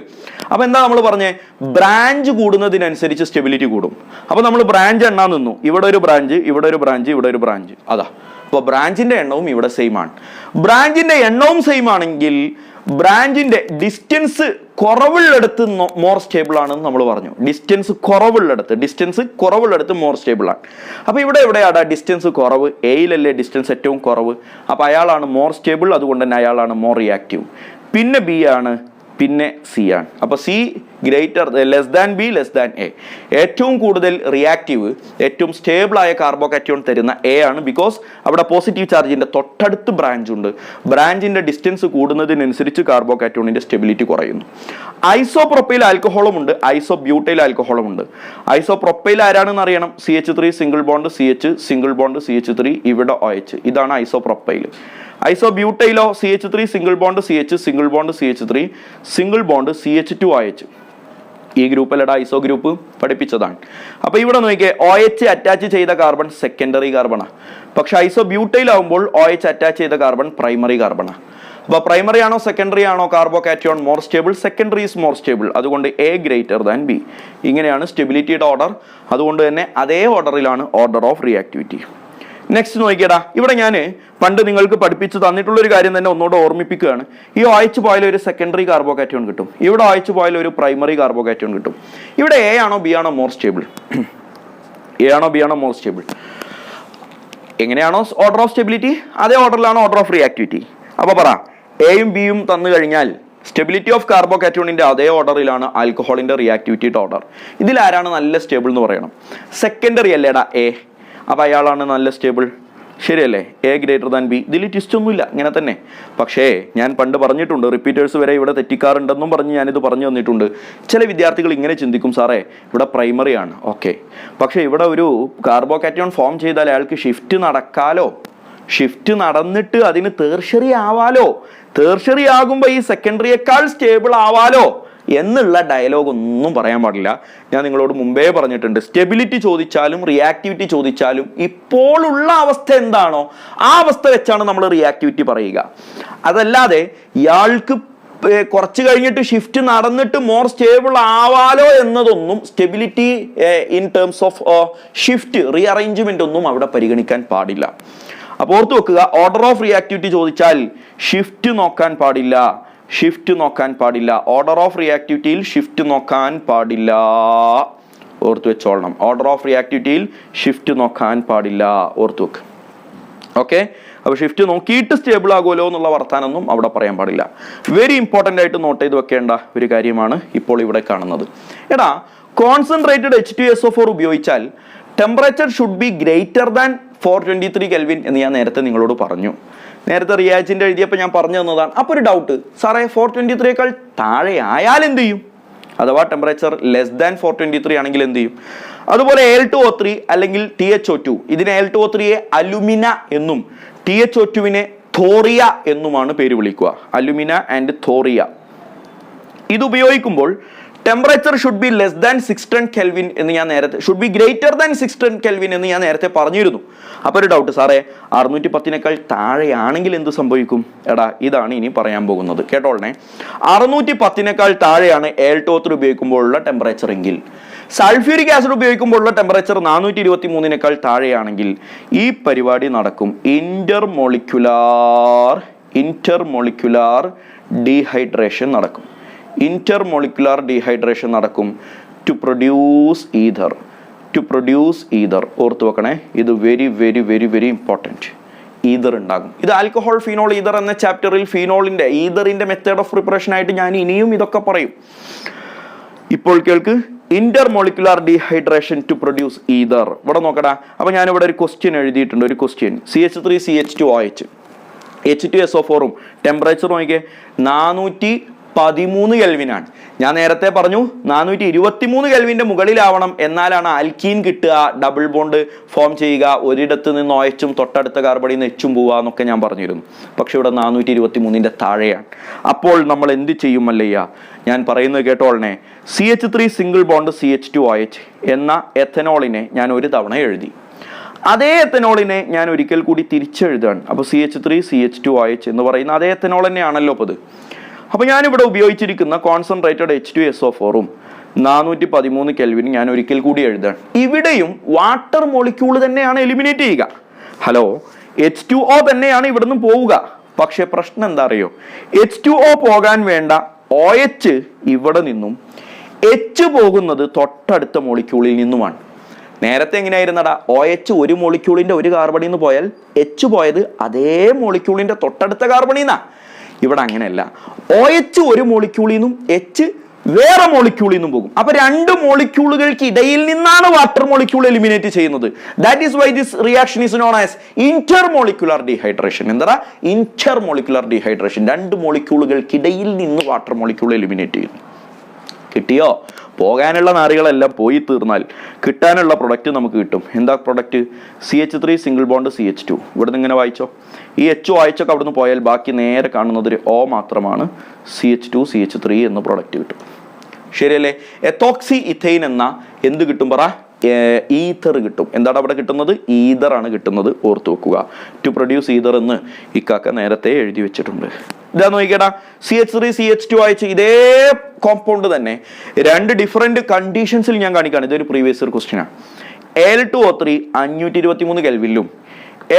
അപ്പോൾ എന്താ നമ്മൾ പറഞ്ഞേ? ബ്രാഞ്ച് കൂടുന്നതിനനുസരിച്ച് സ്റ്റെബിലിറ്റി കൂടും. അപ്പോൾ നമ്മൾ ബ്രാഞ്ച് എണ്ണാൻ നിന്നു. ഇവിടെ ഒരു ബ്രാഞ്ച്, ഇവിടെ ഒരു ബ്രാഞ്ച്, ഇവിടെ ഒരു ബ്രാഞ്ച്. അതാ, അപ്പോൾ ബ്രാഞ്ചിന്റെ എണ്ണവും ഇവിടെ സെയിം ആണ്. ബ്രാഞ്ചിന്റെ എണ്ണവും സെയിം ആണെങ്കിൽ ബ്രാഞ്ചിന്റെ ഡിസ്റ്റൻസ് കുറവുള്ളിടത്ത് മോർ സ്റ്റേബിൾ ആണെന്ന് നമ്മൾ പറഞ്ഞു. ഡിസ്റ്റൻസ് കുറവുള്ളിടത്ത് മോർ സ്റ്റേബിൾ ആണ്. അപ്പോൾ ഇവിടെ എവിടെയാണ് ഡിസ്റ്റൻസ് കുറവ്? എയിലല്ലേ ഡിസ്റ്റൻസ് ഏറ്റവും കുറവ്. അപ്പോൾ അയാളാണ് മോർ സ്റ്റേബിൾ, അതുകൊണ്ട് തന്നെ അയാളാണ് മോർ റിയാക്റ്റീവ്. പിന്നെ ബി ആണ്, പിന്നെ സി ആണ്. അപ്പോൾ സി ലെസ് ദാൻ എ. ഏറ്റവും കൂടുതൽ റിയാക്റ്റീവ്, ഏറ്റവും സ്റ്റേബിൾ ആയ കാർബോകാറ്റയോൺ തരുന്ന എ ആണ്. ബിക്കോസ് അവിടെ പോസിറ്റീവ് ചാർജിന്റെ തൊട്ടടുത്ത് ബ്രാഞ്ച് ഉണ്ട്. ബ്രാഞ്ചിന്റെ ഡിസ്റ്റൻസ് കൂടുന്നതിനനുസരിച്ച് കാർബോകാറ്റയോണിന്റെ സ്റ്റെബിലിറ്റി കുറയുന്നു. ഐസോപ്രൊപ്പൈൽ ആൽക്കഹോളും ഉണ്ട്, ഐസോബ്യൂട്ടൈൽ ആൽക്കഹോളും ഉണ്ട്. ഐസോപ്രൊപ്പൈൽ ആരാണെന്ന് അറിയണം. CH3 single bond CH, single bond CH3, ഇവിടെ OH. ഇതാണ് ഐസോപ്രൊപ്പൈൽ. ഐസോബ്യൂട്ടൈലോ CH3 single bond CH, single bond CH3, single bond CH2OH. ഈ ഗ്രൂപ്പിലടാ ഐസോ ഗ്രൂപ്പ് പഠിപ്പിച്ചതാണ്. അപ്പോൾ ഇവിടെ നോക്കിയേ, OH അറ്റാച്ച് ചെയ്ത കാർബൺ സെക്കൻഡറി കാർബണാണ്. പക്ഷെ ഐസോ ബ്യൂട്ടൈലാവുമ്പോൾ OH അറ്റാച്ച് ചെയ്ത കാർബൺ പ്രൈമറി കാർബണാണ്. അപ്പോൾ പ്രൈമറി ആണോ സെക്കൻഡറി ആണോ carbocation more stable? Secondary is more stable. അതുകൊണ്ട് A ഗ്രേറ്റർ ദാൻ B. ഇങ്ങനെയാണ് സ്റ്റെബിലിറ്റിയുടെ ഓർഡർ. അതുകൊണ്ട് തന്നെ അതേ ഓർഡറിലാണ് ഓർഡർ ഓഫ് റിയാക്ടിവിറ്റി. നെക്സ്റ്റ് നോക്കിയടാ, ഇവിടെ ഞാൻ പണ്ട് നിങ്ങൾക്ക് പഠിപ്പിച്ച് തന്നിട്ടുള്ളൊരു കാര്യം തന്നെ ഒന്നുകൂടെ ഓർമ്മിപ്പിക്കുകയാണ്. ഈ OH പോയാൽ ഒരു സെക്കൻഡറി കാർബോകാറ്റയോൺ കിട്ടും, ഇവിടെ OH പോയാൽ ഒരു പ്രൈമറി കാർബോകാറ്റയോൺ കിട്ടും. ഇവിടെ A ആണോ B ആണോ മോർ സ്റ്റേബിൾ? A ആണോ B ആണോ മോർ സ്റ്റേബിൾ? എങ്ങനെയാണോ ഓർഡർ ഓഫ് സ്റ്റെബിലിറ്റി അതേ ഓർഡറിലാണ് ഓർഡർ ഓഫ് റിയാക്ടിവിറ്റി. അപ്പോൾ പറ, എയും ബിയും തന്നു കഴിഞ്ഞാൽ സ്റ്റെബിലിറ്റി ഓഫ് കാർബോകാറ്റയോണിന്റെ അതേ ഓർഡറിലാണ് ആൽക്കഹോളിന്റെ റിയാക്ടിവിറ്റിയുടെ ഓർഡർ. ഇതിലാരാണ് നല്ല സ്റ്റേബിൾ എന്ന് പറയണം? സെക്കൻഡറി അല്ലേടാ A. അപ്പോൾ അയാളാണ് നല്ല സ്റ്റേബിൾ, ശരിയല്ലേ? A greater than B. ഇതിൽ ട്വിസ്റ്റ് ഒന്നുമില്ല, ഇങ്ങനെ തന്നെ. പക്ഷേ ഞാൻ പണ്ട് പറഞ്ഞിട്ടുണ്ട്, റിപ്പീറ്റേഴ്സ് വരെ ഇവിടെ തെറ്റിക്കാറുണ്ടെന്നും പറഞ്ഞ് ഞാനിത് പറഞ്ഞു തന്നിട്ടുണ്ട്. ചില വിദ്യാർത്ഥികൾ ഇങ്ങനെ ചിന്തിക്കും, സാറേ ഇവിടെ പ്രൈമറി ആണ്, ഓക്കെ, പക്ഷേ ഇവിടെ ഒരു കാർബോകാറ്റയോൺ ഫോം ചെയ്താൽ അയാൾക്ക് ഷിഫ്റ്റ് നടക്കാലോ, ഷിഫ്റ്റ് നടന്നിട്ട് അതിന് തേർഷറി ആവാലോ, തേർഷറി ആകുമ്പോൾ ഈ സെക്കൻഡറിയേക്കാൾ സ്റ്റേബിൾ ആവാലോ എന്നുള്ള ഡയലോഗ് ഒന്നും പറയാൻ പാടില്ല. ഞാൻ നിങ്ങളോട് മുമ്പേ പറഞ്ഞിട്ടുണ്ട്, സ്റ്റെബിലിറ്റി ചോദിച്ചാലും റിയാക്ടിവിറ്റി ചോദിച്ചാലും ഇപ്പോഴുള്ള അവസ്ഥ എന്താണോ ആ അവസ്ഥ വെച്ചാണ് നമ്മൾ റിയാക്ടിവിറ്റി പറയുക. അതല്ലാതെ ഇയാൾക്ക് കുറച്ച് കഴിഞ്ഞിട്ട് ഷിഫ്റ്റ് നടന്നിട്ട് മോർ സ്റ്റേബിൾ ആവാലോ എന്നതൊന്നും, stability in terms of shift rearrangement ഒന്നും അവിടെ പരിഗണിക്കാൻ പാടില്ല. അപ്പോൾ ഓർത്ത് വെക്കുക, ഓർഡർ ഓഫ് റിയാക്ടിവിറ്റി ചോദിച്ചാൽ ഷിഫ്റ്റ് നോക്കാൻ പാടില്ല, ഷിഫ്റ്റ് നോക്കാൻ പാടില്ല. ഓർഡർ ഓഫ് റിയാക്ടിവിറ്റിയിൽ ഷിഫ്റ്റ് നോക്കാൻ പാടില്ല, ഓർത്ത് വെച്ചോളണം. ഓർഡർ ഓഫ് റിയാക്ടിവിറ്റിയിൽ ഷിഫ്റ്റ് നോക്കാൻ പാടില്ല, ഓർത്ത് വെക്ക്. ഓക്കെ, അപ്പോൾ ഷിഫ്റ്റ് നോക്കിയിട്ട് സ്റ്റേബിൾ ആകുമല്ലോ എന്നുള്ള വർത്താനൊന്നും അവിടെ പറയാൻ പാടില്ല. വെരി ഇമ്പോർട്ടൻ്റ് ആയിട്ട് നോട്ട് ചെയ്ത് വെക്കേണ്ട ഒരു കാര്യമാണ് ഇപ്പോൾ ഇവിടെ കാണുന്നത്. എടാ, കോൺസെൻട്രേറ്റഡ് H2SO4 ഉപയോഗിച്ചാൽ temperature should be greater than 423 kelvin എന്ന് ഞാൻ നേരത്തെ നിങ്ങളോട് പറഞ്ഞു. നേരത്തെ റിയാക്റ്റന്റ് എഴുതിയപ്പോൾ ഞാൻ പറഞ്ഞു തന്നതാണ്. അപ്പോൾ ഒരു ഡൗട്ട്, സാറേ 423യേക്കാൾ താഴെ ആയാൽ എന്ത് ചെയ്യും? അഥവാ ടെമ്പറേച്ചർ ലെസ് ദാൻ 423 ആണെങ്കിൽ എന്ത് ചെയ്യും? അതുപോലെ Al2O3 അല്ലെങ്കിൽ THO2, ഇതിനെ Al2O3യെ അലുമിന എന്നും THO2വിനെ തോറിയ എന്നുമാണ് പേര് വിളിക്കുക. Alumina and thoria. ഇത് ഉപയോഗിക്കുമ്പോൾ temperature should be less than 610 kelvin എന്ന് ഞാൻ നേരത്തെ, should be greater than 610 kelvin എന്ന് ഞാൻ നേരത്തെ പറഞ്ഞിരുന്നു. അപ്പോൾ ഒരു ഡൗട്ട്, സാറേ 610നേക്കാൾ താഴെയാണെങ്കിൽ എന്ത് സംഭവിക്കും? എടാ, ഇതാണ് ഇനി പറയാൻ പോകുന്നത്, കേട്ടോളണേ. 610നേക്കാൾ താഴെയാണ് Al2O3 ഉപയോഗിക്കുമ്പോഴുള്ള ടെമ്പറേച്ചർ എങ്കിൽ, സൾഫ്യൂരിക് ആസിഡ് ഉപയോഗിക്കുമ്പോഴുള്ള ടെമ്പറേച്ചർ 423നേക്കാൾ താഴെയാണെങ്കിൽ ഈ പരിപാടി നടക്കും. ഇന്റർമോളിക്കുലാർ ഡീഹൈഡ്രേഷൻ നടക്കും. ഇന്റർമോളിക്കുലാർ ഡീഹൈഡ്രേഷൻ നടക്കും ടു പ്രൊഡ്യൂസ് ഈതർ. ഓർത്ത് വെക്കണേ, ഇത് very very very very important. Ether ഉണ്ടാകും. ഇത് ആൽക്കഹോൾ ഫീനോൾ ഈതർ എന്ന ചാപ്റ്ററിൽ ഫീനോളിന്റെ ഈതറിന്റെ മെത്തേഡ് ഓഫ് പ്രിപ്പറേഷൻ ആയിട്ട് ഞാൻ ഇനിയും ഇതൊക്കെ പറയും. ഇപ്പോൾ കേൾക്ക്, intermolecular dehydration to produce ether. ഇവിടെ നോക്കടാ, അപ്പോൾ ഞാനിവിടെ ഒരു ക്വസ്റ്റ്യൻ എഴുതിയിട്ടുണ്ട്. ഒരു ക്വസ്റ്റ്യൻ, CH3CH2OH H2SO4ഉം ടെമ്പറേച്ചർ നോക്കിയേ 413 കെൽവിനാണ്. ഞാൻ നേരത്തെ പറഞ്ഞു 423 കെൽവിൻ്റെ മുകളിലാവണം, എന്നാലാണ് ആൽക്കീൻ കിട്ടുക, ഡബിൾ ബോണ്ട് ഫോം ചെയ്യുക, ഒരിടത്ത് നിന്ന് OHും തൊട്ടടുത്ത കാർബണിൽ നിന്ന് Hഉം പോവുക എന്നൊക്കെ ഞാൻ പറഞ്ഞിരുന്നു. പക്ഷെ ഇവിടെ 423ൻ്റെ താഴെയാണ്. അപ്പോൾ നമ്മൾ എന്ത് ചെയ്യും അല്ലയ്യ? ഞാൻ പറയുന്നത് കേട്ടോളനെ. CH3 സിംഗിൾ ബോണ്ട് CH2OH എന്ന എഥനോളിനെ ഞാൻ ഒരു തവണ എഴുതി. അതേ എത്തനോളിനെ ഞാൻ ഒരിക്കൽ കൂടി തിരിച്ചെഴുതുകയാണ്. അപ്പോൾ CH3CH2OH എന്ന് പറയുന്ന അതേ എത്തനോൾ തന്നെയാണല്ലോ അപ്പോൾ ഇത്. അപ്പോൾ ഞാനിവിടെ ഉപയോഗിച്ചിരിക്കുന്ന കോൺസെൻട്രേറ്റഡ് H2SO4ഉം 413 കെൽവിൻ ഞാൻ ഒരിക്കൽ കൂടി എഴുതുകയാണ്. ഇവിടെയും വാട്ടർ മോളിക്യൂൾ തന്നെയാണ് എലിമിനേറ്റ് ചെയ്യുക. ഹലോ, H2O തന്നെയാണ് ഇവിടെ നിന്ന് പോവുക. പക്ഷെ പ്രശ്നം എന്താ അറിയോ? H2O പോകാൻ വേണ്ട OH ഇവിടെ നിന്നും, H പോകുന്നത് തൊട്ടടുത്ത മോളിക്യൂളിൽ നിന്നുമാണ്. നേരത്തെ എങ്ങനെയായിരുന്നടാ? OH ഒരു മോളിക്യൂളിന്റെ ഒരു കാർബണിൽ നിന്ന് പോയാൽ H പോയത് അതേ മോളിക്യൂളിന്റെ തൊട്ടടുത്ത കാർബണിൽ നിന്നാ. ഇവിടെ അങ്ങനെയല്ല. OH ഒരു മോളിക്യൂളിൽ നിന്നും H വേറെ മോളിക്യൂളിൽ നിന്നും പോകും. അപ്പൊ രണ്ട് മോളിക്യൂളുകൾക്ക് ഇടയിൽ നിന്നാണ് വാട്ടർ മോളിക്യൂൾ എലിമിനേറ്റ് ചെയ്യുന്നത്. That is why this reaction is known as intermolecular dehydration. എന്താ ഇന്റർമോളിക്കുലാർ ഡീഹൈഡ്രേഷൻ? രണ്ട് മോളിക്യൂളുകൾക്കിടയിൽ നിന്ന് വാട്ടർ മോളിക്യൂൾ എലിമിനേറ്റ് ചെയ്യുന്നു. കിട്ടിയോ? പോകാനുള്ള നാറികളെല്ലാം പോയി തീർന്നാൽ കിട്ടാനുള്ള പ്രൊഡക്റ്റ് നമുക്ക് കിട്ടും. എന്താ product? CH3 single bond CH2. ഇവിടെ നിന്ന് ഇങ്ങനെ വായിച്ചോ. ഈ H വായിച്ചൊക്കെ അവിടെ നിന്ന് പോയാൽ ബാക്കി നേരെ കാണുന്നത് ഒരു O മാത്രമാണ്. CH2 CH3 എന്ന പ്രൊഡക്റ്റ് കിട്ടും. ശരിയല്ലേ? എത്തോക്സി ഇഥൈൻ എന്ന എന്ത് കിട്ടും പറ? ഈഥർ കിട്ടും. എന്താണ് അവിടെ കിട്ടുന്നത്? ഈഥർ ആണ് കിട്ടുന്നത്, ഓർത്ത് വെക്കുക. ടു പ്രൊഡ്യൂസ് ഈഥർ എന്ന് ഇക്കാക്ക നേരത്തെ എഴുതി വെച്ചിട്ടുണ്ട്. ഇതാ നോക്കിക്കേടാ, CH3 CH2 അയച്ച് ഇതേ കോമ്പൗണ്ട് തന്നെ രണ്ട് ഡിഫറെന്റ് കണ്ടീഷൻസിൽ ഞാൻ കാണിക്കുകയാണ്. ഇതൊരു പ്രീവിയസ് ഇയർ ക്വസ്റ്റ്യനാണ്. Al2O3 523 കെൽവിനിലും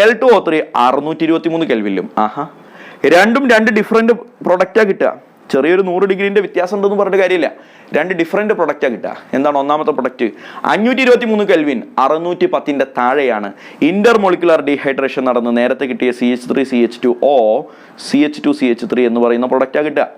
Al2O3 623 കെൽവിനിലും. ആഹാ, രണ്ടും രണ്ട് ഡിഫറെന്റ് പ്രൊഡക്റ്റാണ് കിട്ടുക. ചെറിയൊരു 100 ഡിഗ്രീൻ്റെ വ്യത്യാസം ഉണ്ടെന്ന് പറഞ്ഞിട്ട് കാര്യമില്ല. രണ്ട് ഡിഫറെൻറ്റ് പ്രൊഡക്റ്റാണ് കിട്ടുക. എന്താണ് ഒന്നാമത്തെ പ്രൊഡക്റ്റ്? 523 കെൽവിൻ 610 താഴെയാണ് ഇന്റർ മോളിക്കുലർ ഡീഹൈഡ്രേഷൻ നടന്ന് നേരത്തെ കിട്ടിയ CH3 CH2O CH2 CH3 എന്ന് പറയുന്ന പ്രൊഡക്റ്റാണ് കിട്ടുക.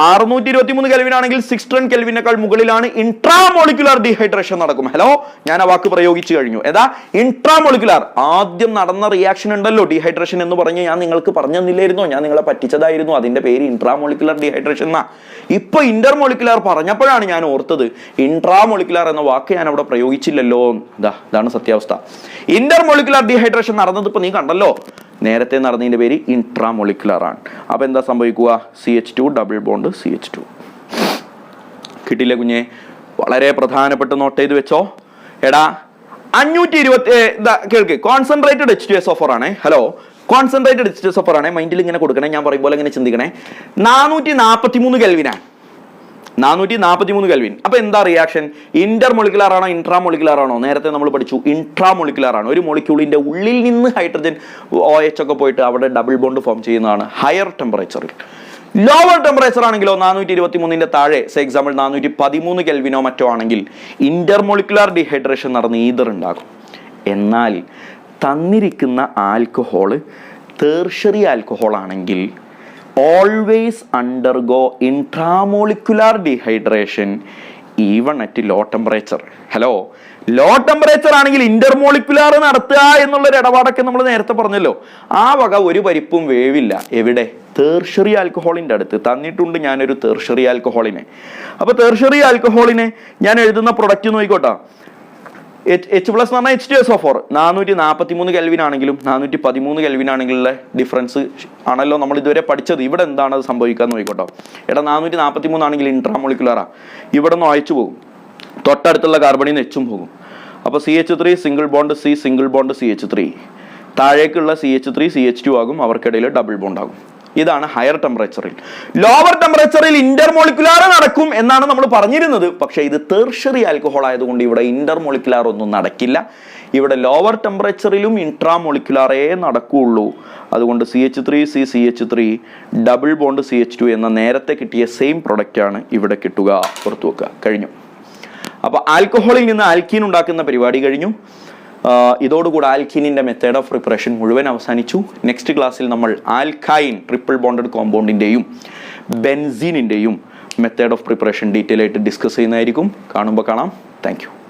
623 കെൽവിൻ ആണെങ്കിൽ 610 കെൽവിനേക്കാൾ മുകളിലാണ് ഇൻട്രാമോളിക്കുലർ ഡീഹൈഡ്രേഷൻ നടക്കും. ഹലോ, ഞാൻ ആ വാക്ക് പ്രയോഗിച്ചു കഴിഞ്ഞു. ഏതാ? ഇൻട്രാമോളിക്കുലർ. ആദ്യം നടന്ന റിയാക്ഷൻ ഉണ്ടല്ലോ ഡീഹൈഡ്രേഷൻ എന്ന് പറഞ്ഞ് ഞാൻ നിങ്ങൾക്ക് പറഞ്ഞു തന്നില്ലായിരുന്നോ? ഞാൻ നിങ്ങളെ പറ്റിച്ചതായിരുന്നു. അതിന്റെ പേര് ഇൻട്രാമോളിക്കുലർ ഡീഹൈഡ്രേഷൻ എന്നാ. ഇപ്പൊ ഇന്റർമോളിക്കുലർ പറഞ്ഞപ്പോഴാണ് ഞാൻ ഓർത്തത് ഇൻട്രാമോളിക്കുലർ എന്ന വാക്ക് ഞാൻ അവിടെ പ്രയോഗിച്ചില്ലല്ലോ. ഇതാണ് സത്യാവസ്ഥ. ഇന്റർമോളിക്കുലർ ഡീഹൈഡ്രേഷൻ നടന്നത് ഇപ്പൊ നീ കണ്ടല്ലോ. നേരത്തെ നടന്നതിൻ്റെ പേര് ഇൻട്രാമോളിക്കുലർ ആണ്. അപ്പോൾ എന്താ സംഭവിക്കുക? CH2 ഡബിൾ ബോണ്ട് CH2 കിട്ടില്ല കുഞ്ഞെ? വളരെ പ്രധാനപ്പെട്ട നോട്ട് ചെയ്ത് വെച്ചോ. എടാ 520 കേൾക്ക്, കോൺസെൻട്രേറ്റഡ് H2SO4 ആണ്. ഹലോ, കോൺസെൻട്രേറ്റഡ് H2SO4 ആണ്. മൈൻഡിൽ ഇങ്ങനെ കൊടുക്കണേ, ഞാൻ പറയുമ്പോൾ ഇങ്ങനെ ചിന്തിക്കണേ. 443 കെൽവിനാണ്. 443 കെൽവിൻ. അപ്പൊ എന്താ റിയാക്ഷൻ? ഇന്റർമോളിക്കുലർ ആണോ ഇൻട്രാമോളിക്കുലർ ആണോ? നേരത്തെ നമ്മൾ പഠിച്ചു ഇൻട്രാമോളിക്കുലർ ആണ്. ഒരു മോളിക്യൂളിന്റെ ഉള്ളിൽ നിന്ന് ഹൈഡ്രജൻ OH ഒക്കെ പോയിട്ട് അവിടെ ഡബിൾ ബോണ്ട് ഫോം ചെയ്യുന്നതാണ് ഹയർ ടെമ്പറേച്ചറിൽ. ലോവർ ടെമ്പറേച്ചർ ആണെങ്കിലോ 423 താഴെ, എക്സാമ്പിൾ 413 കെൽവിനോ മറ്റോ ആണെങ്കിൽ ഇന്റർമോളിക്കുലർ ഡീഹൈഡ്രേഷൻ നടന്ന് ഈഥർ ഉണ്ടാകും. എന്നാൽ തന്നിരിക്കുന്ന ആൽക്കഹോള് ടേർഷ്യറി ആൽക്കഹോൾ ആണെങ്കിൽ always undergo intramolecular dehydration even at low temperature. Hello, low temperature ആണെങ്കിൽ ഇന്റർമോളിക്കുലർ നടത്തുക എന്നുള്ളൊരു ഇടപാടൊക്കെ നമ്മൾ നേരത്തെ പറഞ്ഞല്ലോ. ആ വക ഒരു പരിപ്പും വേവില്ല. എവിടെ? ടേർഷ്യറി ആൽക്കഹോളിന്റെ അടുത്ത് തന്നിട്ടുണ്ട് ഞാനൊരു ടേർഷ്യറി ആൽക്കഹോളിനെ. അപ്പൊ ടേർഷ്യറി ആൽക്കഹോളിനെ ഞാൻ എഴുതുന്ന പ്രൊഡക്റ്റ് നോക്കിക്കോട്ടെ. H+ എന്ന് പറഞ്ഞാൽ H2SO4 443 കെൽവിൻ ആണെങ്കിലും 413 കെൽവിൻ ആണെങ്കിലുള്ള ഡിഫറൻസ് ആണല്ലോ നമ്മൾ ഇതുവരെ പഠിച്ചത്. ഇവിടെ എന്താണ് അത് സംഭവിക്കാൻ നോക്കിക്കോട്ടോ. എടാ 443 ആണെങ്കിൽ ഇൻട്രാമോളിക്കുലറാ. ഇവിടെ നിന്ന് അയച്ചു പോകും, തൊട്ടടുത്തുള്ള കാർബണിൽ നിന്ന് എച്ചും പോകും. അപ്പോൾ CH3 single bond C single bond CH3, താഴേക്കുള്ള CH3 CH2 ആകും, അവർക്കിടയിൽ ഡബിൾ ബോണ്ട് ആകും. ഇതാണ് ഹയർ ടെമ്പറേച്ചറിൽ. ലോവർ ടെമ്പറേച്ചറിൽ ഇന്റർമോളിക്കുലാർ നടക്കും എന്നാണ് നമ്മൾ പറഞ്ഞിരുന്നത്. പക്ഷേ ഇത് ടേർഷ്യറി ആൽക്കഹോൾ ആയതുകൊണ്ട് ഇവിടെ ഇന്റർമോളിക്കുലാർ ഒന്നും നടക്കില്ല. ഇവിടെ ലോവർ ടെമ്പറേച്ചറിലും ഇൻട്രാമോളിക്കുലാറേ നടക്കുകയുള്ളൂ. അതുകൊണ്ട് CH3 C CH3 double bond CH2 എന്ന നേരത്തെ കിട്ടിയ സെയിം പ്രൊഡക്റ്റ് ആണ് ഇവിടെ കിട്ടുക. പുറത്തു വെക്കുക. കഴിഞ്ഞു. അപ്പോൾ ആൽക്കഹോളിൽ നിന്ന് ആൽക്കീൻ ഉണ്ടാക്കുന്ന പരിപാടി കഴിഞ്ഞു. ഇതോടുകൂടി ആൽക്കീനിൻ്റെ മെത്തേഡ് ഓഫ് പ്രിപ്പറേഷൻ മുഴുവൻ അവസാനിച്ചു. നെക്സ്റ്റ് ക്ലാസ്സിൽ നമ്മൾ ആൽക്കൈൻ ട്രിപ്പിൾ ബോണ്ടഡ് കോമ്പൗണ്ടിൻ്റെയും ബെൻസീനിൻ്റെയും മെത്തേഡ് ഓഫ് പ്രിപ്പറേഷൻ ഡീറ്റെയിൽ ആയിട്ട് ഡിസ്കസ് ചെയ്യുന്നതായിരിക്കും. കാണുമ്പോൾ കാണാം. Thank U.